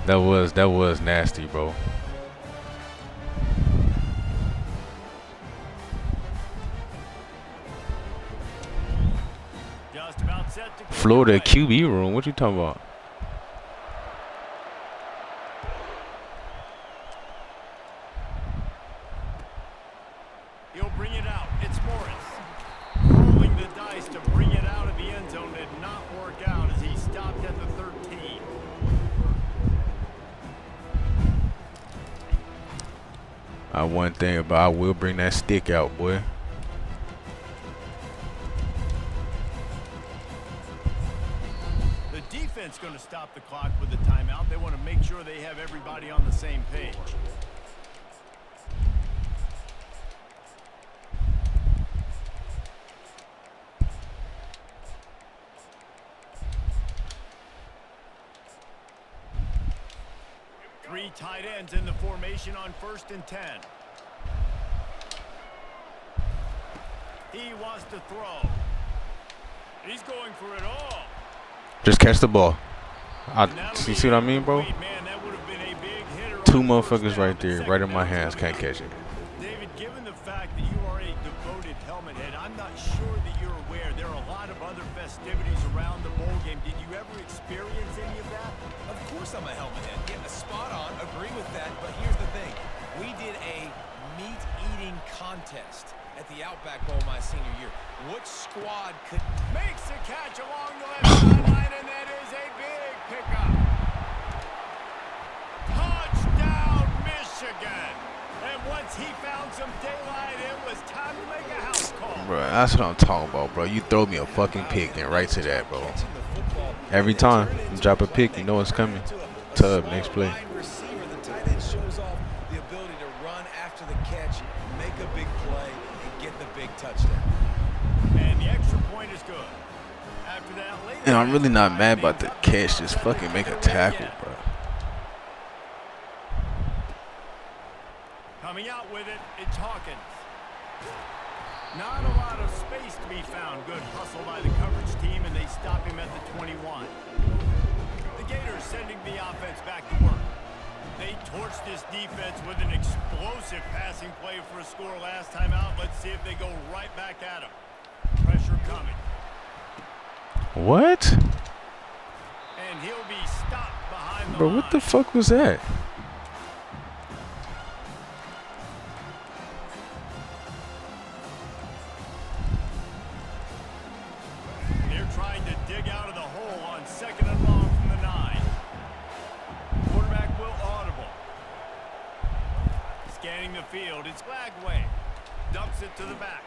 That was nasty, bro. Just about set to Florida QB room. What you talking about? He'll bring it out. It's Morris. Rolling the dice to bring it out of the end zone did not work out as he stopped at the 13. One thing about I will bring that stick out, boy. The defense going to stop the clock with the timeout. They want to make sure they have everybody on the same page. Three tight ends in the formation on 1st and 10. He wants to throw. He's going for it all. Just catch the ball. And that'll You be see what I mean, bro? Man, that would have been a big hitter on Two the first motherfuckers down. right there, right in my hands, can't catch it. David, given the fact that you are a devoted helmet head, I'm not sure that you're aware there are a lot of other festivities around the bowl game. Did you ever experience any of that? Of course I'm a helmet head. Yeah, spot on. Agree with that. But here's the thing. We did a meat-eating contest at the Outback Bowl my senior year. Which squad could... Makes the catch along the left sideline, and that is a big pickup. Touchdown, Michigan. And once he found some daylight, it was time to make a house call. Bro, that's what I'm talking about, bro. You throw me a fucking pick and right to that, bro. Every time you drop a pick, you know it's coming. Tub, next play. The tight end shows off the ability to run after the catch, make a big play, and get the big touchdown. And the extra point is good. After that, later And I'm really not mad about the catch. Just fucking make a tackle, bro. Coming out with it, it's Hawkins. Not a lot of space to be found. Good hustle by the coverage team, and they stop him at the 21. The Gators sending the offense back to work. They torched this defense with an explosive passing play for a score last time out. Let's see if they go right back at him. Pressure coming. What? And he'll be stopped behind the Bro, line. what the fuck was that? They're trying to dig out of the hole on 2nd and long from the 9. Quarterback will audible. Scanning the field, it's Glagway. Dumps it to the back.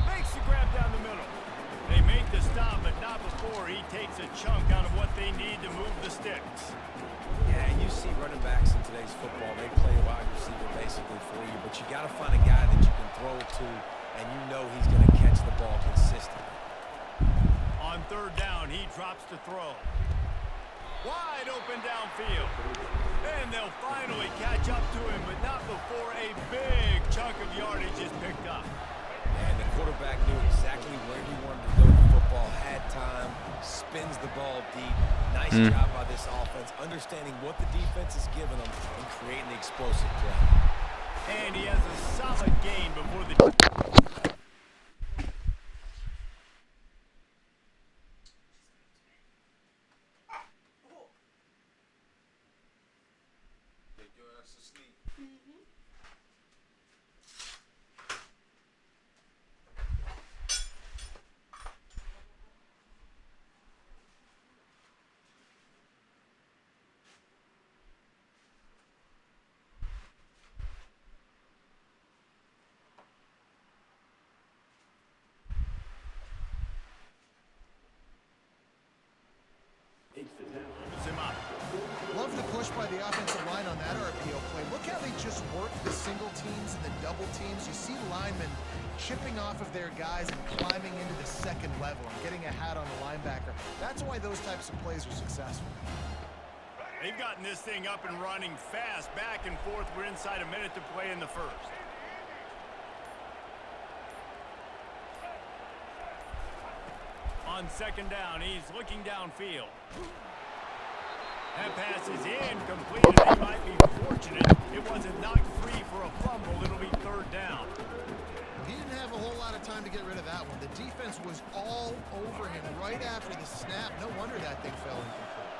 Makes the grab down the middle. They make the stop, but not before he takes a chunk out of what they need to move the sticks. Yeah, you see running backs in today's football, they play a wide receiver basically for you, but you got to find a guy that you can throw it to, and you know he's going to catch the ball consistently. On 3rd down, he drops to throw. Wide open downfield. And they'll finally catch up to him, but not before a big chunk of yardage is picked up. And the quarterback knew exactly where he wanted to go with the football, had time, spins the ball deep. Nice job by this offense, understanding what the defense is giving them and creating the explosive play. And he has a solid gain before the... work the single teams and the double teams, you see linemen chipping off of their guys and climbing into the second level and getting a hat on the linebacker. That's why those types of plays are successful. They've gotten this thing up and running fast, back and forth. We're inside a minute to play in the first. On second down, he's looking downfield. That pass is incomplete, and they might be fortunate it wasn't knocked free for a fumble. It'll be third down. He didn't have a whole lot of time to get rid of that one. The defense was all over him right after the snap. No wonder that thing fell incomplete.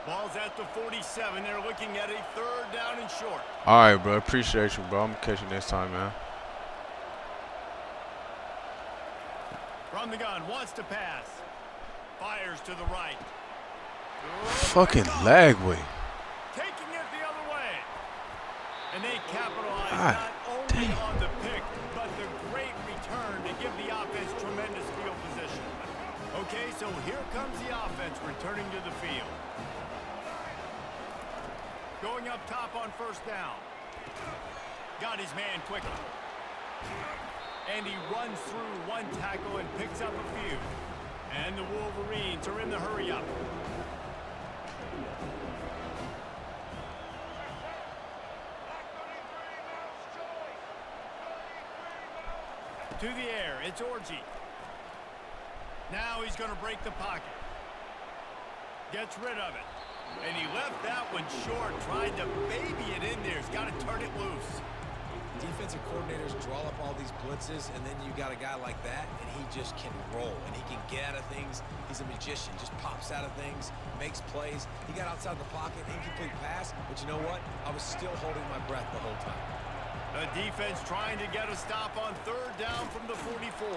Ball's at the 47. They're looking at a third down and short. All right, bro. Appreciate you, bro. I'm gonna catch you next time, man. From the gun, wants to pass. Fires to the right. Fucking lag way. Taking it the other way. And they capitalize God, not only damn. on the pick, but the great return to give the offense tremendous field position. Okay, so here comes the offense returning to the field. Going up top on first down. Got his man quickly. And he runs through one tackle and picks up a few. And the Wolverines are in the hurry-up. To the air, it's Orji. Now he's going to break the pocket. Gets rid of it. And he left that one short, tried to baby it in there. He's got to turn it loose. Defensive coordinators draw up all these blitzes, and then you got a guy like that, and he just can roll, and he can get out of things. He's a magician, just pops out of things, makes plays. He got outside the pocket, incomplete pass, but you know what? I was still holding my breath the whole time. The defense trying to get a stop on third down from the 44.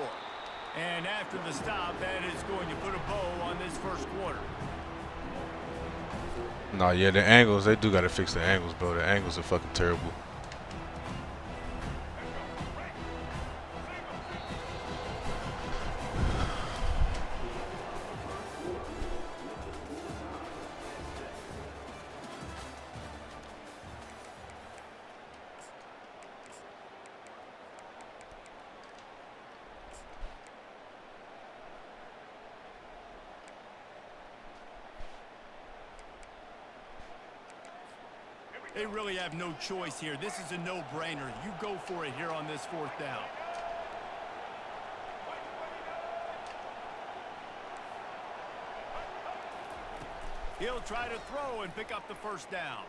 And after the stop, that is going to put a bow on this first quarter. Nah, yeah, the angles, they do gotta fix the angles, bro. The angles are fucking terrible. They really have no choice here. This is a no-brainer. You go for it here on this fourth down. He'll try to throw and pick up the first down.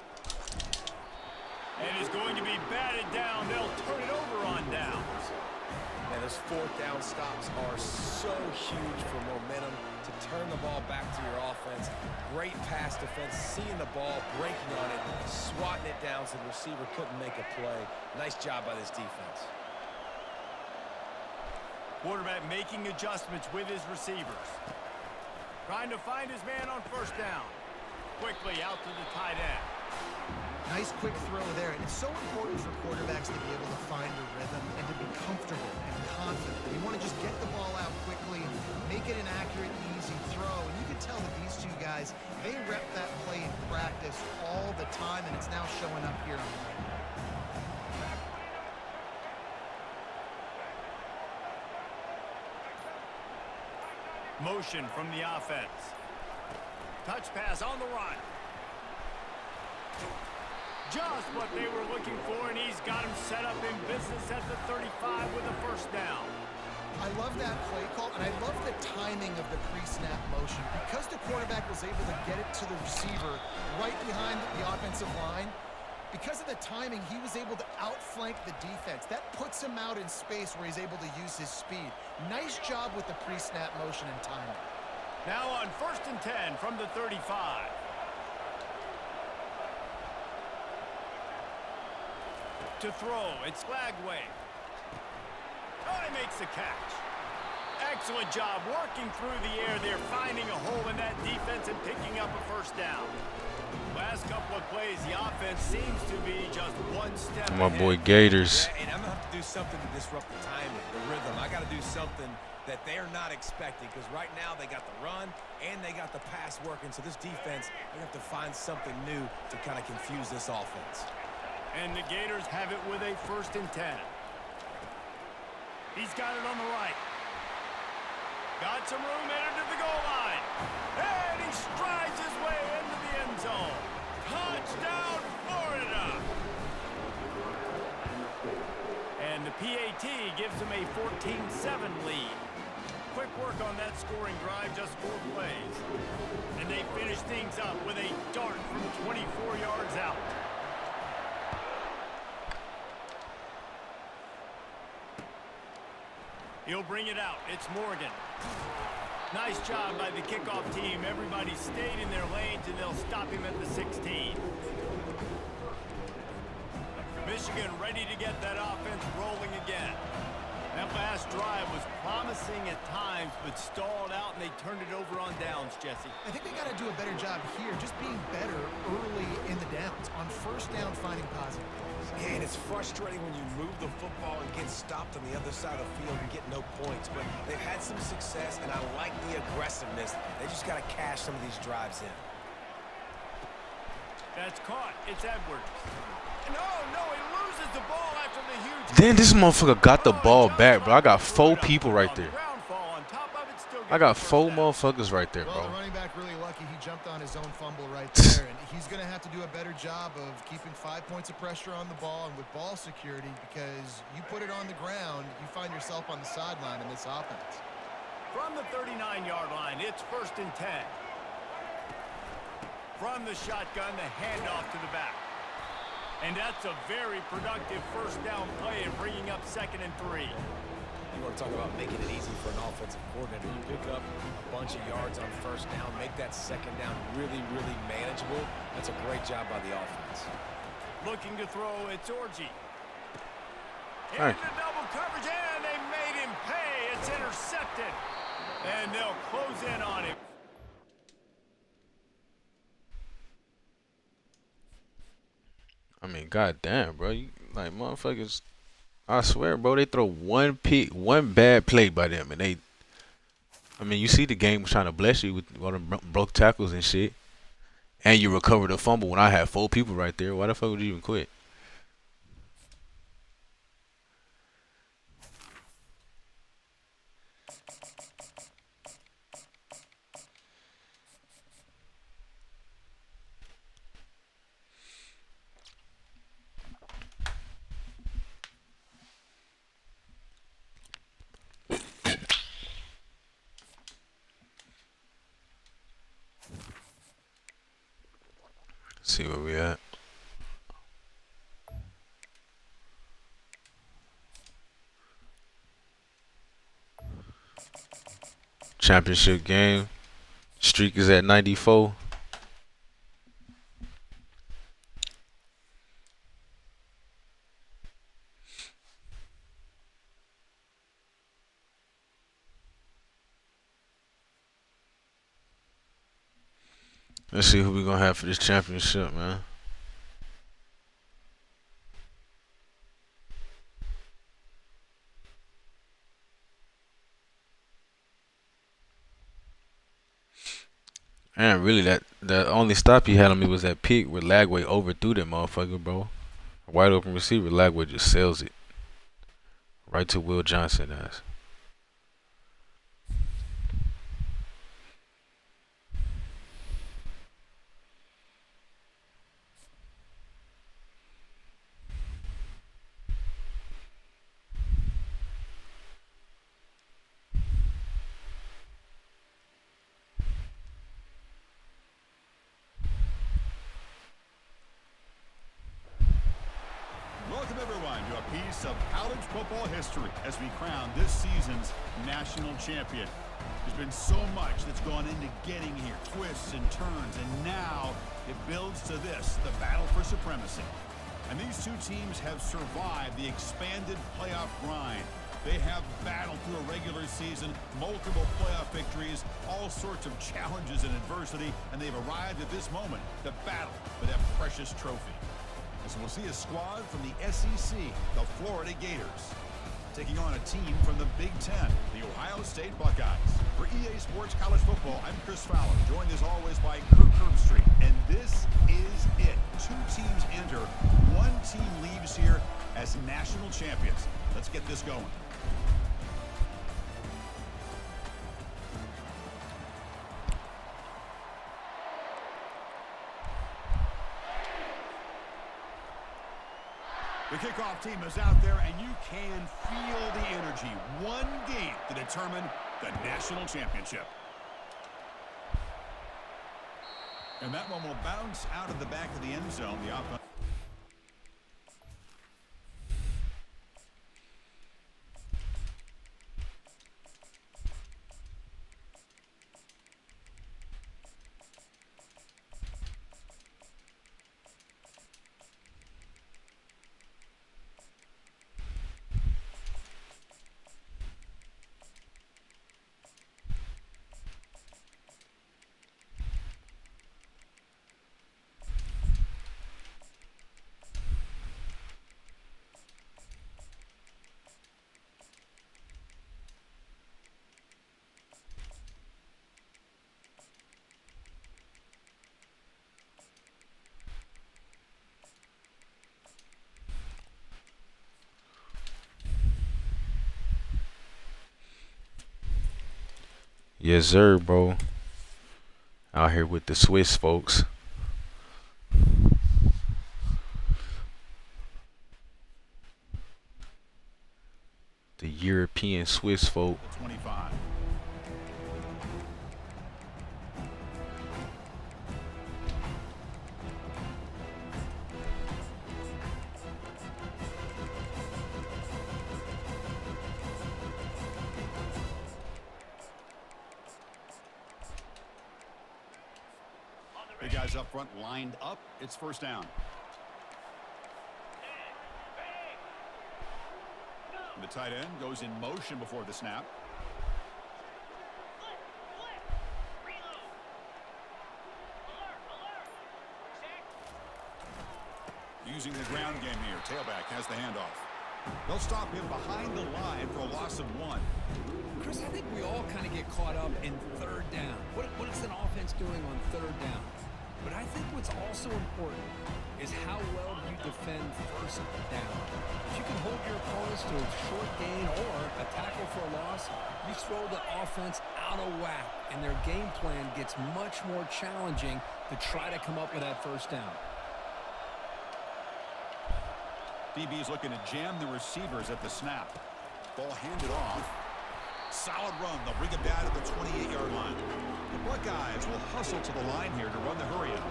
And is going to be batted down. They'll turn it over on downs. Man, those fourth down stops are so huge for momentum to turn the ball back to your offense. Great pass defense, seeing the ball, breaking on it, swatting it down so the receiver couldn't make a play. Nice job by this defense. Quarterback making adjustments with his receivers. Trying to find his man on first down. Quickly out to the tight end. Nice quick throw there, and it's so important for quarterbacks to be able to find a rhythm and to be comfortable and confident. You want to just get the ball out quickly, make it an accurate, easy throw, and you can tell that these two guys, they rep that play in practice all the time, and it's now showing up here on the field. Motion from the offense. Touch pass on the run. Just what they were looking for, and he's got him set up in business at the 35 with a first down. I love that play call, and I love the timing of the pre-snap motion. Because the quarterback was able to get it to the receiver right behind the offensive line, because of the timing, he was able to outflank the defense. That puts him out in space where he's able to use his speed. Nice job with the pre-snap motion and timing. Now on 1st and 10 from the 35. To throw, it's Lagway. Oh, he makes the catch. Excellent job working through the air there, finding a hole in that defense and picking up a first down. Last couple of plays, the offense seems to be just one step My ahead. boy Gators. Yeah, and I'm going to have to do something to disrupt the timing, the rhythm. I got to do something that they're not expecting, because right now they got the run and they got the pass working. So this defense, they have to find something new to kind of confuse this offense. And the Gators have it with a 1st and 10. He's got it on the right. Got some room headed to the goal line. And he strides his way into the end zone. Touchdown, Florida! And the PAT gives him a 14-7 lead. Quick work on that scoring drive, just 4 plays. And they finish things up with a dart from 24 yards out. He'll bring it out. It's Morgan. Nice job by the kickoff team. Everybody stayed in their lanes, and they'll stop him at the 16. Michigan ready to get that offense rolling again. That last drive was promising at times, but stalled out, and they turned it over on downs, Jesse. I think they got to do a better job here, just being better early in the downs, on 1st down, finding positive plays. Yeah, and it's frustrating when you move the football and get stopped on the other side of the field and get no points. But they've had some success, and I like the aggressiveness. They just got to cash some of these drives in. That's caught. It's Edwards. No, he loses the ball after the huge... Then this motherfucker got the ball back, bro. I got 4 people right there. I got 4 motherfuckers right there, Well, bro. the running back really lucky. He jumped on his own fumble right there, and he's going to have to do a better job of keeping 5 points of pressure on the ball and with ball security, because you put it on the ground, you find yourself on the sideline in this offense. From the 39-yard line, it's 1st and 10. From the shotgun, the handoff to the back. And that's a very productive 1st down play and bringing up 2nd and 3. You want to talk about making it easy for an offensive coordinator. You pick up a bunch of yards on 1st down, make that 2nd down really, really manageable. That's a great job by the offense. Looking to throw, it's Orji. Hey. Into double coverage, and they made him pay. It's intercepted. And they'll close in on him. I mean, goddamn, bro. You like motherfuckers. I swear, bro. They throw one bad play by them, and they. I mean, you see the game was trying to bless you with all them broke tackles and shit, and you recovered the fumble when I had 4 people right there. Why the fuck would you even quit? See where we at. Championship game. Streak is at 94. Let's see who we gonna have for this championship, man. And really, the only stop he had on me was that pick where Lagway overthrew that motherfucker, bro. A wide open receiver, Lagway just sells it right to Will Johnson ass. Welcome everyone to a piece of college football history as we crown this season's national champion. There's been so much that's gone into getting here, twists and turns, and now it builds to this, the battle for supremacy. And these two teams have survived the expanded playoff grind. They have battled through a regular season, multiple playoff victories, all sorts of challenges and adversity, and they've arrived at this moment, the battle for that precious trophy. So we'll see a squad from the SEC, the Florida Gators, taking on a team from the Big Ten, the Ohio State Buckeyes. For EA Esports College Football. I'm Chris Fowler, joined as always by Kirk Herbstreit. And this is it. 2 teams enter, 1 team leaves here as national champions. Let's get this going. The kickoff team is out there, and you can feel the energy. 1 game to determine the national championship. And that one will bounce out of the back of the end zone. The offense. Yes, sir, bro. Out here with the Swiss folks. The European Swiss folk. 25. The guys up front lined up. It's first down. The tight end goes in motion before the snap. Using the ground game here. Tailback has the handoff. They'll stop him behind the line for a loss of 1. Chris, I think we all kind of get caught up in third down. What is an offense doing on third down? But I think what's also important is how well you defend first down. If you can hold your opponents to a short gain or a tackle for a loss, you throw the offense out of whack, and their game plan gets much more challenging to try to come up with that first down. DB is looking to jam the receivers at the snap. Ball handed off. Solid run. They'll bring it down to the 28-yard line. The Buckeyes will hustle to the line here to run the hurry-up.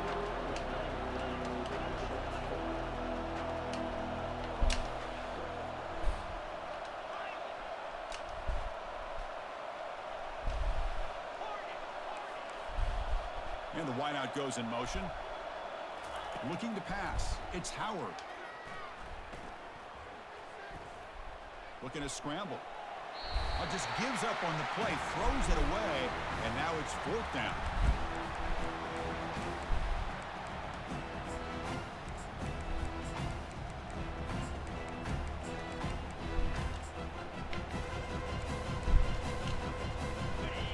And the wideout goes in motion. Looking to pass. It's Howard. Looking to scramble. Just gives up on the play, throws it away, and now it's 4th down.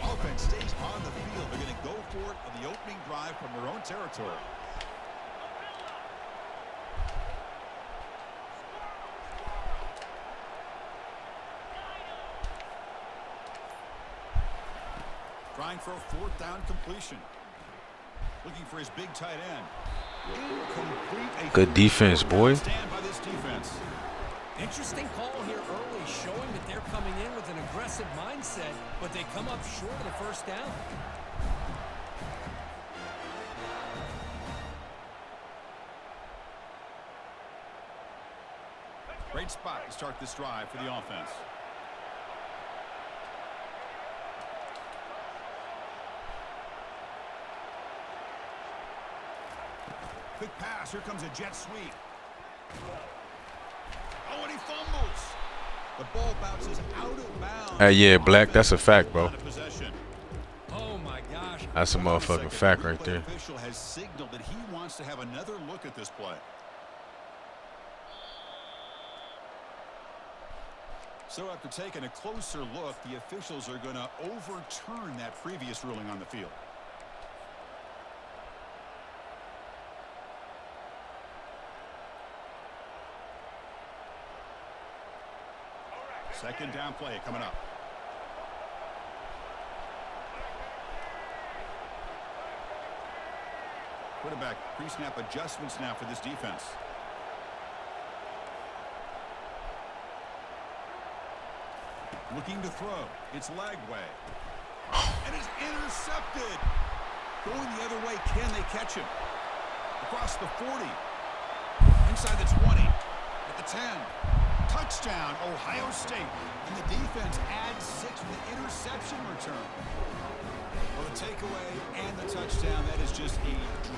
Offense stays on the field. They're going to go for it on the opening drive from their own territory. Trying for a 4th down completion. Looking for his big tight end. Incomplete. Good defense, boy. Stand by this defense. Interesting call here early, showing that they're coming in with an aggressive mindset, but they come up short of the first down. Great spot to start this drive for the offense. Quick pass. Here comes a jet sweep. Oh, and he fumbles. The ball bounces out of bounds. Yeah, Black, that's a fact, bro. Oh my gosh. That's a motherfucking fact right there. The official has signaled that he wants to have another look at this play. So after taking a closer look, the officials are going to overturn that previous ruling on the field. Second down play coming up. Quarterback pre-snap adjustments now for this defense. Looking to throw. It's Lagway. And it's intercepted. Going the other way. Can they catch him? Across the 40. Inside the 20. At the 10. Touchdown, Ohio State. And the defense adds 6 with the interception return. Well, the takeaway and the touchdown, that is just a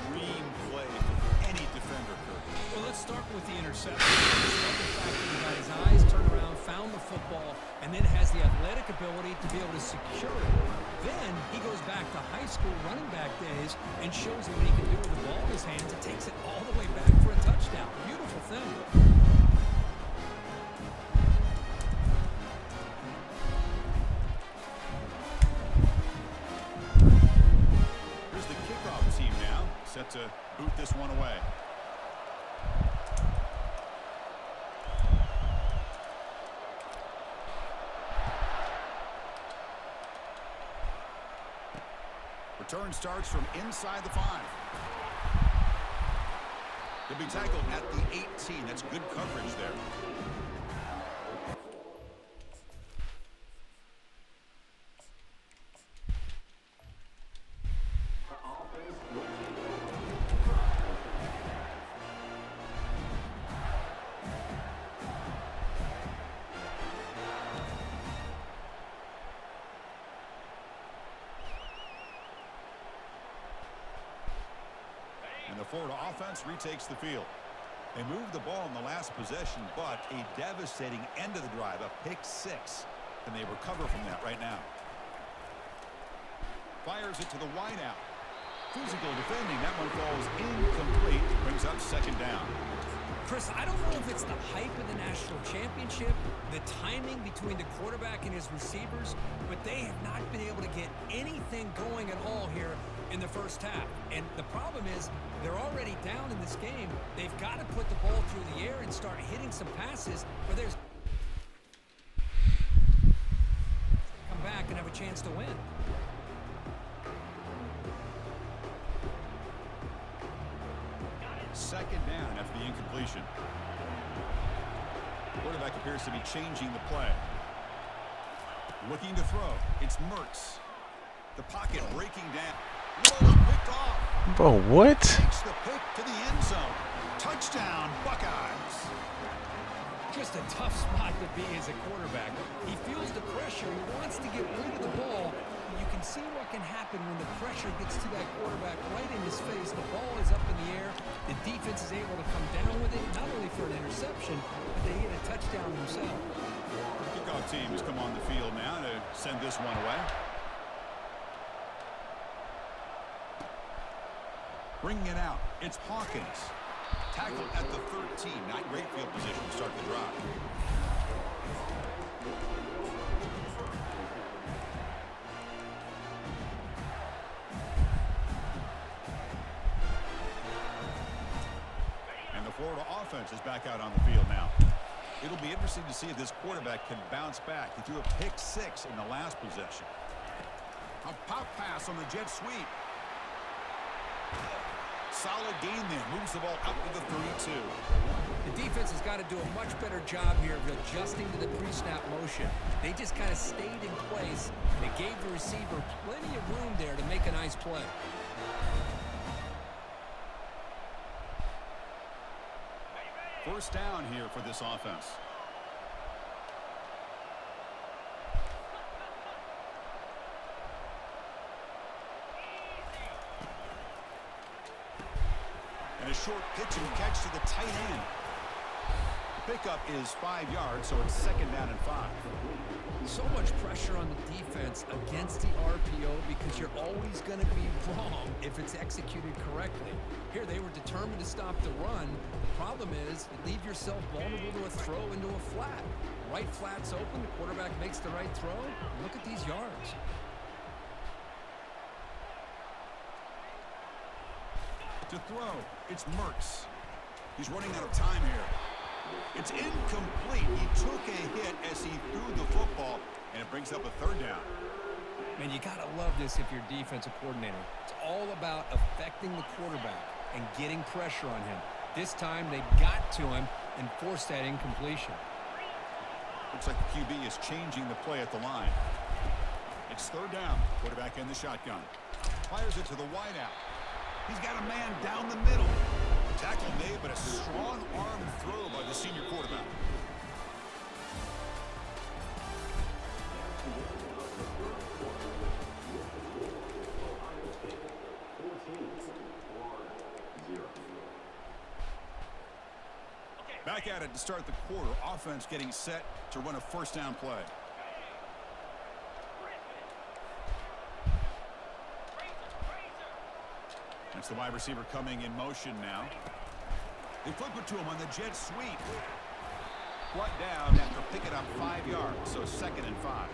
dream play for any defender, Kirk. Well, let's start with the interception. Despite the fact that he got his eyes turned around, found the football, and then has the athletic ability to be able to secure it. Then he goes back to high school running back days and shows what he can do with the ball in his hands and takes it all the way back for a touchdown. Beautiful thing. Set to boot this one away. Return starts from inside the 5. He'll be tackled at the 18. That's good coverage there. And the Florida offense retakes the field. They moved the ball in the last possession, but a devastating end of the drive, a pick 6. And they recover from that right now. Fires it to the wideout. Physical defending. That one falls incomplete. Brings up second down. Chris, I don't know if it's the hype of the national championship, the timing between the quarterback and his receivers, but they have not been able to get anything going at all here in the first half. And the problem is they're already down in this game. They've got to put the ball through the air and start hitting some passes where there's come back and have a chance to win. Second down after the incompletion. Quarterback appears to be changing the play. Looking to throw. It's Mertz. The pocket breaking down. Picked off. Bro, what? Takes the pick to the end zone. Touchdown, Buckeyes. Just a tough spot to be as a quarterback. He feels the pressure. He wants to get rid of the ball. You can see what can happen when the pressure gets to that quarterback right in his face. The ball is up in the air. The defense is able to come down with it, not only for an interception, but they get a touchdown themselves. Kickoff teams come on the field now to send this one away. Bringing it out, it's Hawkins. Tackled at the 13. Not great field position to start the drive. And the Florida offense is back out on the field now. It'll be interesting to see if this quarterback can bounce back. He threw a pick 6 in the last possession. A pop pass on the jet sweep. Solid gain there. Moves the ball out to the 32. The defense has got to do a much better job here of adjusting to the pre-snap motion. They just kind of stayed in place, and it gave the receiver plenty of room there to make a nice play. First down here for this offense. And a short pitch and catch to the tight end. The pickup is 5 yards, so it's second down and 5. So much pressure on the defense against the RPO because you're always going to be wrong if it's executed correctly. Here, they were determined to stop the run. The problem is you leave yourself vulnerable to a throw into a flat. Right flat's open, the quarterback makes the right throw. Look at these yards. To throw, it's Mertz. He's running out of time here. It's incomplete. He took a hit as he threw the football, and it brings up a third down. Man, you got to love this if you're a defensive coordinator. It's all about affecting the quarterback and getting pressure on him. This time, they got to him and forced that incompletion. Looks like the QB is changing the play at the line. It's third down. Quarterback in the shotgun. Fires it to the wideout. He's got a man down the middle. Tackle made, but a strong arm throw by the senior quarterback. Back at it to start the quarter. Offense getting set to run a first down play. That's the wide receiver coming in motion now. They flip it to him on the jet sweep. Brought down after picking up 5 yards, so 2nd and 5.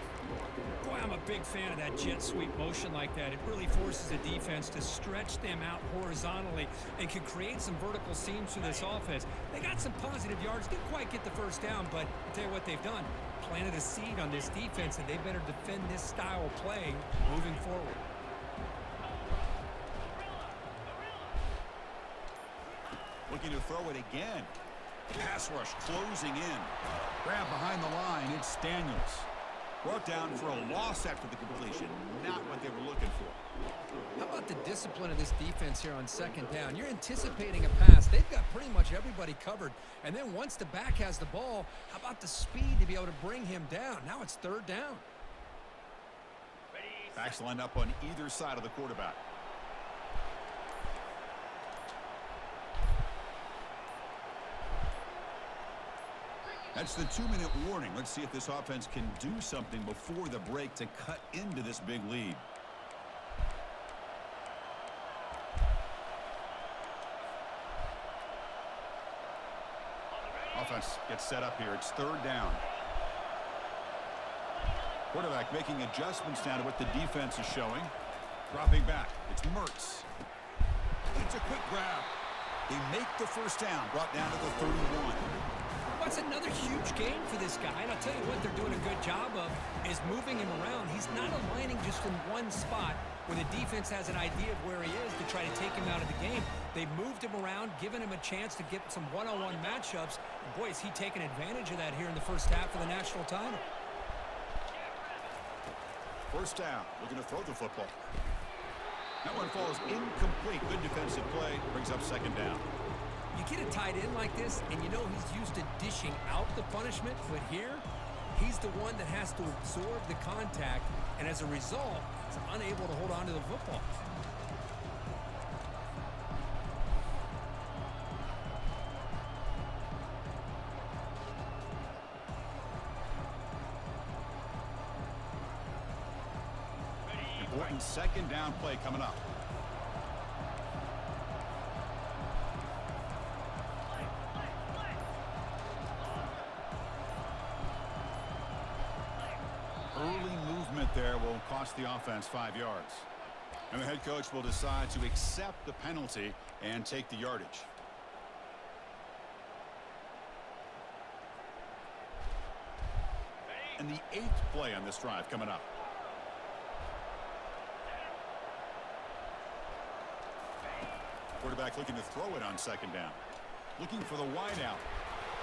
Boy, I'm a big fan of that jet sweep motion like that. It really forces the defense to stretch them out horizontally and can create some vertical seams through this offense. They got some positive yards, didn't quite get the first down, but I'll tell you what they've done. Planted a seed on this defense, and they better defend this style of play moving forward. Looking to throw it again. Pass rush closing in. Grab behind the line. It's Daniels. Brought down for a loss after the completion. Not what they were looking for. How about the discipline of this defense here on 2nd down? You're anticipating a pass. They've got pretty much everybody covered. And then once the back has the ball, how about the speed to be able to bring him down? Now it's 3rd down. Backs lined up on either side of the quarterback. That's the 2-minute warning. Let's see if this offense can do something before the break to cut into this big lead. Offense gets set up here. It's 3rd down. Quarterback making adjustments now to what the defense is showing. Dropping back. It's Mertz. It's a quick grab. They make the first down. Brought down to the 31. It's another huge game for this guy, and I'll tell you what they're doing a good job of is moving him around. He's not aligning just in one spot where the defense has an idea of where he is to try to take him out of the game. They've moved him around, given him a chance to get some one-on-one matchups. And boy, is he taking advantage of that here in the first half of the national title. First down, looking to throw the football. That one falls incomplete. Good defensive play, brings up 2nd down. You get a tight end like this, and you know he's used to dishing out the punishment, but here, he's the one that has to absorb the contact, and as a result, he's unable to hold on to the football. Important 2nd down play coming up. Early movement there will cost the offense 5 yards. And the head coach will decide to accept the penalty and take the yardage. And the 8th play on this drive coming up. Quarterback looking to throw it on 2nd down. Looking for the wideout.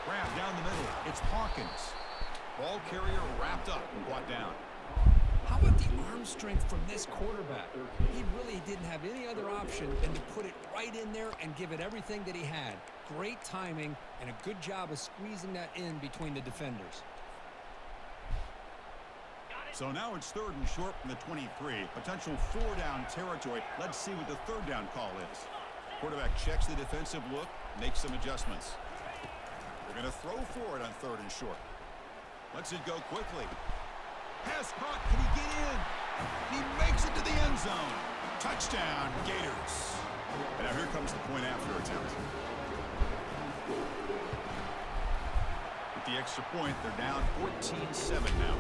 Grab down the middle. It's Hawkins. Ball carrier wrapped up and brought down. How about the arm strength from this quarterback? He really didn't have any other option than to put it right in there and give it everything that he had. Great timing and a good job of squeezing that in between the defenders. So now it's 3rd and short from the 23. Potential 4-down territory. Let's see what the 3rd down call is. Quarterback checks the defensive look, makes some adjustments. They're going to throw for it on 3rd and short. Lets it go quickly. Pass caught. Can he get in? He makes it to the end zone. Touchdown, Gators. And now here comes the point after attempt. With the extra point, they're down 14-7 now.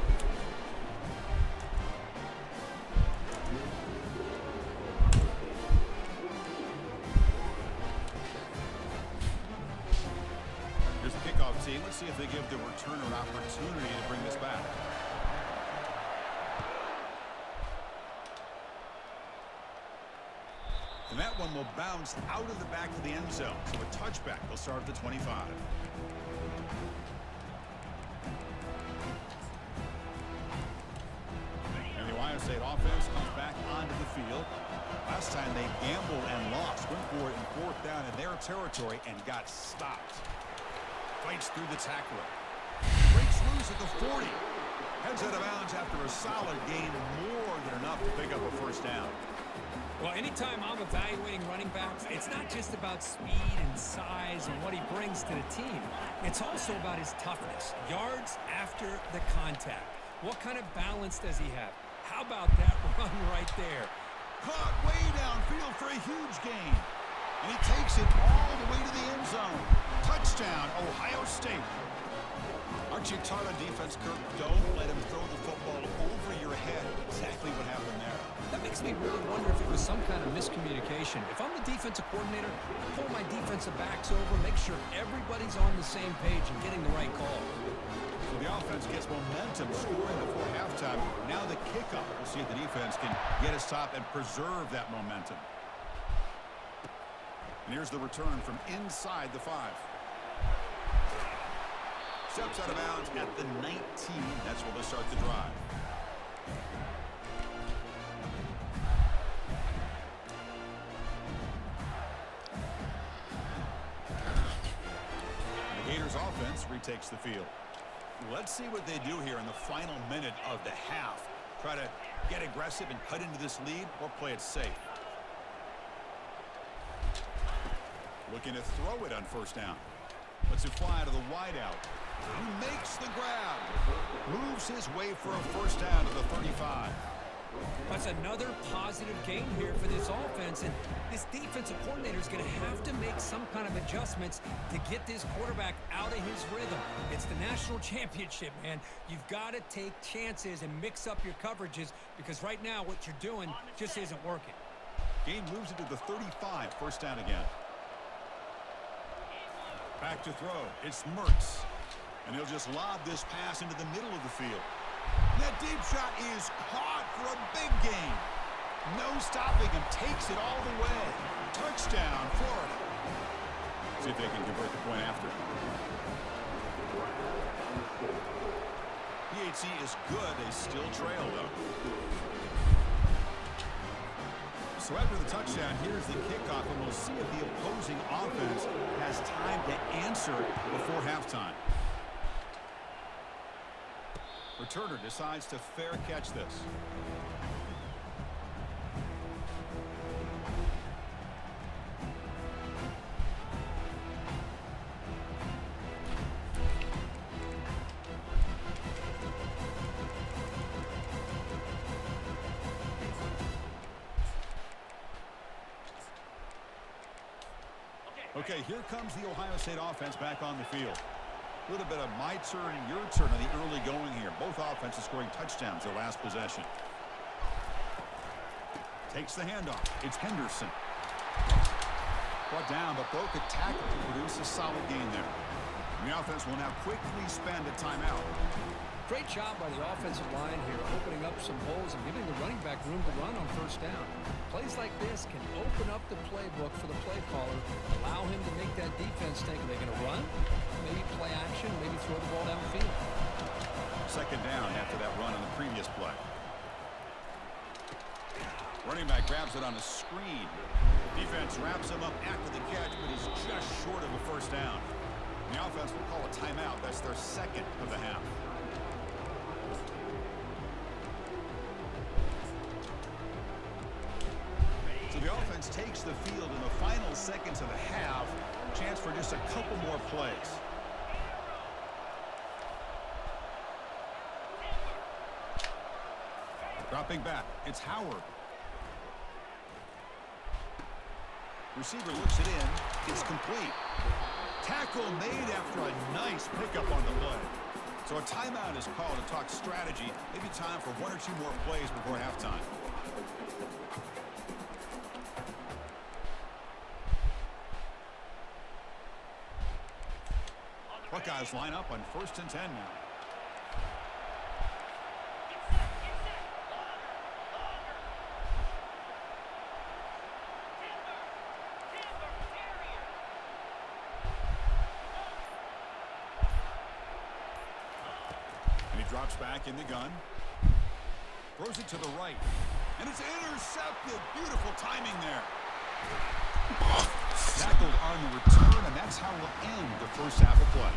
Here's the kickoff team. Let's see if they give the returner an opportunity to bring this back. And that one will bounce out of the back of the end zone. So a touchback. They'll start at the 25. And the Ohio State offense comes back onto the field. Last time they gambled and lost. Went for it in 4th down in their territory and got stopped. Fights through the tackler. Breaks loose at the 40. Heads out of bounds after a solid gain. More than enough to pick up a first down. Well, anytime I'm evaluating running backs, it's not just about speed and size and what he brings to the team. It's also about his toughness. Yards after the contact. What kind of balance does he have? How about that run right there? Caught way downfield for a huge gain. And he takes it all the way to the end zone. Touchdown, Ohio State. Aren't you taught on defense, Kirk? Don't let him throw the football over your head. Exactly what happened there. That makes me really wonder if it was some kind of miscommunication. If I'm the defensive coordinator, I pull my defensive backs over, make sure everybody's on the same page and getting the right call. So the offense gets momentum, scoring before halftime. Now the kickoff. We'll see if the defense can get a stop and preserve that momentum. And here's the return from inside the 5. Steps out of bounds at the 19. That's where they'll start the drive. The Gators offense retakes the field. Let's see what they do here in the final minute of the half. Try to get aggressive and cut into this lead or play it safe. Looking to throw it on first down. Lets it fly to the wideout. He makes the grab. Moves his way for a first down to the 35. That's another positive gain here for this offense, and this defensive coordinator is going to have to make some kind of adjustments to get this quarterback out of his rhythm. It's the national championship, man. You've got to take chances and mix up your coverages because right now what you're doing just isn't working. Gain moves it to the 35. First down again. Back to throw. It's Mertz. And he'll just lob this pass into the middle of the field. And that deep shot is caught for a big gain. No stopping him. Takes it all the way. Touchdown, Florida. See if they can convert the point after. PHC is good. They still trail, though. So after the touchdown, here's the kickoff, and we'll see if the opposing offense has time to answer before halftime. Returner decides to fair catch this. Okay, here comes the Ohio State offense back on the field. A little bit of my turn and your turn on the early going here. Both offenses scoring touchdowns their last possession. Takes the handoff. It's Henderson. Brought down, but broke a tackle to produce a solid gain there. And the offense will now quickly spend a timeout. Great job by the offensive line here, opening up some holes and giving the running back room to run on first down. Plays like this can open up the playbook for the play caller, allow him to make that defense think, are they going to run? Maybe play action, maybe throw the ball downfield. Second down after that run on the previous play. Running back grabs it on a screen. Defense wraps him up after the catch, but he's just short of a first down. The offense will call a timeout. That's their second of the half. So the offense takes the field in the final seconds of the half. Chance for just a couple more plays. Dropping back, it's Howard. Receiver looks it in. It's complete. Tackle made after a nice pickup on the play. So a timeout is called to talk strategy. Maybe time for 1 or 2 more plays before halftime. Buckeyes line up on 1st and 10 now. Drops back in the gun. Throws it to the right. And it's intercepted. Beautiful timing there. Tackled on the return, and that's how we'll end the first half of play.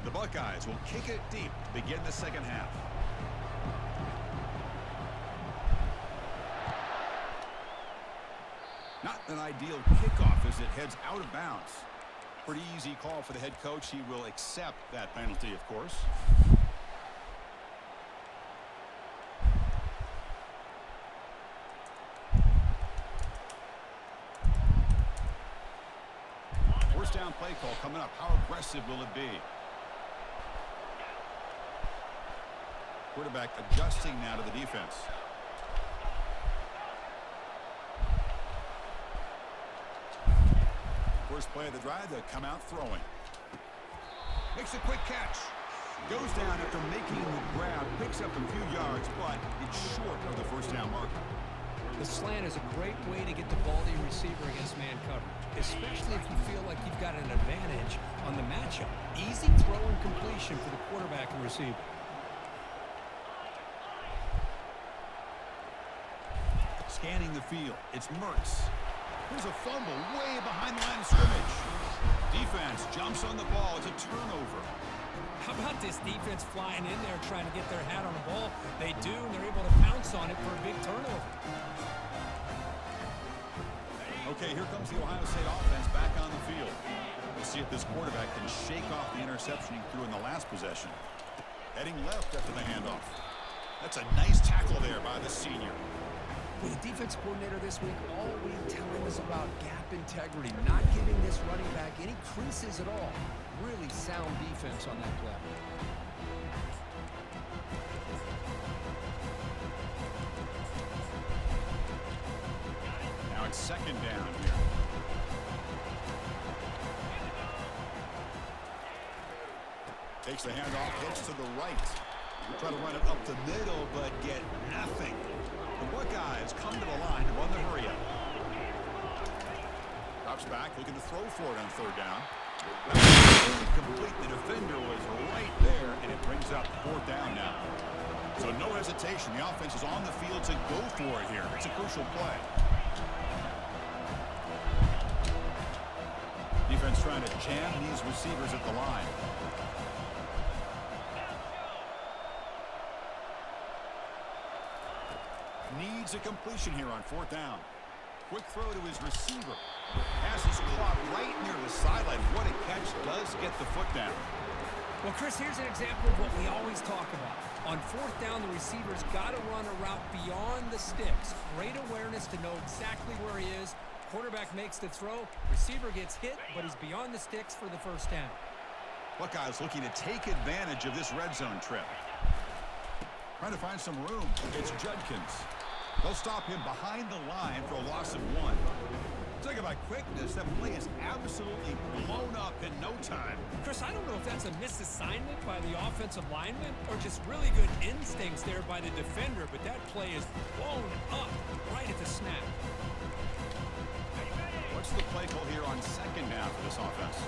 The Buckeyes will kick it deep to begin the second half. Not an ideal kickoff as it heads out of bounds. Pretty easy call for the head coach. He will accept that penalty, of course. First down play call coming up. How aggressive will it be? Quarterback adjusting now to the defense. First play of the drive to come out throwing. Makes a quick catch. Goes down after making the grab. Picks up a few yards, but it's short of the first down marker. The slant is a great way to get the ball to your receiver against man coverage, especially if you feel like you've got an advantage on the matchup. Easy throw and completion for the quarterback and receiver. Scanning the field, it's Mertz. Here's a fumble way behind the line of scrimmage. Defense jumps on the ball. It's a turnover. How about this defense flying in there trying to get their hat on the ball? They do, and they're able to pounce on it for a big turnover. Okay, here comes the Ohio State offense back on the field. Let's see if this quarterback can shake off the interception he threw in the last possession. Heading left after the handoff. That's a nice tackle there by the senior. With the defense coordinator this week always telling us about gap integrity, not giving this running back any creases at all. Really sound defense on that play. Now it's second down here. Takes the handoff, hits to the right. Try to run it up the middle, but get nothing. The Buckeyes come to the line to run the hurry up. Drops back, looking to throw for it on third down. Complete. The defender was right there, and it brings up fourth down now. So no hesitation. The offense is on the field to go for it here. It's a crucial play. Defense trying to jam these receivers at the line. Needs a completion here on fourth down. Quick throw to his receiver. Pass is caught right near the sideline. What a catch. Does get the foot down. Well, Chris, here's an example of what we always talk about. On fourth down, the receiver's got to run a route beyond the sticks. Great awareness to know exactly where he is. Quarterback makes the throw. Receiver gets hit, but he's beyond the sticks for the first down. Buckeyes looking to take advantage of this red zone trip. Trying to find some room. It's Judkins. They'll stop him behind the line for a loss of 1. Talk about quickness. That play is absolutely blown up in no time. Chris, I don't know if that's a misassignment by the offensive lineman or just really good instincts there by the defender, but that play is blown up right at the snap. What's the play call here on second down for this offense?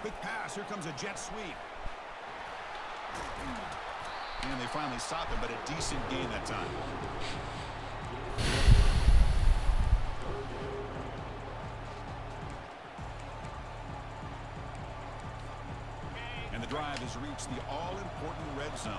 Quick pass. Here comes a jet sweep. And they finally stop him, but a decent gain that time. drive has reached the all-important red zone.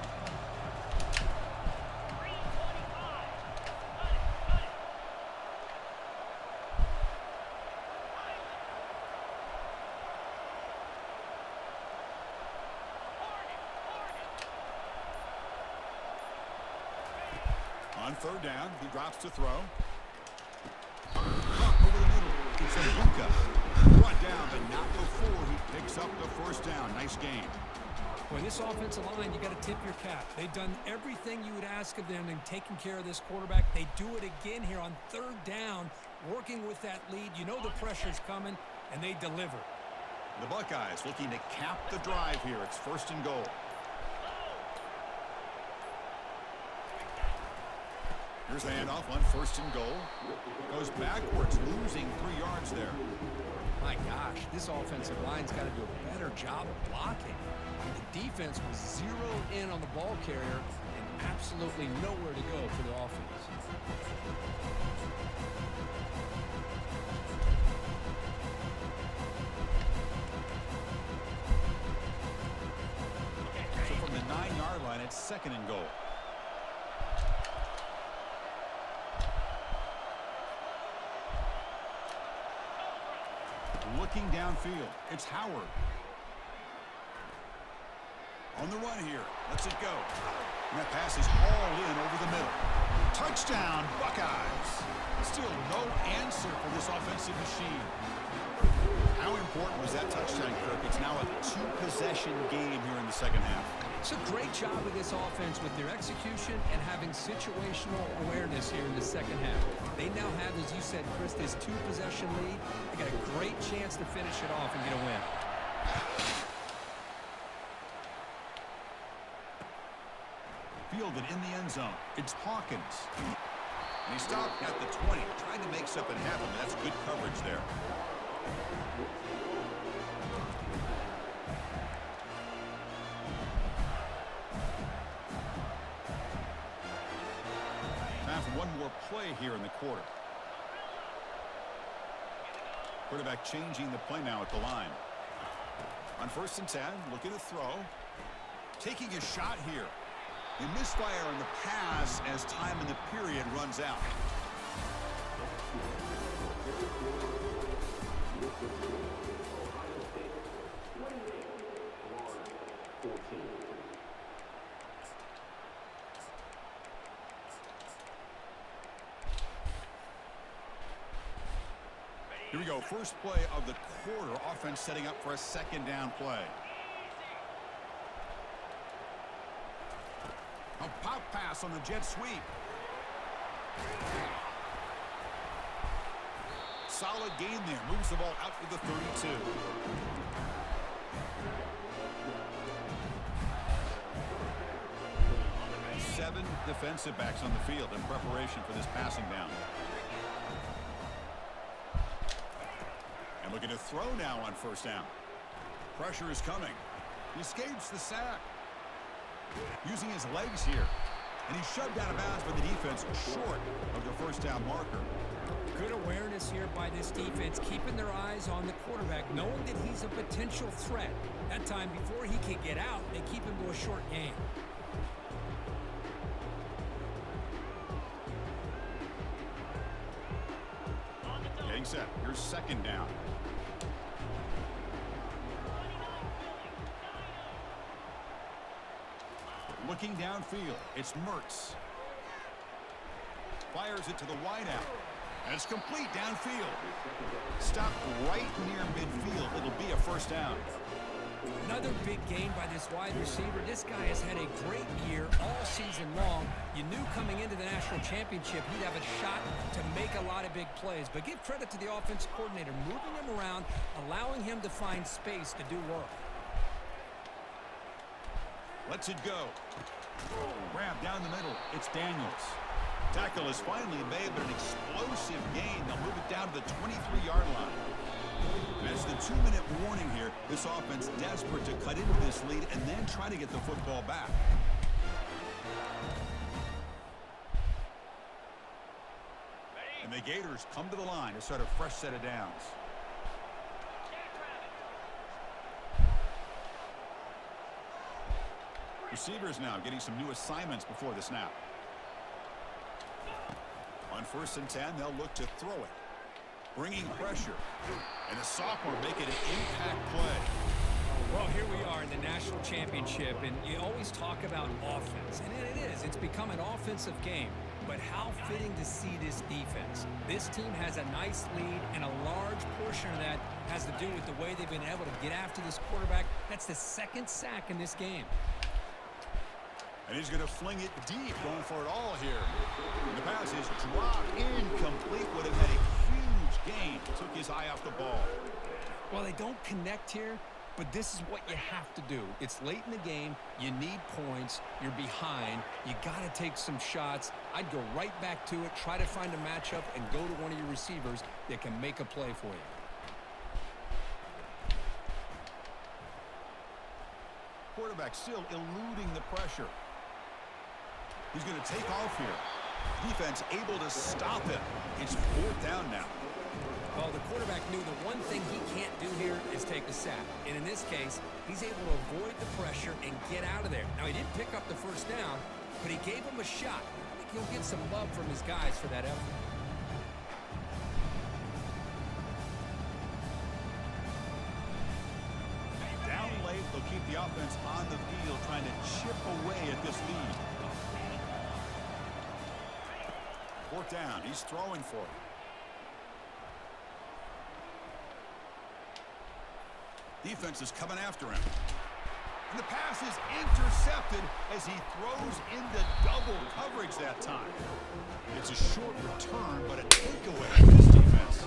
On third down, he drops to throw. Up over the middle. It's a Luka. Brought down, but not before he picks up the first down. Nice game. Boy, this offensive line, you got to tip your cap. They've done everything you would ask of them in taking care of this quarterback. They do it again here on third down, working with that lead. You know the pressure's coming, and they deliver. The Buckeyes looking to cap the drive here. It's first and goal. Here's the handoff on first and goal. Goes backwards, losing 3 yards there. My gosh, this offensive line's got to do a better job of blocking. The defense was zeroed in on the ball carrier and absolutely nowhere to go for the offense. So from the 9-yard line, it's second and goal. Looking downfield, it's Howard. On the run here, lets it go. And that pass is hauled in over the middle. Touchdown, Buckeyes. Still no answer for this offensive machine. How important was that touchdown, Kirk? It's now a 2-possession game here in the second half. It's a great job of this offense with their execution and having situational awareness here in the second half. They now have, as you said, Chris, this 2-possession lead. They got a great chance to finish it off and get a win. Fielded in the end zone. It's Hawkins. And he stopped at the 20, trying to make something happen. That's good coverage there. Time for one more play here in the quarter. Quarterback changing the play now at the line. On first and 10, looking to throw. Taking a shot here. They misfire on the pass as time in the period runs out. Here we go. First play of the quarter. Offense setting up for a second down play. A pop pass on the jet sweep. Solid gain there. Moves the ball out to the 32. Seven defensive backs on the field in preparation for this passing down. And looking to throw now on first down. Pressure is coming. He escapes the sack. Using his legs here. And he's shoved out of bounds by the defense short of the first down marker. Good awareness here by this defense, keeping their eyes on the quarterback, knowing that he's a potential threat. That time, before he can get out, they keep him to a short game. Getting set. Here's second down. Looking downfield, it's Mertz. Fires it to the wideout. And it's complete downfield. Stopped right near midfield. It'll be a first down. Another big game by this wide receiver. This guy has had a great year all season long. You knew coming into the national championship he'd have a shot to make a lot of big plays. But give credit to the offensive coordinator, moving him around, allowing him to find space to do work. Lets it go. Grab down the middle. It's Daniels. Tackle is finally made, but an explosive gain. They'll move it down to the 23-yard line. As the 2-minute warning here, this offense desperate to cut into this lead and then try to get the football back. And the Gators come to the line to start a fresh set of downs. Receivers now getting some new assignments before the snap. On 1st and 10, they'll look to throw it. Bringing pressure. And the sophomore making an impact play. Well, here we are in the national championship, and you always talk about offense. And it is. It's become an offensive game. But how fitting to see this defense. This team has a nice lead, and a large portion of that has to do with the way they've been able to get after this quarterback. That's the 2nd sack in this game. And he's going to fling it deep, going for it all here. The pass is dropped incomplete. Would have had a huge gain. Took his eye off the ball. Well, they don't connect here, but this is what you have to do. It's late in the game. You need points. You're behind. You got to take some shots. I'd go right back to it, try to find a matchup, and go to one of your receivers that can make a play for you. Quarterback still eluding the pressure. He's going to take off here. Defense able to stop him. It's 4th down now. Well, the quarterback knew the one thing he can't do here is take a sack. And in this case, he's able to avoid the pressure and get out of there. Now, he didn't pick up the 1st down, but he gave him a shot. I think he'll get some love from his guys for that effort. Down late, they'll keep the offense on the field, trying to chip away at this lead. 4th down. He's throwing for it. Defense is coming after him. And the pass is intercepted as he throws into double coverage that time. It's a short return, but a takeaway for this defense.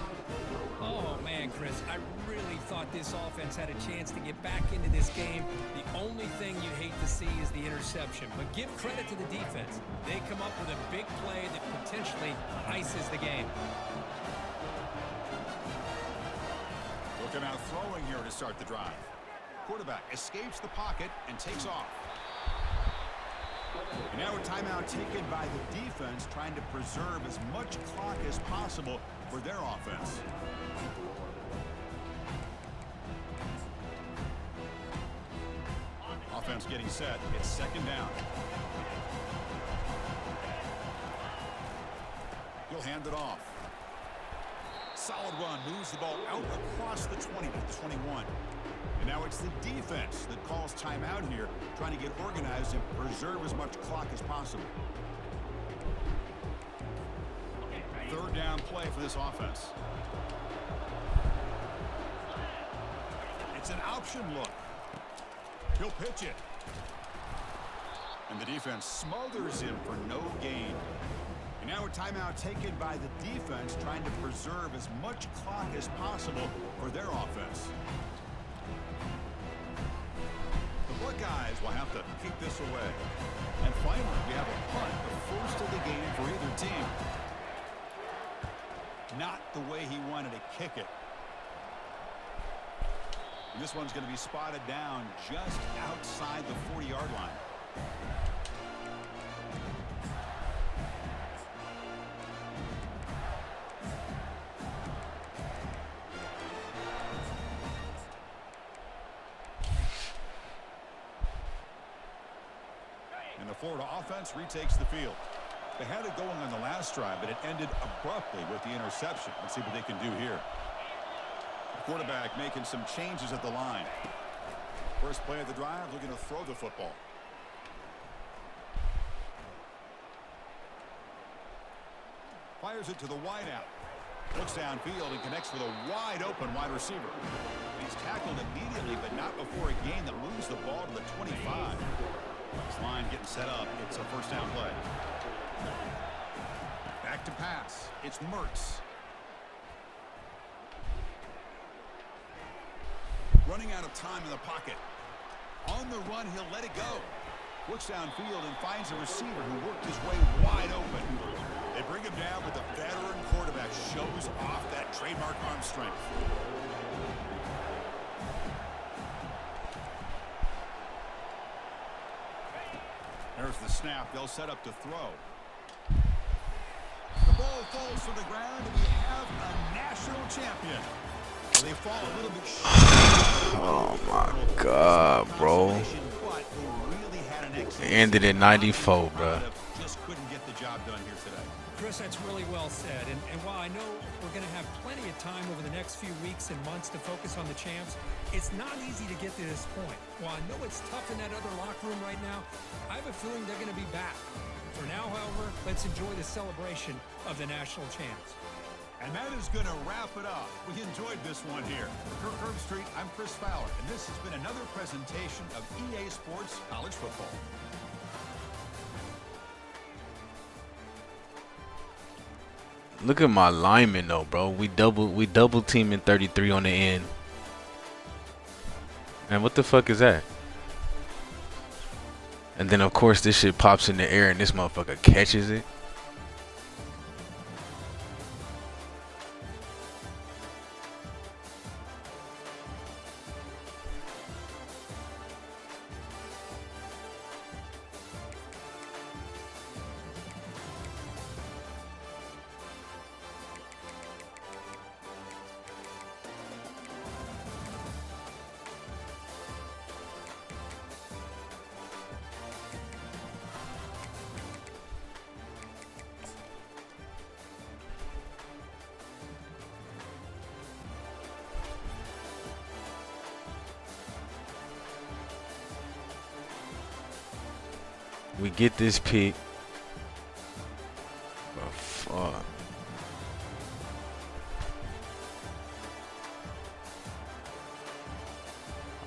Oh, man, Chris, I really thought this offense had a chance to get back into this game. The only thing you hate to see is the interception. But give credit to the defense. They come up with a big play that potentially ices the game. Looking out throwing here to start the drive. Quarterback escapes the pocket and takes off. And now a timeout taken by the defense, trying to preserve as much clock as possible for their offense. Offense getting set. It's 2nd down. He'll hand it off. Solid run, moves the ball out across the 20 to the 21. And now it's the defense that calls timeout here, trying to get organized and preserve as much clock as possible. 3rd down play for this offense. It's an option look. He'll pitch it. And the defense smothers him for no gain. And now a timeout taken by the defense, trying to preserve as much clock as possible for their offense. The Buckeyes will have to kick this away. And finally, we have a punt, the first of the game for either team. Not the way he wanted to kick it. And this one's going to be spotted down just outside the 40-yard line. And the Florida offense retakes the field. They had it going on the last drive, but it ended abruptly with the interception. Let's see what they can do here. The quarterback making some changes at the line. First play of the drive, looking to throw the football. Fires it to the wideout. Looks downfield and connects with a wide-open wide receiver. He's tackled immediately, but not before a gain that moves the ball to the 25. This line getting set up. It's a 1st down play. Back to pass. It's Mertz. Running out of time in the pocket. On the run, he'll let it go. Looks downfield and finds a receiver who worked his way wide open. They bring him down, but the veteran quarterback shows off that trademark arm strength. There's the snap. They'll set up to throw. The ball falls to the ground, and we have a national champion. They fall a little bit short. Oh my God, bro. But they really had an ended in 94, bro. Just couldn't get the job done here today. Chris, that's really well said. And while I know we're going to have plenty of time over the next few weeks and months to focus on the champs, it's not easy to get to this point. While I know it's tough in that other locker room right now, I have a feeling they're going to be back. For now, however, let's enjoy the celebration of the national champs. And that is going to wrap it up. We enjoyed this one here. For Kirk Herbstreit, I'm Chris Fowler, and this has been another presentation of EA Sports College Football. Look at my lineman though, bro. We double teaming 33 on the end. And what the fuck is that? And then of course this shit pops in the air and this motherfucker catches it. We get this pick. Oh, fuck.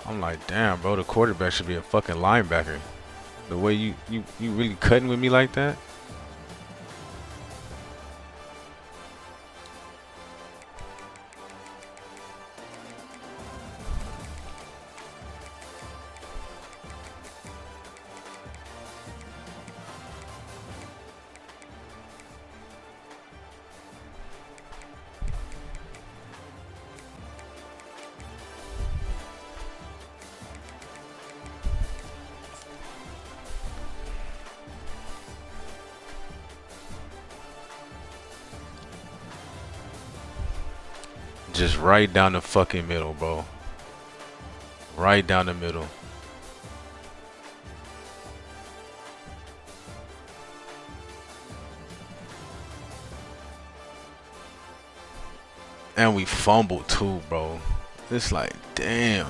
I'm like, damn, bro, the quarterback should be a fucking linebacker. The way you really cutting with me like that? Just right down the fucking middle, bro. Right down the middle. And we fumbled too, bro. It's like, damn.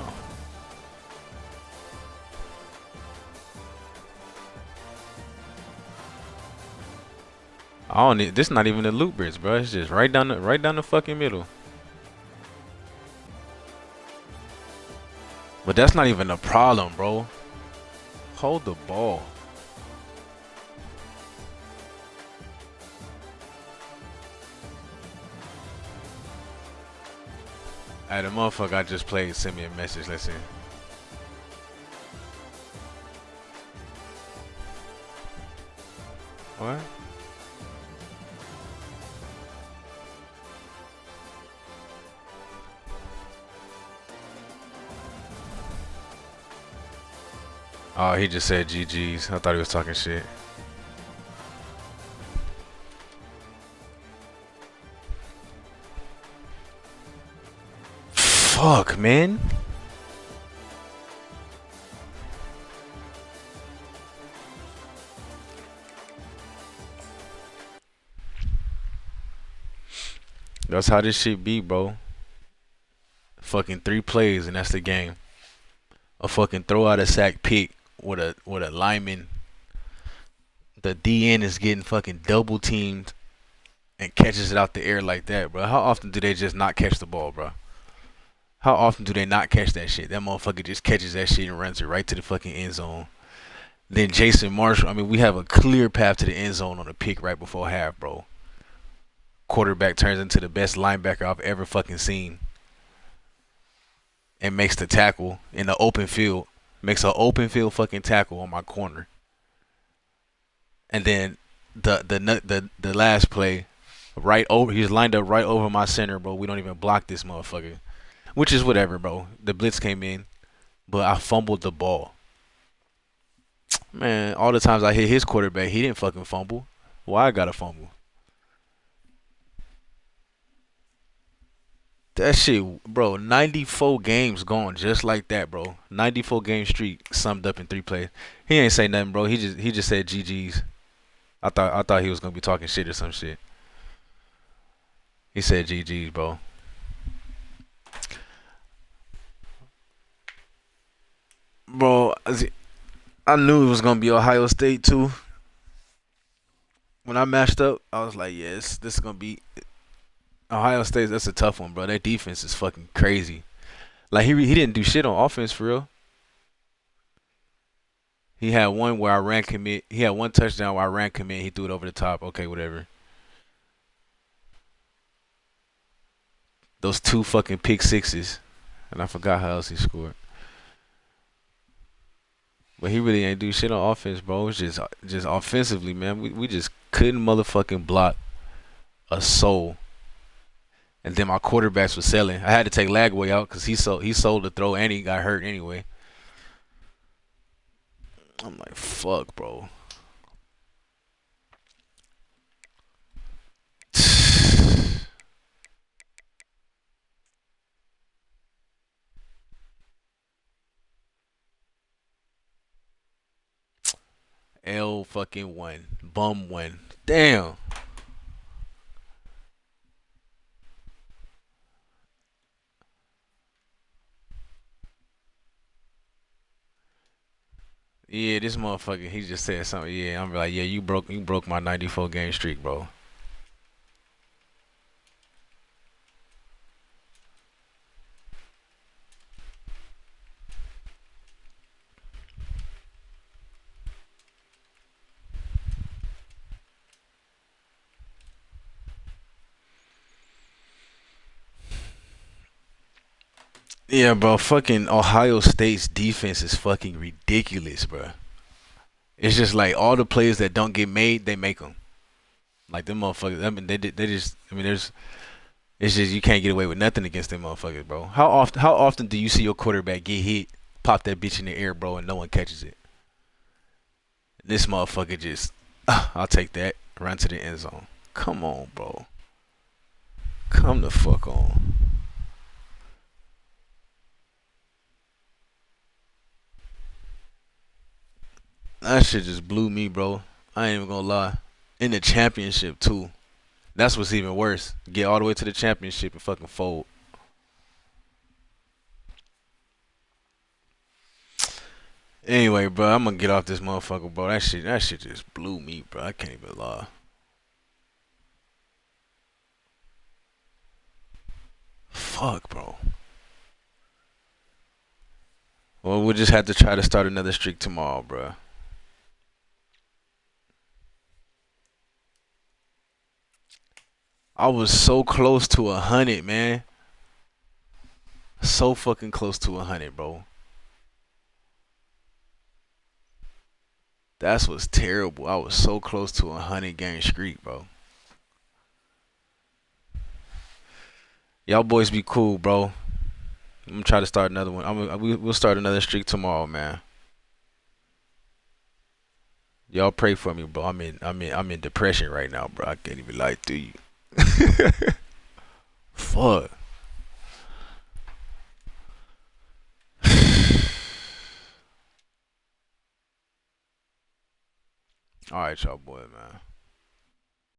I don't need this. Not even the loop bridge, bro. It's just right down the fucking middle. But that's not even a problem, bro. Hold the ball. Hey, the motherfucker I just played sent me a message. Let's see. What? Oh, he just said GG's. I thought he was talking shit. Fuck, man. That's how this shit be, bro. Fucking 3 plays and that's the game. A fucking throw out a sack pick with a lineman. The DN is getting fucking double teamed and catches it out the air like that, bro. How often do they just not catch the ball, bro? How often do they not catch that shit? That motherfucker just catches that shit and runs it right to the fucking end zone. Then Jason Marshall, I mean, we have a clear path to the end zone on a pick right before half, bro. Quarterback turns into the best linebacker I've ever fucking seen. And makes the tackle in the open field. Makes an open field fucking tackle on my corner. And then the last play, right over, he's lined up right over my center, bro. We don't even block this motherfucker. Which is whatever, bro. The blitz came in, but I fumbled the ball. Man, all the times I hit his quarterback, he didn't fucking fumble. Why I gotta fumble? That shit, bro. 94 games gone just like that, bro. 94 game streak summed up in 3 plays. He ain't say nothing, bro. He just said GG's. I thought he was gonna be talking shit or some shit. He said GG's, bro. Bro, I knew it was gonna be Ohio State too. When I matched up, I was like, yes, this is gonna be Ohio State. That's a tough one, bro. Their defense is fucking crazy. Like he didn't do shit on offense for real. He had one where I ran commit. He had one touchdown where I ran commit. He threw it over the top. Okay, whatever. Those 2 fucking pick sixes, and I forgot how else he scored. But he really ain't do shit on offense, bro. It's just offensively, man. We just couldn't motherfucking block a soul. And then my quarterbacks was selling. I had to take Lagway out because he sold the throw and he got hurt anyway. I'm like, fuck, bro. L fucking 1. Bum 1. Damn. Yeah, this motherfucker, he just said something. Yeah, I'm like, yeah, you broke my 94 game streak, bro. Yeah, bro, fucking Ohio State's defense is fucking ridiculous, bro. It's just like all the players that don't get made, they make them. Like them motherfuckers. I mean, they just. I mean, it's just you can't get away with nothing against them motherfuckers, bro. How often do you see your quarterback get hit, pop that bitch in the air, bro, and no one catches it? This motherfucker just, I'll take that, run to the end zone. Come on, bro. Come the fuck on. That shit just blew me, bro. I ain't even gonna lie. In the championship too. That's what's even worse. Get all the way to the championship and fucking fold. Anyway, bro, I'm gonna get off this motherfucker, bro. That shit just blew me, bro. I can't even lie. Fuck, bro. Well, we'll just have to try to start another streak tomorrow, bro. I was so close to 100, man. So fucking close to 100, bro. That's what's terrible. I was so close to 100 game streak, bro. Y'all boys be cool, bro. I'm gonna try to start another one. We'll start another streak tomorrow, man. Y'all pray for me, bro. I'm in depression right now, bro. I can't even lie to you. Fuck. All right, y'all boy, man.